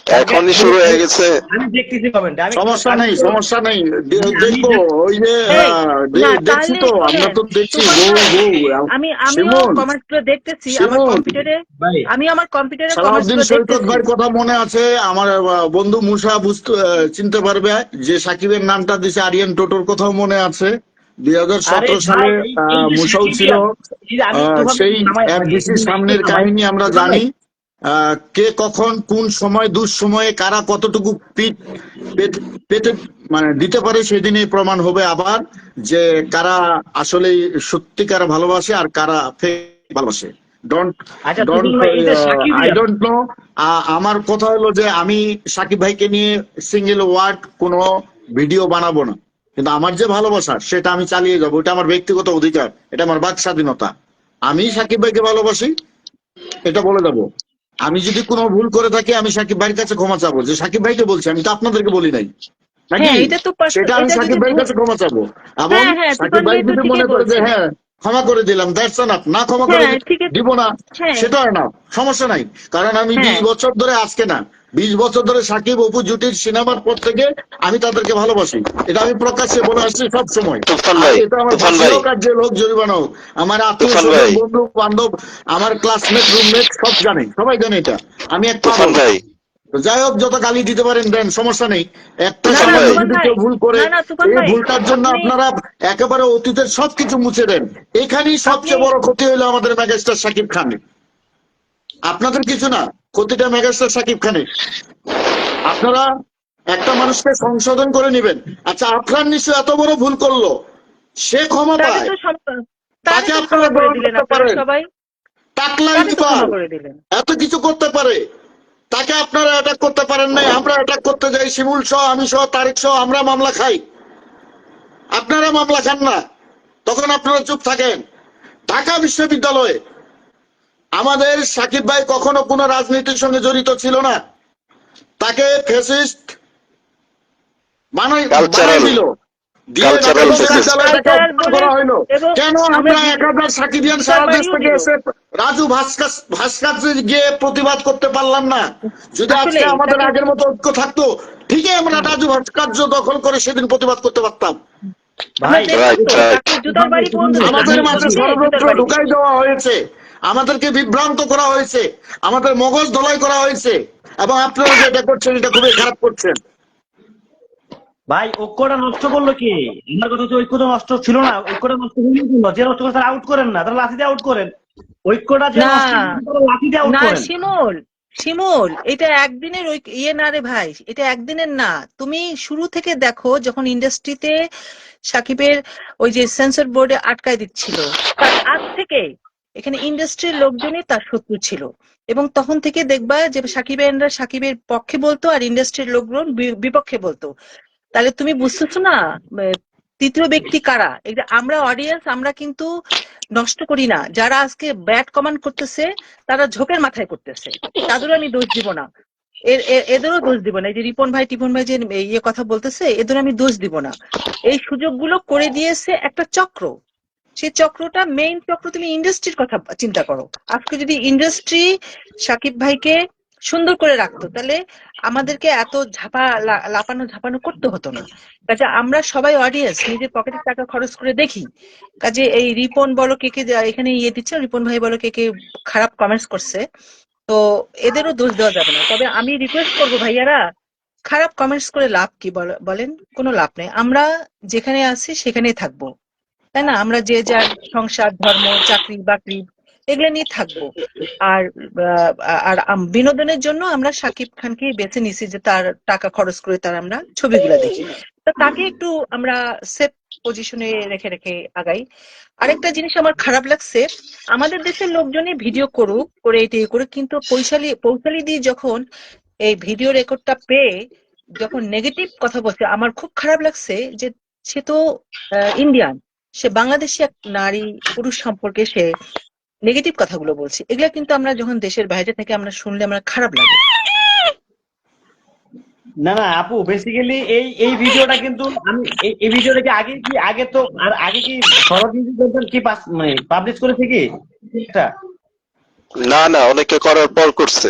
কালকে এখনই শুরু হয়ে গেছে। আমি দেখতেছি কমেন্ট, আমি সমস্যা আমি নেই, তো- সমস্যা নেই, আমি দেখবো। ওই যে এই না, দেখছি তাহলে তো, আমরা শোনেন তো দেখছি তুফান বউ ভাই, বউ আমিও শিমুল কমেন্টস গুলো দেখতেছি আমার শিমুল কম্পিউটারে, ভাই আমি আমার কম্পিউটারে কমেন্টস সালাউদ্দিন গুলো সৈকত দেখতেছি। ভাইয়ের কথা মনে আছে? আমার বন্ধু মুসা চিনতে পারবে, যে সাকিবের নামটা দিছে আরিয়ান টোটোর কথাও মনে আছে। আরে 2017 সালে ভাই এই যে মুসাও ছিল। সাকিবিয়ান, এই যে আমি তুফান সেই নামাই আগে এফডিসির সামনের নামাই কাহিনী আমরা তুফান ভাই, জানি। কে কখন কোন সময় দুঃসময়ে কারা কতটুকু পিঠ পেতে পেতে মানে দিতে পারে, সেদিনই প্রমাণ হবে আবার, যে কারা আসলে সত্যিকার ভালোবাসে আর কারা ফেক ভালোবাসে। ডোন্ট আচ্ছা ডোন্ট তুফান ভাই এই যে আই সাকিবিয়ান, ডোন্ট নো। আমার কথা হলো যে আমি সাকিব ভাইকে নিয়ে সিঙ্গেল ওয়ার্ড কোনো ভিডিও বানাবো না, কিন্তু আমার যে ভালোবাসা সেটা আমি চালিয়ে যাবো, এটা আমার ব্যক্তিগত অধিকার, এটা আমার বাক স্বাধীনতা। আমি সাকিব ভাইকে ভালোবাসি, এটা বলে দেবো। আমি যদি কোনো ভুল করে থাকি, আমি সাকিব ভাইয়ের কাছে ক্ষমা চাবো, যে সাকিব ভাইকে বলছি, আমি তো আপনাদেরকে বলি নাই নাকি। হ্যাঁ, এটা তো সেটা আমি এটা যদি সাকিব ভাইয়ের কাছে ক্ষমা চাবো, এবং হ্যাঁ হ্যাঁ, সাকিব তুফান ভাই ভাই তো যদি মনে ঠিকই করে যে বলছেন। হ্যাঁ ক্ষমা করে দিলাম, দ্যাটস এনাফ, না ক্ষমা করে হ্যাঁ ঠিক আছে। দিব না, হ্যাঁ সেটাও না, সমস্যা নাই। কারণ আমি হ্যাঁ 20 বছর ধরে, আজকে না 20 বছর ধরে সাকিব অপু জুটির সিনেমার পর থেকে আমি তাদেরকে ভালোবাসি, এটা আমি প্রকাশ্যে বলে আসছি সব সময়। তুফান আর ভাই, এটা আমার তুফান ফাঁসি ভাই, হোক আর জেল হোক, জরিমানা হোক, আমার আত্মীয় তুফান স্বজন ভাই, বন্ধু বান্ধব, আমার ক্লাসমেট রুমমেট সব জানে, সবাই জানে এটা, আমি এক তুফান পাগল। ভাই, তো যাই হোক, যত গালি দিতে পারেন দেন, সমস্যা নেই। একটা না তুফান না সময় ভাই, তুফান যদি ভাই, কেউ ভুল করে, না না তুফান এই ভাই, ভুলটার জন্য আপনি আপনারা একেবারে অতীতের সবকিছু মুছে দেন। এখানেই আপনি সবচেয়ে বড় ক্ষতি হলো আমাদের মেগাস্টার সাকিব খানের, আপনাদের কিছু না, ক্ষতিটা মেগাস্টার সাকিব খানের। আপনারা একটা মানুষকে সংশোধন করে নেবেন। আচ্ছা, আফরান নিশো এত বড় ভুল করলো, সে ক্ষমা তাকে পায়, তো তাকে তাকে তো আপনারা ক্ষমা করে গ্রহণ দিলেন করতে আপনারা পারেন, সবাই, টাকলা তাকে তো ইকবাল ক্ষমা করে দিলেন। এত কিছু করতে পারে, তাকে আপনারা অ্যাটাক করতে পারেন নাই। আমরা অ্যাটাক করতে যাই, শিমুল সহ, আমি সহ, তারিক সহ, আমরা মামলা খাই, আপনারা মামলা খান না, তখন আপনারা চুপ থাকেন। ঢাকা বিশ্ববিদ্যালয়ে আমাদের সাকিব ভাই কখনো কোনো রাজনীতির সঙ্গে জড়িত ছিল না, তাকে ফ্যাসিস্ট বানাই কালচারাল দিল, দিয়ে ঢাকা কালচারাল ফেসিস্ট। বিশ্ববিদ্যালয়টাকে কালচারাল অপমান বলে, করা হইলো। এবং কেন আমরা আমরা 1000 সাকিবিয়ান জুতার সারা দেশ বাড়িও থেকে দিল। এসে রাজু ভাস্কর্য গিয়ে প্রতিবাদ করতে পারলাম না? যদি আসলে আজকে আমাদের তাকে, আগের মতো ঐক্য থাকতো, ঠিকই আমরা রাজু ভাস্কর্য দখল করে সেদিন প্রতিবাদ করতে পারতাম। আমরা ভাই দেখলাম রাইট তো রাইট। তাকে জুতার বাড়ি পর্যন্ত দিল, আমাদের হাসির মাঝে খুশিতে জুতার ষড়যন্ত্র বাড়ি দিল। ঢুকাই দেওয়া হয়েছে, আমাদেরকে বিভ্রান্ত করা হয়েছে, আমাদের মগজ ধোলাই করা হয়েছে, এবং আপনারা যেটা করছেন এটা খুবই খারাপ করছেন। ভাই ঐক্যটা নষ্ট করলো কি? আমার কথা হচ্ছে ঐক্যটা নষ্ট ছিল না, ঐক্যটা নষ্ট হয়ে গেল। যে নষ্ট করে তারা আউট করেন না, তারা লাঠি দিয়ে আউট করেন। ঐক্যটা যে না নষ্ট করে তারা লাঠি দিয়ে আউট না করেন। শিমুল, শিমুল এটা একদিনের না রে ভাই, এটা একদিনের না। তুমি শুরু থেকে দেখো, যখন ইন্ডাস্ট্রিতে সাকিবের ওই যে সেন্সর বোর্ডে আটকায় দিচ্ছিল, তার আগ থেকে এখানে ইন্ডাস্ট্রির লোকজনই তার শত্রু ছিল, এবং তখন থেকে দেখবা যে সাকিবের পক্ষে বলতো আর ইন্ডাস্ট্রির লোকজন বিপক্ষে বলতো। তাহলে তুমি বুঝতেছো না তৃতীয় ব্যক্তি কারা? এটা আমরা অডিয়েন্স, আমরা কিন্তু নষ্ট করি না। যারা আজকে ব্যাড কমেন্ট করতেছে তারা ঝোঁকের মাথায় করতেছে, তাদেরও আমি দোষ দিব না, এদেরও দোষ দিব না। এই যে টিপন ভাই যে কথা বলতেছে, এদের আমি দোষ দিব না। এই সুযোগগুলো করে দিয়েছে একটা চক্র, সেই চক্রটা, মেইন চক্র, তুমি ইন্ডাস্ট্রির কথা চিন্তা করো। আজকে যদি ইন্ডাস্ট্রি সাকিব ভাইকে সুন্দর করে রাখতো, তাহলে আমাদেরকে এত লাপানো ঝাপানো করতে হতো না। কাজে আমরা সবাই অডিয়েন্স, নিজের পকেটের টাকা খরচ করে দেখি। কাজে এই রিপন বলো কে কে এখানে দিচ্ছে, রিপন ভাই বলো কে কে খারাপ কমেন্টস করছে, তো এদেরও দোষ দেওয়া যাবে না। তবে আমি রিকোয়েস্ট করবো ভাইয়ারা, খারাপ কমেন্টস করে লাভ কি বলেন? কোনো লাভ নেই। আমরা যেখানে আছি সেখানেই থাকবো, তাই না? আমরা যে যার সংসার, ধর্ম, চাকরি বাকরি এগুলো নিয়ে থাকবো। আর বিনোদনের জন্য আমরা শাকিব খানকে বেছে নিছি, যে তার টাকা খরচ করে তার আমরা ছবিগুলো দেখি। তো তাকে একটু আমরা সেফ পজিশনে রেখে রেখে আগাই। আরেকটা জিনিস আমার খারাপ লাগছে, আমাদের দেশের লোকজনই ভিডিও করুক, করে এটি করুক, কিন্তু পৌশালি দিয়ে যখন এই ভিডিও রেকর্ডটা পেয়ে যখন নেগেটিভ কথা বলছে, আমার খুব খারাপ লাগছে। যে সে তো ইন্ডিয়ান, সে বাংলাদেশি এক নারী পুরুষ সম্পর্কে সে নেগেটিভ কথাগুলো বলছে। এগুলা কিন্তু আমরা যখন দেশের বাইরে থেকে আমরা শুনলে আমার খারাপ লাগে। না না আপু, বেসিক্যালি এই ভিডিওটা কিন্তু আমি এই ভিডিওটা কি আগে তো আর আগে কি শরৎ মিউজিক কি মানে পাবলিশ করেছে কি এটা? না না, অনেকে করার পর করছে।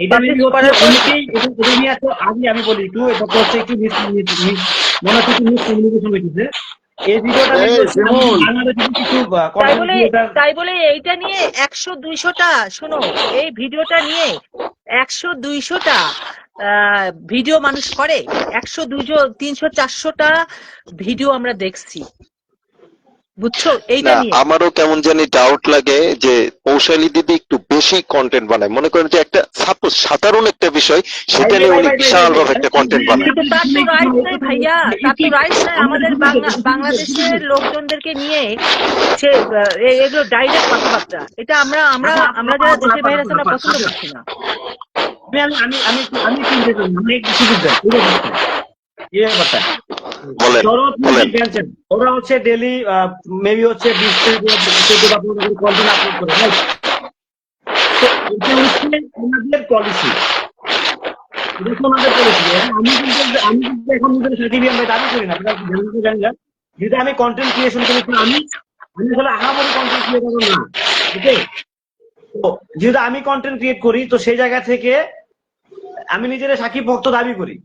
এটা Publish maybe হচ্ছে করার পর- অনেকেই এটা নিয়ে এত আগে আমি বলি একটু, এটা তো হচ্ছে একটু মনে হচ্ছে একটু মিসকমিউনিকেশন হয়েছে। এই ভিডিওটা এই, শিমুল। বাংলাদেশে কিছু তাই বলে এইটা নিয়ে 100-200টা, শোনো, এই ভিডিওটা নিয়ে 100-200টা ভিডিও মানুষ করে। 100-200-300-400টা ভিডিও আমরা দেখছি, বুঝছো? এইটা না, নিয়ে আমারও কেমন জানি ডাউট লাগে যে পৌশালী দিদি একটু বেশি কন্টেন্ট বানায়। মনে করেন যে একটা সাপোজ সাধারণ একটা বিষয়, সেটা নিয়ে উনি বিশাল বড় একটা কন্টেন্ট বানায়। কিন্তু তার তো রাইটস নাই ভাইয়া, তার তো রাইটস নাই। আমাদের বাংলাদেশের লোকজনদেরকে নিয়ে সে এগুলো ডাইরেক্ট কথাবার্তা, এটা আমরা আমরা আমরা যারা দেশের বাইরে আছি আমরা পছন্দ করছি না। আমি আমি আমি আমি চিন্তা করি আমি একটু সুযোগ দেয় এই ব্যাপারটা। বলেন শরৎ বলেন। মিউজিক ব্যান্ড ওরা হচ্ছে ডেইলি মেবি হচ্ছে 20 থেকে 14 কন্টেন্ট আপলোড করে, right? তো এটা হচ্ছে ওনাদের পলিসি, এটা হচ্ছে ওনাদের পলিসি। আমি কিন্তু এখন নিজের সাকিবিয়ান ভাই দাবি করি না, আপনারা জানেন না, যদি আমি কন্টেন্ট ক্রিয়েশন করি আমি আসলে আহামরি কন্টেন্ট ক্রিয়েটর না, ওকে? তো যেহেতু আমি কন্টেন্ট ক্রিয়েট করি, তো সেই জায়গা থেকে আমি নিজের সাকিব ভক্ত দাবি করি।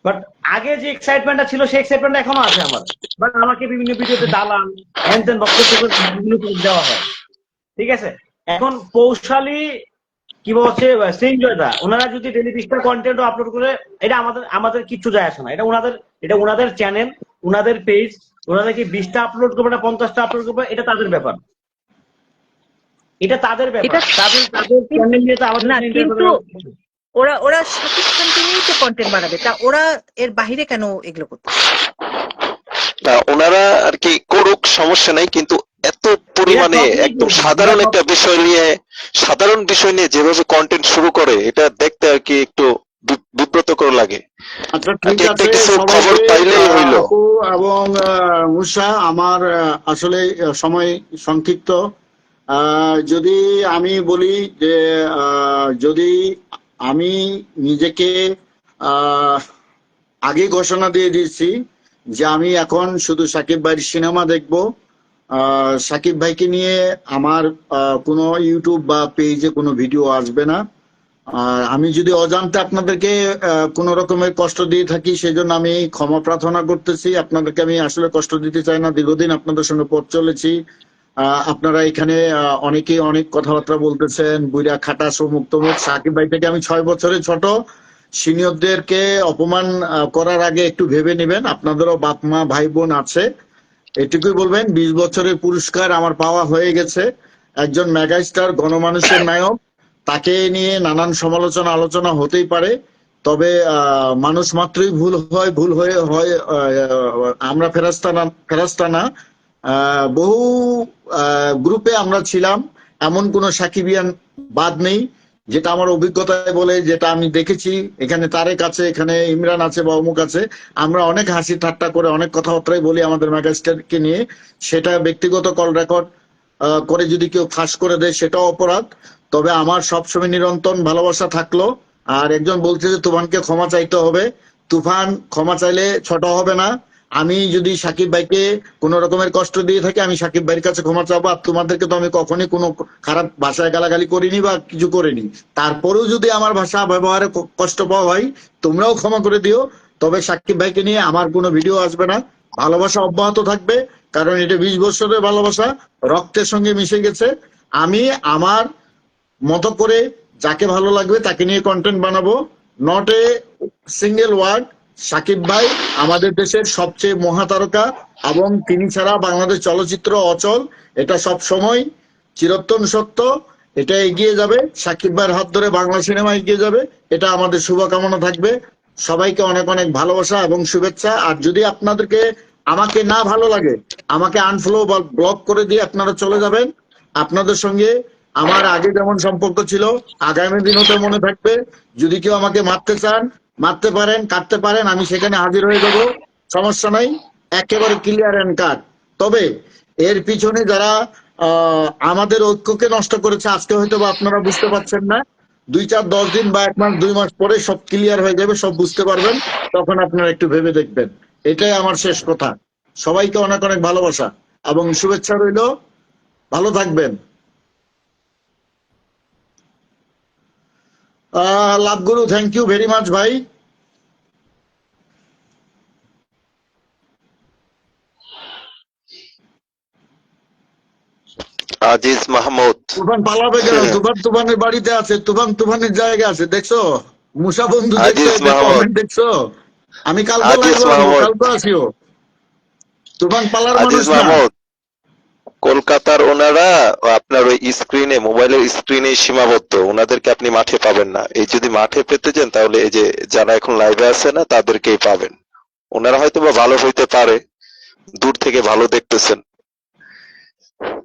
বাট আগে যে এক্সাইটমেন্টটা ছিল সেই এক্সাইটমেন্টটা এখনো আছে আমার। বাট আমাকে বিভিন্ন ভিডিওতে দালাল হ্যান্ড বক্তব্য বিভিন্ন দেওয়া হয়, ঠিক আছে? এখন পৌশালী কি বলছে সিনজয়দা, ওনারা যদি ডেলি 20টা কন্টেন্টও আপলোড করে, এটা আমাদের কিচ্ছু যায় আসে না। এটা ওনাদের চ্যানেল, ওনাদের পেজ, ওনারা কি 20টা আপলোড করবে না 50টা আপলোড করবে, এটা তাদের ব্যাপার। এটা তাদের ব্যাপার, তাদের চ্যানেল নিয়ে তো আমাদের না, কোনো কিন্তু interfere- ওরা শাকিব খানকে নিয়েই তো কন্টেন্ট বানাবে, তা ওরা এর বাইরে কেন এগুলো করতে? না, ওনারা আর কি করুক, সমস্যা নাই, কিন্তু এত পরিমাণে একদম সাধারণ একটা বিষয় নিয়ে, সাধারণ বিষয় নিয়ে যেভাবে কন্টেন্ট শুরু করে, এটা দেখতে আর কি একটু বিব্রতকর লাগে। আচ্ছা, আর ঠিক কি একটা আছে। কিছু খবর সবাইকে, পাইলেই হইলো। আপু এবং মুসা, আমার আসলে সময় সংক্ষিপ্ত। যদি আমি বলি যে যদি আমি নিজেকে আগে ঘোষণা দিয়ে দিয়েছি যে আমি এখন শুধু সাকিব ভাইয়ের সিনেমা দেখব, সাকিব ভাইকে নিয়ে আমার কোনো ইউটিউব বা পেজে কোনো ভিডিও আসবে না। আর আমি যদি অজান্তে আপনাদেরকে কোনো রকমের কষ্ট দিয়ে থাকি, সেজন্য আমি ক্ষমা প্রার্থনা করতেছি। আপনাদেরকে আমি আসলে কষ্ট দিতে চাই না, দীর্ঘদিন আপনাদের সঙ্গে পথ চলেছি। আপনারা এখানে অনেকেই অনেক কথাবার্তা বলতেছেন, বুইরা খাটাস অমুক তমুক। সাকিব ভাই থেকে আমি 6 বছরের ছোট, সিনিয়রদেরকে অপমান করার আগে একটু ভেবে নেবেন। আপনাদেরও বাপ মা ভাই বোন আছে, এটুকুই বলবেন। 20 বছরের পুরস্কার আমার পাওয়া হয়ে গেছে। একজন মেগাস্টার, গণমানুষের নায়ক, তাকে নিয়ে নানান সমালোচনা আলোচনা হতেই পারে, তবে মানুষ মাত্রই ভুল হয়, ভুল হয়ে হয়। আমরা ফেরাস্তা না। বহু গ্রুপে আমরা ছিলাম, এমন কোন সাকিবিয়ান বাদ নেই, যেটা আমার অভিজ্ঞতায় বলে, যেটা আমি দেখেছি। এখানে তারেক আছে, এখানে ইমরান আছে বা অমুক আছে, আমরা অনেক হাসি ঠাট্টা করে অনেক কথাবার্তাই বলি আমাদের মেগাস্টারকে নিয়ে। সেটা ব্যক্তিগত কল রেকর্ড করে যদি কেউ ফাঁস করে দেয়, সেটাও অপরাধ। তবে আমার সবসময় নিরন্তর ভালোবাসা থাকলো। আর একজন বলছে যে তুফানকে ক্ষমা চাইতে হবে, তুফান ক্ষমা চাইলে ছোট হবে না। আমি যদি সাকিব ভাইকে কোনো রকমের কষ্ট দিয়ে থাকি, আমি সাকিব ভাইয়ের কাছে ক্ষমা চাবো। আর তোমাদেরকে তো আমি কখনই কোনো খারাপ ভাষায় গালাগালি করিনি বা কিছু করিনি। তারপরেও যদি আমার ভাষা ব্যবহারে কষ্ট পাওয়া হয়, তোমরাও ক্ষমা করে দিও। তবে সাকিব ভাইকে নিয়ে আমার কোনো ভিডিও আসবে না। ভালোবাসা অব্যাহত থাকবে, কারণ এটা 20 বছরের ভালোবাসা, রক্তের সঙ্গে মিশে গেছে। আমি আমার মতো করে যাকে ভালো লাগবে তাকে নিয়ে কন্টেন্ট বানাবো। Not a single word. Shakib ভাই আমাদের দেশের সবচেয়ে মহাতারকা, এবং তিনি ছাড়া বাংলাদেশ চলচ্চিত্র অচল। এটা সব সময় চিরন্তন সত্য। এটা এগিয়ে যাবে, সাকিব ভাইয়ের হাত ধরে বাংলা সিনেমা এগিয়ে যাবে। এটা আমাদের শুভকামনা থাকবে। সবাইকে অনেক অনেক ভালোবাসা এবং শুভেচ্ছা। আর যদি আপনাদেরকে আমাকে না ভালো লাগে, আমাকে আনফলো বা ব্লক করে দিয়ে আপনারা চলে যাবেন। আপনাদের সঙ্গে আমার আগে যেমন সম্পর্ক ছিল, আগামী দিনও তো মনে থাকবে। যদি কেউ আমাকে মারতে চান, মারতে পারেন, কাটতে পারেন, আমি সেখানে হাজির হয়ে যাব, সমস্যা নাই। একেবারে ক্লিয়ার অ্যান্ড কাট। তবে এর পিছনে যারা আমাদের ঐক্যকে নষ্ট করেছে, আজকে হয়তো বা আপনারা বুঝতে পারছেন না, 2, 4, 10 দিন বা 1 মাস 2 মাস পরে সব ক্লিয়ার হয়ে যাবে, সব বুঝতে পারবেন। তখন আপনারা একটু ভেবে দেখবেন। এটাই আমার শেষ কথা। সবাইকে অনেক অনেক ভালোবাসা এবং শুভেচ্ছা রইল। ভালো থাকবেন। লাভ গুরু, থ্যাংক ইউ ভেরি মাচ ভাই। আজিজ মাহমুদ। তুফান পালাবে কেন? তুফান তুফানের বাড়িতে আছে, তুফান তুফানের জায়গা আছে, দেখছো? মুসা বন্ধু দেখছো? আজিজ এতে মাহমুদ। কমেন্ট দেখছো? আমি কালকে আজিজ লাইভ আসবো, মাহমুদ। কালকে আসিও। তুফান পালার মানুষ আজিজ না। মাহমুদ, কলকাতার ওনারা আপনার ওই স্ক্রিনে, মোবাইলের স্ক্রিনে সীমাবদ্ধ। ওনাদেরকে আপনি মাঠে পাবেন না। এই যদি মাঠে পেতে চান তাহলে এই যে যারা এখন লাইভে আছে না, তাদেরকেই পাবেন। ওনারা হয়তো বা ভালো হইতে পারে, দূর থেকে ভালো দেখতেছেন,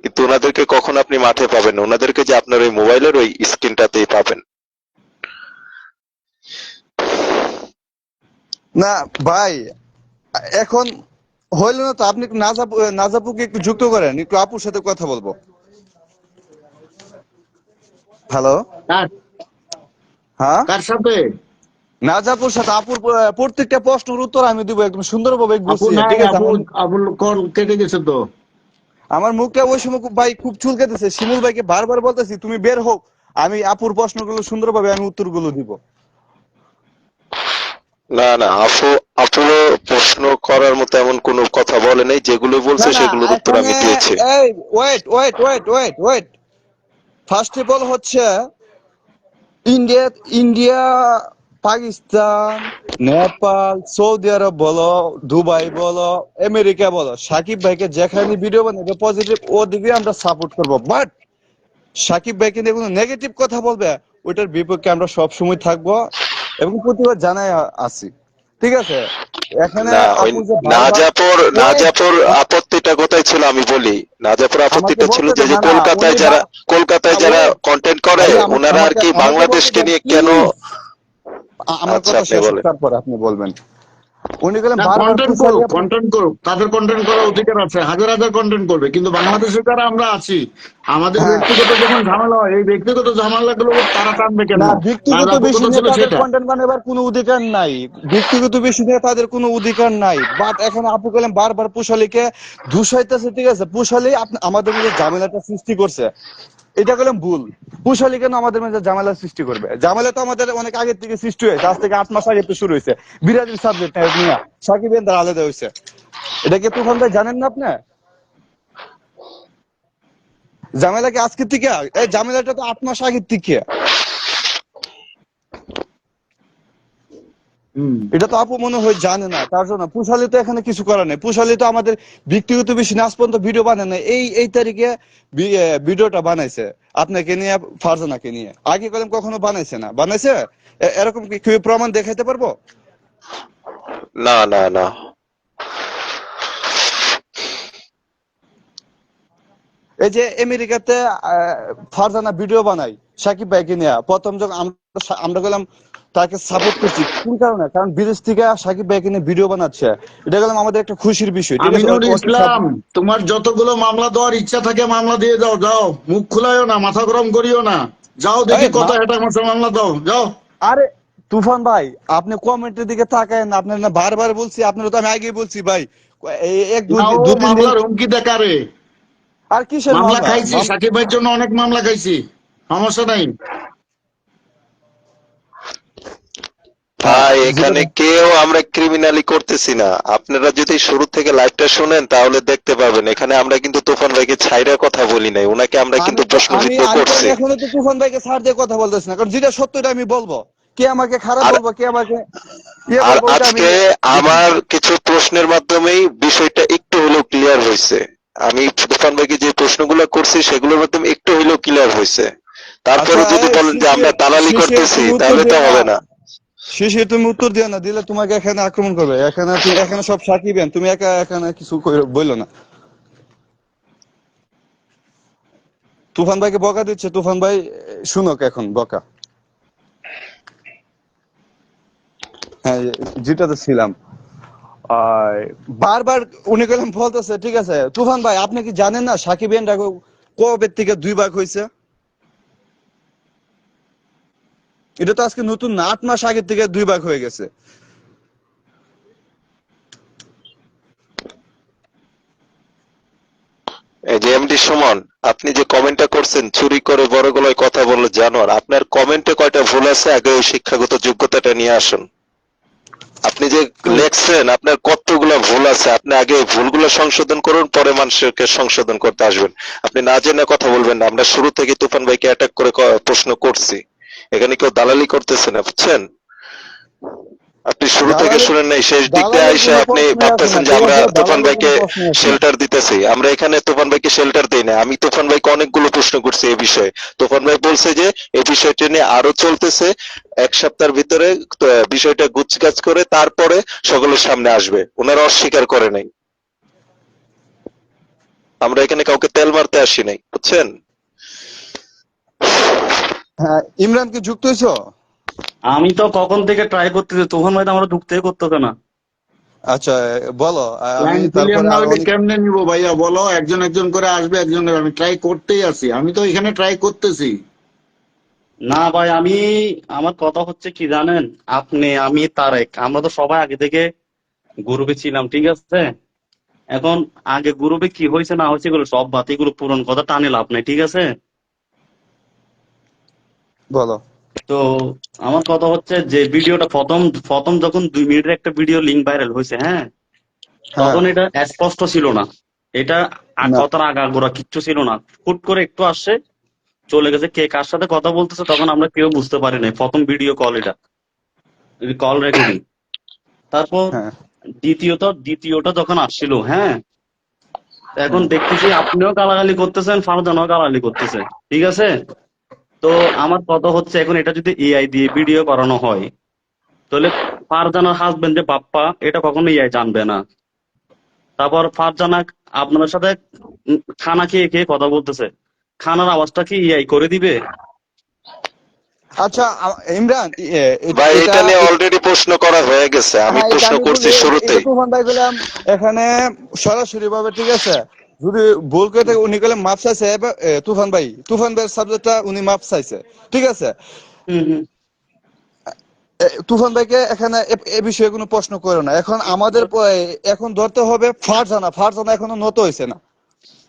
কিন্তু ওনাদেরকে কখন আপনি মাঠে পাবেন না। ওনাদেরকে যে আপনার ওই মোবাইলের ওই স্ক্রিনটাতেই পাবেন। না ভাই, এখন হইল না তো, আপনি একটু নাজাপুকে একটু যুক্ত করেন, একটু আপুর সাথে কথা বলবো। হ্যালো। কার হ্যাঁ, কার সাথে? নাজাপুর সাথে। আপুর প্রত্যেকটা প্রশ্নের উত্তর আমি দিব একদম সুন্দরভাবে আপু গুছিয়ে, নাই, ঠিক আছে? আপু আপু কল কেটে গেছে তো। আমার মুখটা ওই সময় ভাই খুব চুলকাতেছে। শিমুল ভাইকে বারবার বলতেছি তুমি বের হোক, আমি আপুর প্রশ্নগুলো সুন্দরভাবে আমি উত্তরগুলো দিব। না না, আপু প্রশ্ন করার মতো এমন কোনো কথা বলে নাই। যেগুলো না বলছে না, সেগুলোর উত্তর এখানে আমি দিয়েছি। এই wait wait wait wait wait, first of all হচ্ছে India, India, Pakistan, Nepal, Saudi আরব বলো, দুবাই বলো, আমেরিকা বলো, সাকিব ভাইকে যেখানে ভিডিও বানাবে পজিটিভ ওদিকে আমরা সাপোর্ট করবো। বাট সাকিব ভাইকে নিয়ে কোনো নেগেটিভ কথা বলবে, ওইটার বিপক্ষে আমরা সব সময় থাকবো এবং প্রতিবাদ জানাই আছি, ঠিক আছে? এখানে না, ওই আপু যে বারবার নাজাপুর ওয়েট, নাজাপুর আপত্তিটা কোথায় ছিল আমি বলি। নাজাপুর আমাকে আপত্তিটা ছিল বলতে যে দেন। যে না না, উনি কলকাতায় যারা ওয়েট কন্টেন্ট করে ভাইয়া, ওনারা আর আমাকে কি আমাকে বলতে বাংলাদেশকে দেন নিয়ে কেন। প্লিজ। আমার আচ্ছা, কথা আপনি শেষ হোক, বলেন। তারপরে আপনি বলবেন। উনি গেলেন না, বারবার কন্টেন্ট করুক, পুষালিয়া। কন্টেন্ট করুক, তাদের কন্টেন্ট করার অধিকার আছে, হাজার হাজার কন্টেন্ট করবে, কিন্তু বাংলাদেশে যারা আমরা আছি, আমাদের হ্যাঁ, ব্যক্তিগত যখন ঝামেলা হয়, এই ব্যক্তিগত ঝামেলাগুলো তারা টানবে কেন? না ব্যক্তিগত রাজাপুর বিষয় কথা নিয়ে ছিল তাদের সেটা। কন্টেন্ট বানাবার কোনো অধিকার নাই। ব্যক্তিগত বিষয় নিয়ে তাদের কোনো অধিকার নাই। বাট এখন আপু গেলেন বারবার পুষালিকে দুষাইতেছে, ঠিক আছে? পুষালি আমাদের মধ্যে ঝামেলাটা সৃষ্টি করছে, এটা গেলাম ভুল। পুষালি কেন আমাদের মধ্যে ঝামেলা সৃষ্টি করবে? ঝামেলা তো আমাদের অনেক আগের থেকে সৃষ্টি হয়েছে, আজ থেকে 8 মাস আগে তো শুরু হয়েছে। বিরাজির সাবজেক্ট নিয়ে সাকিব এন্দার আলাদা হয়েছে, এটা কি তুফান ভাই জানেন না আপনি? ঝামেলা কি আজকে থেকে? এই ঝামেলাটা তো 8 মাস আগের থেকে। হম। এটা তো আপু মনে হয় জানে না, তার জন্য পুষালি তো এখানে কিছু করার নেই। পুষালি তো আমাদের ব্যক্তিগত বেশি নাচ পর্যন্ত ভিডিও বানায় না। এই তারিখে ভিডিওটা বানাইছে আপনাকে নিয়ে, ফারজানাকে নিয়ে। আগে কলম কখনো বানাইছে না, বানাইছে? এরকম কি কেউ প্রমাণ দেখাইতে পারবো? না না না, এই যে আমেরিকাতে ফারজানা ভিডিও বানাই সাকিব ভাইকে নিয়ে, প্রথম যখন আমরা গেলাম তাকে সাপোর্ট করছি কোন কারণে? কারণ বিদেশ থেকে সাকিব ভাইকে নিয়ে ভিডিও বানাচ্ছে, এটা গেলাম আমাদের একটা খুশির বিষয়, ঠিক আছে? আমিনুল ইসলাম, তোমার যতগুলো মামলা দেওয়ার ইচ্ছা থাকে মামলা দিয়ে যাও, যাও, মুখ খুলাইও না, মাথা গরম করিও না, যাও, দেখি কত হেঁটা মাথা মামলা দাও, যাও। আরে তুফান ভাই আপনি কমেন্টের দিকে তাকায়েন, আপনার না বারবার বলছি, আপনারা তো আমি আগেই বলছি ভাই, এই এক না, ও দু তিন দিন। মামলার হুমকি দেখারে। আর কিসের মামলা মামলা? খাইছি, সাকিব ভাইয়ের জন্য অনেক মামলা খাইছি, সমস্যা নাই। ভাই যেটা এখানে কেউ আমরা ক্রিমিনালি করতেছি না। আপনারা যদি শুরু থেকে লাইভটা শুনেন তাহলে দেখতে পাবেন এখানে আমরা কিন্তু তুফান ভাইকে ছাইরা কথা বলি নাই, ওনাকে আমরা আমি কিন্তু তো আমি প্রশ্নবিদ্ধ আমি তো করছি। এখনো তো তুফান ভাইকে ছাড় দিয়ে কথা বলতেছি না, কারণ যেটা সত্য এটা আমি বলবো। কে আমাকে খারাপ আর বলবো, কে আমাকে ইয়ে আর বলবো, ওইটা আমি আজকে দেখি। আমার কিছু প্রশ্নের মাধ্যমেই বিষয়টা একটু হলেও ক্লিয়ার হয়েছে। আমি তুফান ভাইকে যে প্রশ্নগুলো করছি সেগুলোর মাধ্যমে একটু হলেও ক্লিয়ার হয়েছে। তারপরে আচ্ছা, যদি বলেন যে আমরা দালালি শেষে করতেছি তুমি উত্তর তাহলে তো দিও না। হবে না। শেষে তুমি উত্তর দিও না, দিলে তোমাকে এখানে আক্রমণ করবে। এখানে সব সাকিবেন, তুমি একা এখানে কিছু বললো না। তুফান ভাইকে বকা দিচ্ছে, তুফান ভাই শুনক এখন বকা। হ্যাঁ, যেটাতে ছিলাম আর বারবার উনি গেলাম বলতেছে, ঠিক আছে তুফান ভাই আপনি কি জানেন না সাকিব এন্ড কবে থেকে 2 ভাগ হয়েছে? এটা তো আজকে নতুন না, 8 মাস আগে থেকে 2 ভাগ হয়ে গেছে। এই যে এমডি সুমন, আপনি যে কমেন্টটা করছেন চুরি করে বড় গলায় কথা বললো জানোয়ার, আপনার কমেন্টে কয়টা ভুল আছে আগে ওই শিক্ষাগত যোগ্যতাটা নিয়ে আসুন। আপনি যে লেখছেন আপনার কতগুলো ভুল আছে, আপনি আগে ওই ভুলগুলো সংশোধন করুন, পরে মানুষকে সংশোধন করতে আসবেন। আপনি না জেনে কথা বলবেন না। আমরা শুরু থেকে তুফান ভাইকে অ্যাটাক করে প্রশ্ন করছি, এখানে কেউ দালালি করতেছে না, বুঝছেন? আপনি শুরু থেকে দালালের শুনেন নাই, শেষ দিক দিয়ে দালালের আইসা কোনো আপনি প্রশ্নই আসে না, ভাবতেছেন যে ঠিক আমরা আছে, তুফান দালালের কোনো ভাইকে প্রশ্নই আসে না। শেল্টার দিতেছি। আমরা এখানে তুফান ভাইকে শেল্টার দিই না। আমি তুফান ভাইকে অনেকগুলো প্রশ্ন করছি এই বিষয়ে। তুফান ভাই বলছে যে এই বিষয়টা নিয়ে আরো চলতেছে, 1 সপ্তাহের ভিতরে বিষয়টা গুছগাছ করে তারপরে সকলের সামনে আসবে। ওনারা অস্বীকার করে নাই। আমরা এখানে কাউকে তেল মারতে আসি নাই, বুঝছেন? হ্যাঁ, ইমরান কি যুক্ত হয়েছো? আমি তো কখন থেকে ট্রাই করতেছি, তুফান ভাই তো আমরা ঢুকতেই করতেছে না। আচ্ছা, বলো। আমি লাইন ক্লিয়ার তারপরে না আরো হইলে অনেক। কেমনে নিবো ভাইয়া, বলো। একজন একজন করে আসবে, একজনের আমি ট্রাই করতেই আছি, আমি তো এখানে ট্রাই করতেছি। না ভাই, আমার কথা হচ্ছে কি জানেন, আপনি, আমি, তারেক, আমরা তো সবাই আগে থেকে গ্রুপে ছিলাম, ঠিক আছে? এখন আগে গ্রুপে কি হয়েছে না হয়েছে এগুলো সব বাদ, এগুলো পুরনো কথা টানে লাভ নাই, ঠিক আছে? বলো। তো আমার কথা হচ্ছে যে ভিডিওটা প্রথম প্রথম যখন 2 মিনিটের একটা ভিডিও লিঙ্ক ভাইরাল হয়েছে, হ্যাঁ, হ্যাঁ। তখন এটা স্পষ্ট ছিল না। এটা না। কথার আগাগোড়া কিচ্ছু ছিল না, হুট করে একটু আসছে চলে গেছে। কে কার সাথে কথা বলতেছে তখন আমরা কেউ বুঝতে পারি নাই। প্রথম ভিডিও কল, এটা কল রেকর্ডিং। তারপর হ্যাঁ। দ্বিতীয়টা যখন আসছিল, হ্যাঁ, এখন হুম। দেখতেছি আপনিও গালাগালি করতেছেন, ফারজানাও গালাগালি করতেছে, ঠিক আছে? তো আমার কথা হচ্ছে এখন এটা যদি এআই দিয়ে ভিডিও করানো হয়, তাহলে ফারজানার হাজবেন্ড যে বাপ্পা, এটা কখনো এআই জানবে না। তারপর ফারজানা আপনাদের সাথে খানা খেয়ে খেয়ে কথা বলতেছে, খানার আওয়াজটা কি এআই করে দিবে? আচ্ছা, ইমরান, ভাই এটা এটা নিয়ে অলরেডি প্রশ্ন করা হয়ে গেছে, আমি হ্যাঁ, এটা প্রশ্ন আমি করছি বুঝি। এটা শুরুতেই। তুফান ভাই বললাম এখানে সরাসরি ভাবে, ঠিক আছে। যদি ভুল করে থাকে উনি গেলে মাপ চাইছে, তুফান ভাইয়ের সাবজেক্টটা উনি মাপ চাইছে, ঠিক আছে। হম হম। তুফান ভাইকে এখানে এ বিষয়ে কোনো প্রশ্ন করো না। এখন আমাদের এখন ধরতে হবে ফারজানা। ফারজানা এখনো নত হয়েছে না।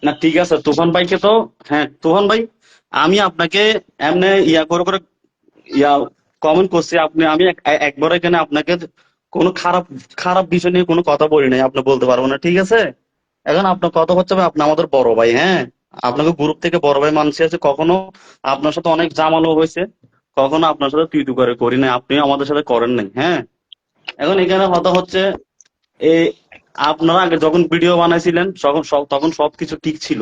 না ঠিক আছে, তুফান ভাইকে তো, হ্যাঁ তুফান ভাই, আমি আপনাকে এমনি ইয়া করে করে ইয়া কমেন্ট করছি। আমি একবার এখানে আপনাকে কোনো খারাপ খারাপ বিষয় নিয়ে কোনো কথা বলি নাই, আপনি বলতে পারবো না, ঠিক আছে? এখন আপনার কথা হচ্ছে ভাই, আপনি আমাদের বড় ভাই, হ্যাঁ, আপনাকে গ্রুপ থেকে বড় ভাই মানছি আছে। কখনো আপনার সাথে অনেক জামালও হয়েছে, কখনো আপনার সাথে তুই তু করে করি নাই, আপনিও আমাদের সাথে করেন নাই, হ্যাঁ। এখন এখানে কথা হচ্ছে, এই আপনারা আগে যখন ভিডিও বানাইছিলেন তখন সবকিছু ঠিক ছিল।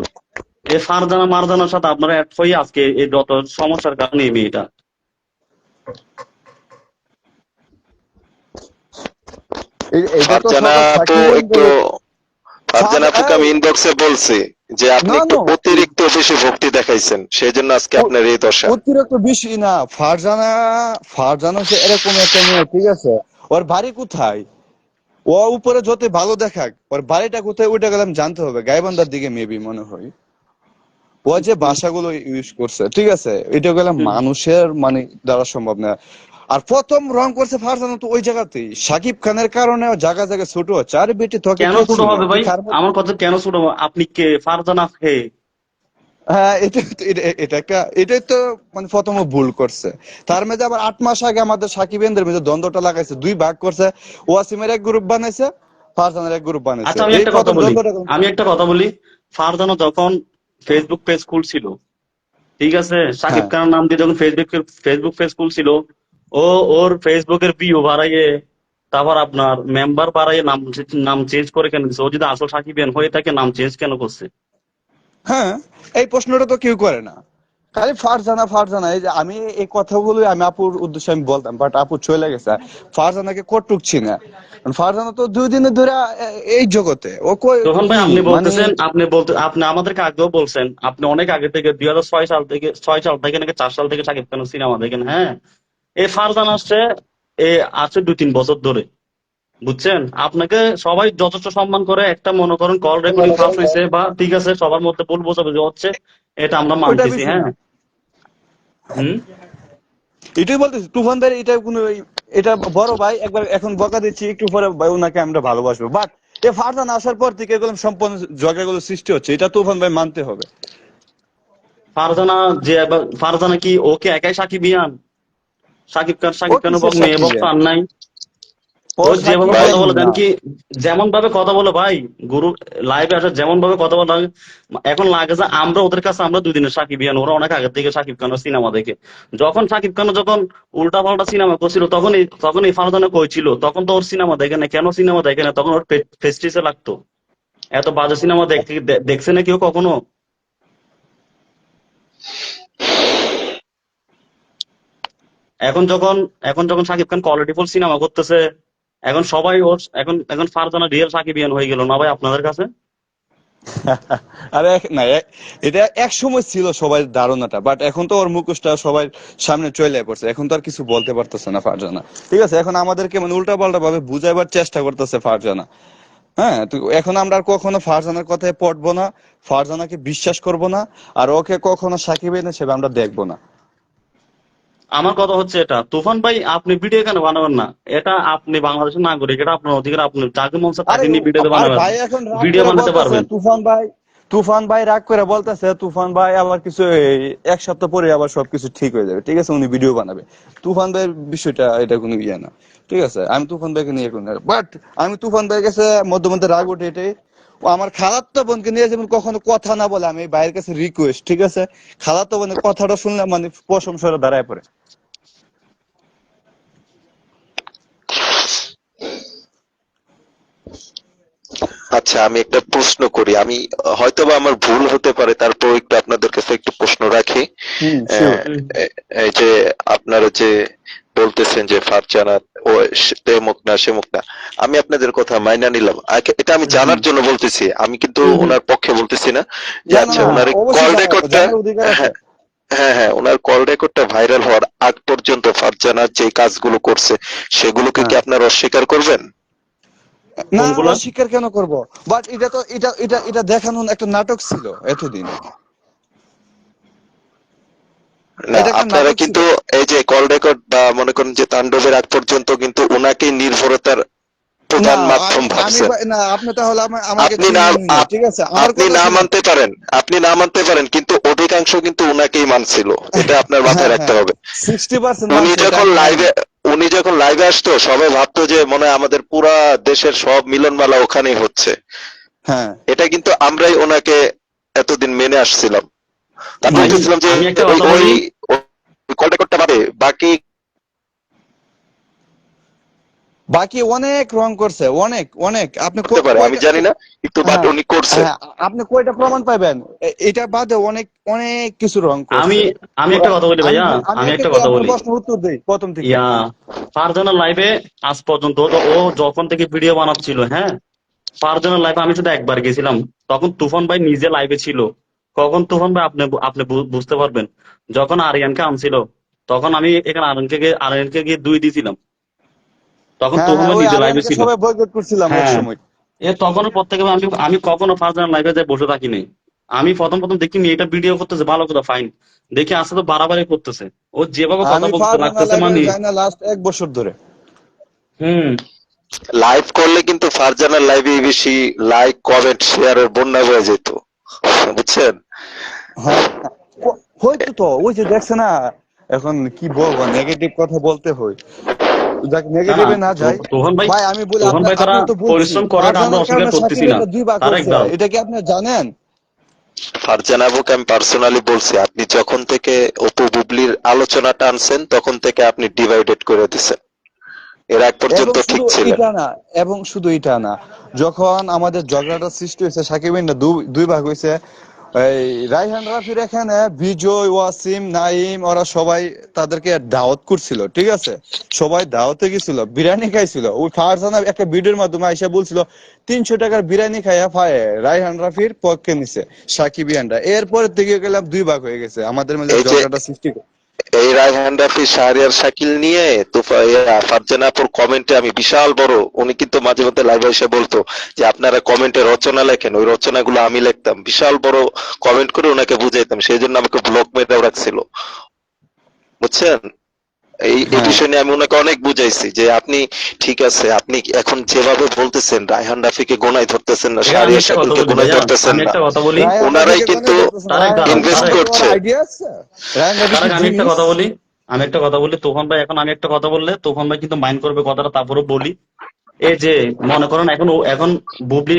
এই ফারজানা মারজানার সাথে আপনারা এক হয়ে আজকে এই যত সমস্যার কারণে এই মেয়েটা। এটা তো ফারজানা সবাই আপু সাকিবেন একটু, ফারজানা আপুকে আমি ইনবক্সে বলছি যে আপনি না একটু না, অতিরিক্ত বেশি ভক্তি দেখাইছেন, সেই জন্য আজকে আপনার এই দশা। অতিরিক্ত বেশি না। ফারজানা ফারজানা হচ্ছে এরকম একটা মেয়ে, ঠিক আছে। ওর বাড়ি কোথায়? ও উপরে যত ভালো দেখাক, ওর বাড়িটা কোথায় ওইটা গেলাম জানতে হবে। গাইবান্ধার দিকে মেবি মনে হয়। ও যে ভাষাগুলো ইউজ করছে, ঠিক আছে, এটা গেলে মানুষের মানে দ্বারা সম্ভব না। আর প্রথম রং করছে ফারজানা তো ওই জায়গাতেই, সাকিব খানের কারণে ও জায়গা জায়গা ছোট হচ্ছে। আরে বেটি তোকে কেন কে ছোট চিনে, হবে তুই ভাই? কার মধ্যে? আমার কথা কেন ছোট হবে? আপনি কে? ফারজানা কে? হ্যাঁ, এটা একটা, এটাই তো মানে প্রথম ও ভুল করছে। তার মধ্যে আবার 8 মাস আগে আমাদের সাকিবেনদের মধ্যে দ্বন্দ্বটা লাগাইছে, দুই ভাগ করছে, ওয়াসিমের এক গ্রুপ বানাইছে, ফারজানের এক গ্রুপ বানাইছে, আচ্ছা আমি এই একটা কথা প্রথম বলি, দ্বন্দ্বটা। আমি একটা কথা বলি। ফারজানা যখন ফেসবুক পেজ খুলছিল, ঠিক আছে, সাকিব হ্যাঁ, খানের নাম দিয়ে যখন ফেসবুক পেজ খুলছিল, ও ওর ফেসবুকের পিও বাড়াইয়ে, তারপর আপনার মেম্বার বাড়াইয়ে নাম নাম চেঞ্জ করে কেন দিচ্ছে? ও যদি আসল সাকিবিয়ান হয়ে থাকে নাম চেঞ্জ কেন করছে? হ্যাঁ, এই প্রশ্নটা তো কেউ করে না, খালি ফারজানা ফারজানা। এই যে আমি এই কথাগুলো আমি আপুর উদ্দেশ্যে আমি বলতাম, বাট আপু চলে গেছে। ফারজানাকে কটুকছি না, কারণ ফারজানা তো 2 দিনে ধরে এই জগতে, ও কই তখন ভাই কি আপনি মানে। বলতেছেন, আপনি আমাদেরকে আগেও বলছেন, আপনি অনেক আগে থেকে 2006 সাল থেকে, 6 সাল থেকে নাকি 4 সাল থেকে সাকিব খানের সিনেমা দেখেন, হ্যাঁ। এই ফারজানা আসছে, এ আছে 2-3 বছর ধরে, বুঝছেন? আপনাকে সবাই যথেষ্ট সম্মান করে, একটা মনে করেন কল রেকর্ডিং ফাঁস হয়েছে বা ঠিক আছে সবার মধ্যে ভুল বোঝাবুঝি হচ্ছে, এটা আমরা ওইটা মানতেছি, বেশি হ্যাঁ। না, হুম। এটাই বলতেছি তুফান ভাই, এটা কোনো, এটা বড় ভাই একবার এখন বকা দিচ্ছি, একটু পরে ভাই ওনাকে আমরা ভালোবাসবো, বাট এ ফারজানা আসার পর থেকে এগুলো সম্পূর্ণ ঝগড়াগুলো সৃষ্টি হচ্ছে, এটা তুফান ভাই মানতে হবে। ফারজানা ফারজানা কি ওকে একাই সাকিবিয়ান? ও সাকিব খানের কিসের মেয়ে বক্স সাকিবিয়ান? আর নাই? ও ও যেভাবে কথা সাকিবিয়ান বলে দেন না। কি, যেমন ভাবে কথা বলে ভাই, গুরু লাইভে আসে যেমন ভাবে কথা বলে, এখন লাগে যে আমরা ওদের কাছে আমরা 2 দিনের সাকিবিয়ান, ওরা অনেক আগে থেকে সাকিব খানের সিনেমা দেখে। যখন সাকিব খান যখন উল্টা পাল্টা সিনেমা করছিল, তখন এই ফারজানা কই ছিল? তখন তো ওর সিনেমা দেখে না। কেন সিনেমা দেখে না? তখন ওর ফেস্টিসে লাগতো। এত বাজে সিনেমা দেখছে না কেউ কখনো? এখন যখন এখন যখন সাকিব খান কোয়ালিটিফুল সিনেমা করতেছে, এখন সবাই ওর এখন এখন ফারজানা রিয়েল সাকিবিয়ান হয়ে গেল না ভাই আপনাদের কাছে? আরে না, এটা এক সময় ছিল সবাই ধারণাটা, বাট এখন তো ওর মুখোশটা সবাই সামনে চলে পড়ছে, এখন তো আর কিছু বলতে পারতেছে না ফারজানা, ঠিক আছে। এখন আমাদেরকে মানে উল্টা পাল্টা ভাবে বুঝাইবার চেষ্টা করতেছে ফারজানা। হ্যাঁ, তো এখন আমরা আর কখনো ফারজানার কথায় পড়বো না, ফারজানাকে বিশ্বাস করব না, আর ওকে কখনো সাকিবের হিসেবে আমরা দেখবো না। আমার কথা হচ্ছে এটা, তুফান ভাই আপনি ভিডিও কেন বানাবেন না? এটা আপনি বাংলাদেশের নাগরিক, এটা আপনার অধিকার, আপনি যাকে মন চায় আরে তাকে নিয়ে ভিডিও আর বানাবেন, ভাই এখন রাগ ভিডিও করে বানাতে বলতেছে পারবেন। তুফান ভাই রাগ করে বলতেছে, তুফান ভাই আবার কিছু এই 1 সপ্তাহ পরে আবার সবকিছু ঠিক হয়ে যাবে, ঠিক আছে, উনি ভিডিও বানাবে। তুফান ভাইয়ের বিষয়টা এটা কোনো ইয়ে না, ঠিক আছে, আমি তুফান ভাইকে নিয়ে কোনো, বাট আমি তুফান ভাইয়ের কাছে মধ্যে মধ্যে রাগ উঠে এটাই, ও আমার খালাতো বোনকে নিয়ে যেমন কখনো কথা না বলে, আমি ভাইয়ের কাছে রিকোয়েস্ট, ঠিক আছে, খালাতো বোনের কথাটা শুনলে মানে প্রশংসার দাঁড়ায় পড়ে। আচ্ছা আমি একটা প্রশ্ন করি, আমি হয়তোবা আমার ভুল হতে পারে, তারপর একটু আপনাদের কাছে একটু প্রশ্ন রাখি। শিওর। আহ, এই যে আপনারা যে বলতেছেন যে ফারজানা ও তেমুক না সেমুক না, আমি আপনাদের কথা মাইনা নিলাম, এটা আমি জানার জন্য বলতেছি, আমি কিন্তু ওনার পক্ষে বলতেছি না। যে না না আচ্ছা না, ওনার অবশ্যই কল রেকর্ডটা, জানার অধিকার আছে। হ্যাঁ হ্যাঁ হ্যাঁ, ওনার কল রেকর্ডটা ভাইরাল হওয়ার আগ পর্যন্ত ফারজানা যে কাজগুলো করছে সেগুলোকে কি হ্যাঁ, আপনারা অস্বীকার করবেন? না কোনগুলা? অস্বীকার কেন করব, বাট এটা তো এটা দেখানোর একটা নাটক ছিল এতদিন, না এটা একটা আপনারা নাটক ছিল। কিন্তু এই যে কল রেকর্ড বা মনে করেন যে তাণ্ডবের আগ পর্যন্ত কিন্তু ওনাকেই নির্ভরতার না প্রধান মাধ্যম আমি ভাবছেন। না, আপনি তাহলে আমাকে আপনি না চিনেন না, ঠিক আছে, আমার আপনি কথা না শুনেন। মানতে পারেন, আপনি না মানতে পারেন, কিন্তু অধিকাংশ কিন্তু উনাকেই মানছিল, এটা আপনার মাথায় হ্যাঁ রাখতে হ্যাঁ, হবে। 60% উনি মানছে, এটা যখন আমি মানি। লাইভে উনি যখন লাইভে আসতো সবাই ভাবতো যে মনে হয় আমাদের পুরা দেশের সব মিলনমেলা ওখানেই হচ্ছে। হ্যাঁ এটা কিন্তু আমরাই ওনাকে এতদিন মেনে আসছিলাম। আমি ভাই বলতেছিলাম যে আমি একটা ওই কথা ওই বলি, কল রেকর্ডটা বাদে বাকি বাকি অনেক রং করছে, অনেক অনেক, আপনি করতে পারে আমি কয়টা জানি না, কিন্তু বাট হ্যাঁ উনি করছে। হ্যাঁ, আপনি কয়টা প্রমাণ পাইবেন? এটা বাদে অনেক অনেক কিছু রং আমি করছে। আমি একটা কথা বলি আমি ভাইয়া, আমি আমি একটা একটা করে কথা আপনার বলি। প্রশ্নের উত্তর দেই প্রথম থেকে। ইয়া, ফারজানার লাইভে আজ পর্যন্ত ও যখন থেকে ভিডিও বানাচ্ছিল, হ্যাঁ, ফারজানার লাইভে আমি শুধু একবার গেছিলাম, তখন তুফান ভাই নিজে লাইভে ছিল। কখন তুফান ভাই আপনি আপনি বুঝতে পারবেন, যখন আরিয়ানকে আনছিল, তখন আমি এখানে আরিয়ানকে গিয়ে 2 দিয়েছিলাম, তখন হ্যাঁ তুফান হ্যাঁ, ভাই ওই নিজে লাইভে আরিয়ানকে ছিল। সবাই বয়কট করছিলাম এক হ্যাঁ, সময়। তখনও পর থেকে আমি কখনো ফারজানার লাইভে যাই বসে থাকিনি। আমি প্রথম প্রথম দেখি মেয়েটা ভিডিও করতেছে ভালো কথা ফাইন, দেখি আসলে তো বাড়াবাড়ি করতেছে, ও যেভাবে কথা আমি বলতে ফারজানা লাগতেছে লাইভে মানে যাই না লাস্ট 1 বছর ধরে। হুম। লাইভ করলে কিন্তু ফারজানার লাইভে বেশি লাইক কমেন্ট শেয়ারের বন্যা বয়ে যেত, বুঝছেন? হ্যাঁ হয়তো তো ওই যে দেখছে না, এখন কি বলবো, নেগেটিভ কথা বলতে হয়, যাক না নেগেটিভে না যাই। তোহান ভাই, ভাই আমি বলি তোহান ভাই তারা আপনি তো বলছি পরিশ্রম করে না, আমরা ফারজানার অস্বীকার কারণে করতেছি সাকিব না, ভাইয়া 2 ভাগ তারেক হয়েছে, দাও। এটা কি আপনি জানেন? ফারজানা আপুকে আমি পার্সোনালি বলছি, আপনি যখন থেকে অপু বুবলির আলোচনাটা আনছেন তখন থেকে আপনি ডিভাইডেড করে দিছেন, এর আগ এবং পর্যন্ত ঠিক শুধু ছিলেন। এটা না, এবং শুধু এটা না, যখন আমাদের ঝগড়াটা সৃষ্টি হয়েছে সাকিব ভাই না 2 ভাগ হয়েছে, এই রায়হান রাফির এখানে বিজয় ওয়াসিম নাইম ওরা সবাই তাদেরকে দাওয়াত করছিল, ঠিক আছে, সবাই দাওয়াতে গেছিল, বিরিয়ানি খাইছিল, ওই ফারজানা একটা ভিডিওর মাধ্যমে আইসা বলছিল 300 টাকার বিরিয়ানি খাইয়া রায়হান রাফির পক্ষে নিছে সাকিবিয়ানরা, এরপরের থেকে গেলাম 2 ভাগ হয়ে গেছে আমাদের মাঝে এই যে ঝগড়াটা সৃষ্টি করে। এই রায়হান রাফি শাহরিয়ার শাকিল নিয়ে ফারজানা আপুর কমেন্টে আমি বিশাল বড়, উনি কিন্তু মাঝে মধ্যে লাইভে এসে বলতো যে আপনারা কমেন্টে রচনা লেখেন, ওই রচনাগুলো আমি লিখতাম, বিশাল বড় কমেন্ট করে ওনাকে বুঝাইতাম, সেই জন্য আমাকে ব্লক মেরেও রাখছিল, বুঝছেন? এই এই হ্যাঁ বিষয় নিয়ে আমি ওনাকে অনেক বুঝাইছি যে আপনি ঠিক আছে, আপনি এখন যেভাবে বলতেছেন রায়হান রাফিকে গোনায় ধরতেছেন না, ভাইয়া আমি শাহরিয়ার একটা কথা শাকিলকে বলি, গোনায় ভাইয়া ধরতেছেন আমি না, একটা কথা বলি, রায়হান ওনারাই রাফিকে কিন্তু কোনে ধরতেছেন? তারেক রায়হান দাঁড়াও, রাফি ইনভেস্ট তারেক, সম্পর্কে করছে। ওর আইডিয়া আছে? রায়হান রাফি কি তারেক আমি একটা জিনিস? কথা বলি, আমি একটা কথা বলি, তুফান ভাই এখন আমি একটা কথা বললে তুফান ভাই কিন্তু মাইন্ড করবে কথাটা, তারপরে বলি। এই যে মনে করেন এখন বুবলি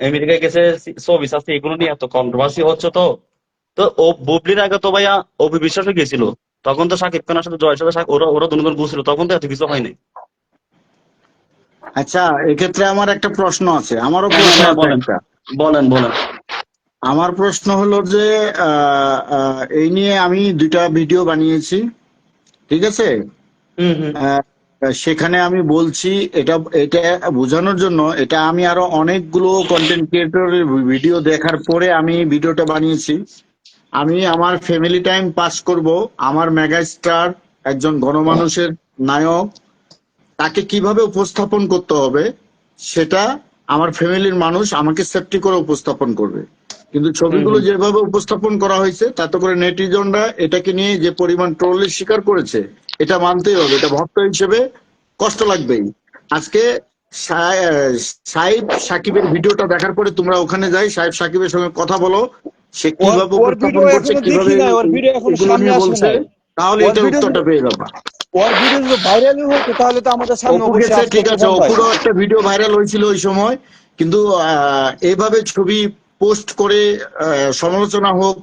আমেরিকায় গেছে, ছবি আছে, এগুলো নিয়ে এত কন্ট্রোভার্সি হচ্ছে, তো তো ও বুবলির আগে তো ভাইয়া অপু বিশ্বাসও গেছিল, তখন তো শাকিব খানের সাথে জয়ের সাথে ওরা ওরা দুজন ঘুরছিল, তখন তো এত কিছু হয় নাই। আচ্ছা, এক্ষেত্রে আমার একটা প্রশ্ন আছে, আমারও হ্যাঁ প্রশ্ন ভাইয়া আছে বলেন, একটা। বলেন বলেন। আমার প্রশ্ন হলো যে এই নিয়ে আমি 2টা ভিডিও বানিয়েছি, ঠিক আছে? হুম হুম। আহ, সেখানে আমি বলছি, এটা এটা বোঝানোর জন্য, এটা আমি আরো অনেকগুলো কন্টেন্ট ক্রিয়েটরের ভিডিও দেখার পরে আমি ভিডিওটা বানিয়েছি। আমি আমার ফ্যামিলি টাইম পাস করব, আমার মেগাস্টার একজন গণমানুষের নায়ক, তাকে কিভাবে উপস্থাপন করতে হবে সেটা আমার ফ্যামিলির মানুষ আমাকে সেফটি করে উপস্থাপন করবে। কিন্তু হুম ছবিগুলো হুম। যেভাবে উপস্থাপন করা হয়েছে তাতে করে নেটিজনরা এটাকে নিয়ে যে পরিমাণ ট্রোলের শিকার করেছে, এটা মানতেই হবে, এটা ভক্ত হিসেবে কষ্ট লাগবেই। আজকে সাহেব সাকিবের ভিডিওটা দেখার পরে তোমরা ওখানে যাই, সাহেব সাকিবের সঙ্গে কথা বলো, সে ওর কিভাবে ওর ভিডিও উপস্থাপন করছে, এখনো কিভাবে দেখি নাই, ওর ভিডিও এখনো এগুলো সামনে নিয়ে আসে বলছে, নাই। তাহলে ওর এটার ভিডিও উত্তরটা পেয়ে যাবা। ওর ভিডিও যদি ভাইরালই হতো তাহলে তো আমাদের সামনে অপু অবশ্যই গেছে, আসতো ঠিক আছে, তুফান ভাই। অপুরও একটা ভিডিও ভাইরাল হয়েছিল ওই সময়, কিন্তু এইভাবে ছবি পোস্ট করে সমালোচনা হোক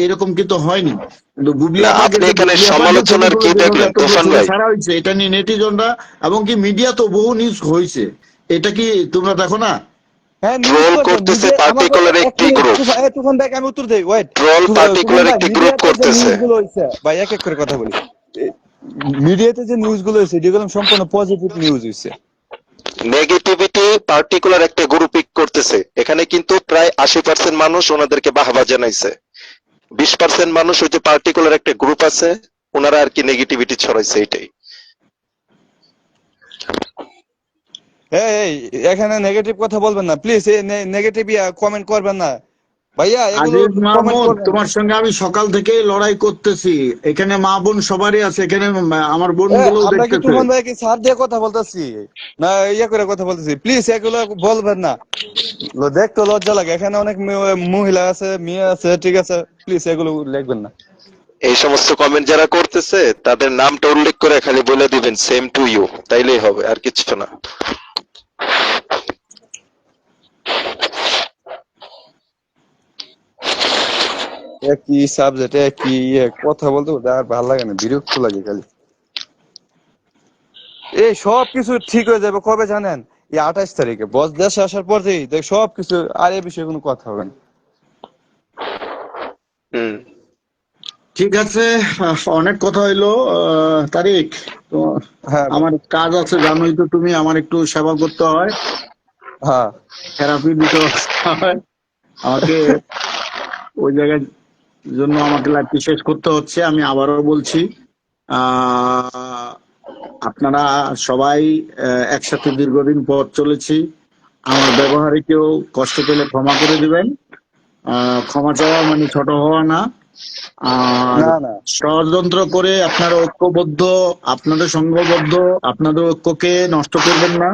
এরকম কিন্তু হয়নি। কিন্তু বুবলি না, আপা আপনি গেছে, এখানে বুবলি আপার যে সমালোচনার ছবিগুলো কি যেভাবে দেখলেন এতগুলো তুফান ছবি ভাই? ছাড়া হয়েছে, এটা নিয়ে নেটিজনরা এবং কি মিডিয়া তো বহু নিউজ হয়েছে, এটা কি তোমরা দেখো না? হ্যাঁ নিউজ ট্রোল করছে করতেছে মিডিয়া, আমার কথা পার্টিকুলার এক একটি মিনিট, গ্রুপ, তুফান ভাই আমি উত্তর দেই, ওয়েট। ট্রোল তুফান পার্টিকুলার ভাই একটি গ্রুপ মিডিয়াতে যে করতেছে। নিউজ গুলো হয়েছে, ভাই এক এক করে কথা বলি, মিডিয়াতে যে নিউজ গুলো হয়েছে যেগুলো সম্পূর্ণ পজিটিভ নিউজ হয়েছে। নেগেটিভিটি পার্টিকুলার একটা গ্রুপ করতেছে, এখানে কিন্তু প্রায় 80% মানুষ ওনাদেরকে বাহবা জানাইছে, 20% মানুষ ওই যে পার্টিকুলার একটা গ্রুপ আছে ওনারা আর কি নেগেটিভিটি ছড়াইছে, এটাই। এই এখানে নেগেটিভ কথা বলবেন না প্লিজ, নেগেটিভ কমেন্ট করবেন না ভাইয়া, এগুলো আজিজ কমেন্ট মাহমুদ, করবেন না। তোমার সঙ্গে আমি সকাল থেকে লড়াই করতেছি, এখানে মা বোন সবারই আছে, এখানে আমার বোন গুলো আমরা কি দেখতেছে। তুফান ভাই কি সার দিয়ে কথা বলতেছি না ইয়ে করে কথা বলতেছি? প্লিজ এগুলো বলবেন না, দেখতে লজ্জা লাগে, এখানে অনেক মহিলা আছে, মেয়ে আছে, ঠিক আছে, প্লিজ এগুলো লিখবেন না। এই সমস্ত কমেন্ট যারা করতেছে তাদের নামটা উল্লেখ করে খালি বলে দিবেন সেম টু ইউ, তাইলেই হবে, আর কিছু না। কি সাবজেক্ট, কি কথা বলতে বলতে আর ভালো লাগে না, বিরক্ত লাগে খালি। এই সব কিছু ঠিক হয়ে যাবে কবে জানেন? এই 28 তারিখে বস দেশে আসার পর থেকেই দেখ সব কিছু, আর এ বিষয়ে কোনো কথা হবে না। হুম। ঠিক আছে, অনেক কথা হইলো। তারিক, তো হ্যাঁ আমার কাজ আছে, জানোই তো তুমি, আমার একটু সেবা করতে হয়, হ্যাঁ থেরাপি দিতে হয় আমাকে, ওই জায়গার জন্য আমাকে লাইফটি শেষ করতে হচ্ছে। আমি আবারও বলছি, আহ আপনারা সবাই একসাথে দীর্ঘদিন পথ চলেছি, আমার ব্যবহারে কেউ কষ্ট পেলে ক্ষমা করে দিবেন। ক্ষমা চাওয়া মানে ছোট হওয়া না। আর না না ষড়যন্ত্র করে আপনারা ঐক্যবদ্ধ, আপনাদের সংঘবদ্ধ, আপনাদের ঐক্যকে নষ্ট করবেন না।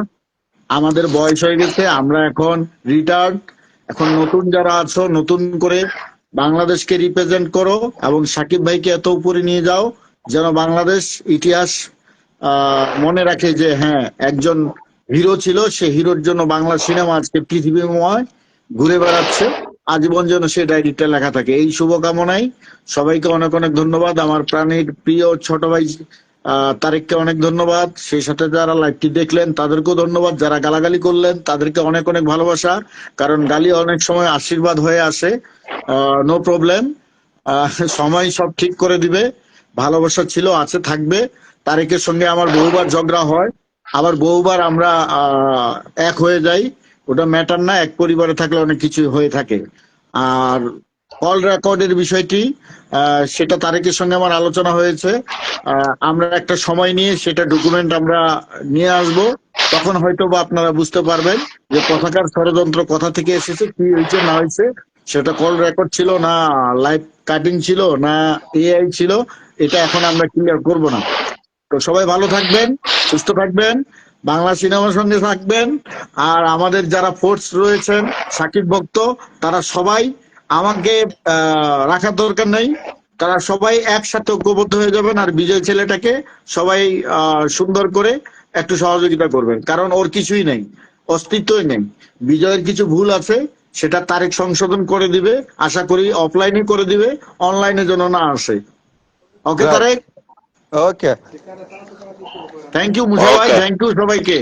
আমাদের বয়স হয়ে গেছে, আমরা এখন রিটায়ার্ড। এখন নতুন যারা আছো, নতুন করে বাংলাদেশকে রিপ্রেজেন্ট করো এবং সাকিব ভাইকে এত উপরে নিয়ে যাও যেন বাংলাদেশ ইতিহাস মনে রাখে যে হ্যাঁ, একজন হিরো ছিল, সে হিরোর জন্য বাংলা সিনেমা আজকে পৃথিবীময় ঘুরে বেড়াচ্ছে। আজীবন যেন সে ডায়েরিতে লেখা থাকে, এই শুভকামনায় সবাইকে অনেক অনেক ধন্যবাদ। আমার প্রাণের প্রিয় ছোট ভাই তারেককে অনেক ধন্যবাদ, সেই সাথে যারা লাইভটি দেখলেন তাদেরকেও ধন্যবাদ, যারা গালাগালি করলেন তাদেরকে অনেক অনেক ভালোবাসা, কারণ গালি অনেক সময় আশীর্বাদ হয়ে আসে। নো প্রবলেম, সময় সব ঠিক করে দিবে। ভালোবাসা ছিল, আছে, থাকবে। তারেকের সঙ্গে আমার বহুবার ঝগড়া হয়, আবার বহুবার আমরা এক হয়ে যাই, ওটা ম্যাটার না, এক পরিবারে থাকলে অনেক কিছু হয়ে থাকে। আর কল রেকর্ডের বিষয়টি সেটা তারেকের সঙ্গে আমার আলোচনা হয়েছে। আমরা একটা সময় নিয়ে সেটা ডকুমেন্ট আমরা নিয়ে আসব, তখন হয়তো বা আপনারা বুঝতে পারবেন যে কথাকার ষড়যন্ত্র কথা থেকে এসেছে, কি হয়েছে না হয়েছে। সেটা কল রেকর্ড ছিল না, লাইভ কাটিং ছিল না, এআই ছিল, এটা এখন আমরা ক্লিয়ার করব না। তো সবাই ভালো থাকবেন, সুস্থ থাকবেন, বাংলা সিনেমার সঙ্গে থাকবেন। আর আমাদের যারা ফোর্স রয়েছেন সাকিব ভক্ত, তারা সবাই আমাকে রাখার দরকার নেই, তারা সবাই একসাথে ঐক্যবদ্ধ হয়ে যাবেন। আর বিজয় ছেলেটাকে সবাই সুন্দর করে একটু সহযোগিতা করবেন, কারণ ওর কিছুই নেই, অস্তিত্বই নেই। বিজয়ের কিছু ভুল আছে, সেটা তারেক সংশোধন করে দিবে, আশা করি অফলাইনে করে দিবে, অনলাইনে যেন না আসে। Okay right Tareq, okay thank you Musa ভাই, ওকে থ্যাংক ইউ সবাইকে,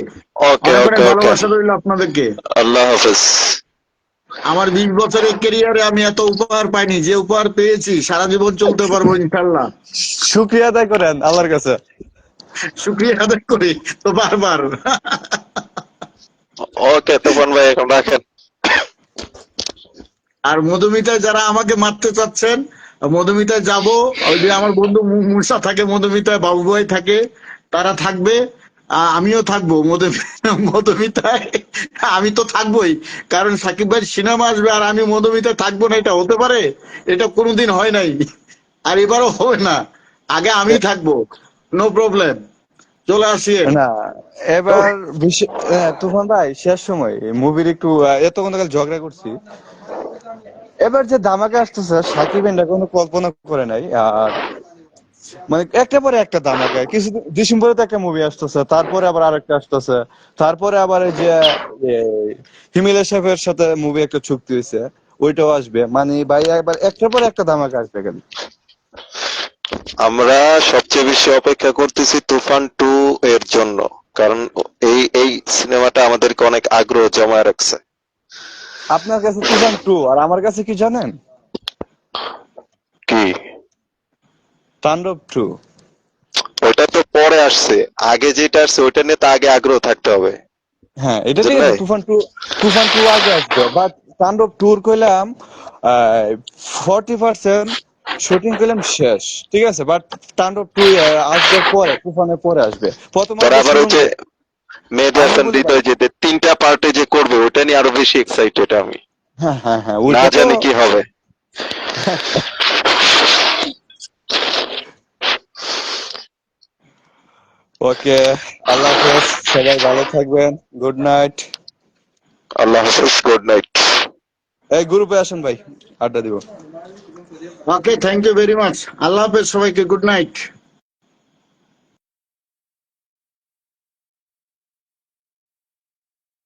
ওকে অনেক অনেক ওকে ওকে ভালোবাসা রইল আপনাদেরকে। আল্লাহ হাফেজ। আমার 20 বছরের ক্যারিয়ারে আমি এত উপহার পাইনি, যে উপহার পেয়েছি সারা জীবন চলতে পারবো ইনশাল্লাহ। শুক্রিয়া আদায় করেন আল্লাহর কাছে। শুক্রিয়া আদায় করি তো বারবার। ওকে তুফান ভাই এখন রাখেন। আর মধুমিতায় যারা আমাকে মারতে চাচ্ছেন, মধুমিতায় যাব, ওই যে আমার বন্ধু মুসা থাকে মধুমিতায়, বাবু ভাই থাকে, তারা থাকবে, আমিও থাকবো মধুমিতায়। আমি তো থাকবোই, কারণ সাকিব ভাই সিনেমা আসবে আর আমি মধুমিতায় থাকবো না, এটা হতে পারে? এটা কোনোদিন হয় নাই, আর এবারও হবে না। আগে আমি থাকবো, নো প্রবলেম, চলে আসি। না এবার বিষয় তুফান ভাই শেষ সময় মুভির একটু এতক্ষণ কাল ঝগড়া করছি, এবার যে ধামাকা আসতেছে সাকিব এটা কোনো কল্পনা করে নাই। আর মানে একটা পরে একটা ধামাকা, কিছু ডিসেম্বরে তো একটা মুভি আসতেছে, তারপরে আবার আরেকটা আসতেছে, তারপরে আবার এই যে হিমেলের সাহেবের সাথে মুভি একটা চুক্তি হয়েছে, ওইটাও আসবে। মানে ভাই একবার একটার পরে একটা ধামাকা আসবে কেন। আমরা সবচেয়ে বেশি অপেক্ষা করতেছি তুফান 2 এর জন্য, কারণ এই সিনেমাটা আমাদেরকে অনেক আগ্রহ জমায় রাখছে। আপনার কাছে তুফান 2 আর আমার কাছে কি জানেন, কি? তাণ্ডব 2। ওইটা তো পরে আসছে, আগে যেটা আসছে ওইটা নিয়ে তো আগে আগ্রহ থাকতে হবে। হ্যাঁ এটা ঠিক আছে, তুফান 2 আগে আসবে, বাট তাণ্ডব 2 কইলাম 40% শুটিং করলাম শেষ, ঠিক আছে, বাট তাণ্ডব 2 আসবে পরে, তুফানের পরে আসবে। প্রথমত পরে আবার ওই যে মেহেদী আমি হাসান বলি ভাই, হৃদয় যে 3টা পার্টে যে করবে ওইটা নিয়ে আরো বেশি এক্সাইটেড আমি, হ্যাঁ হ্যাঁ হ্যাঁ না ওইটা তো জানি কি হবে। ওকে, আল্লাহ হাফেজ, সবাই ভালো থাকবেন, গুড নাইট। আল্লাহ হাফেজ, গুড নাইট। এই গ্রুপে আসেন ভাই, আড্ডা দিব। ওকে, থ্যাংক ইউ ভেরি মাচ, আল্লাহ হাফেজ সবাইকে, গুড নাইট।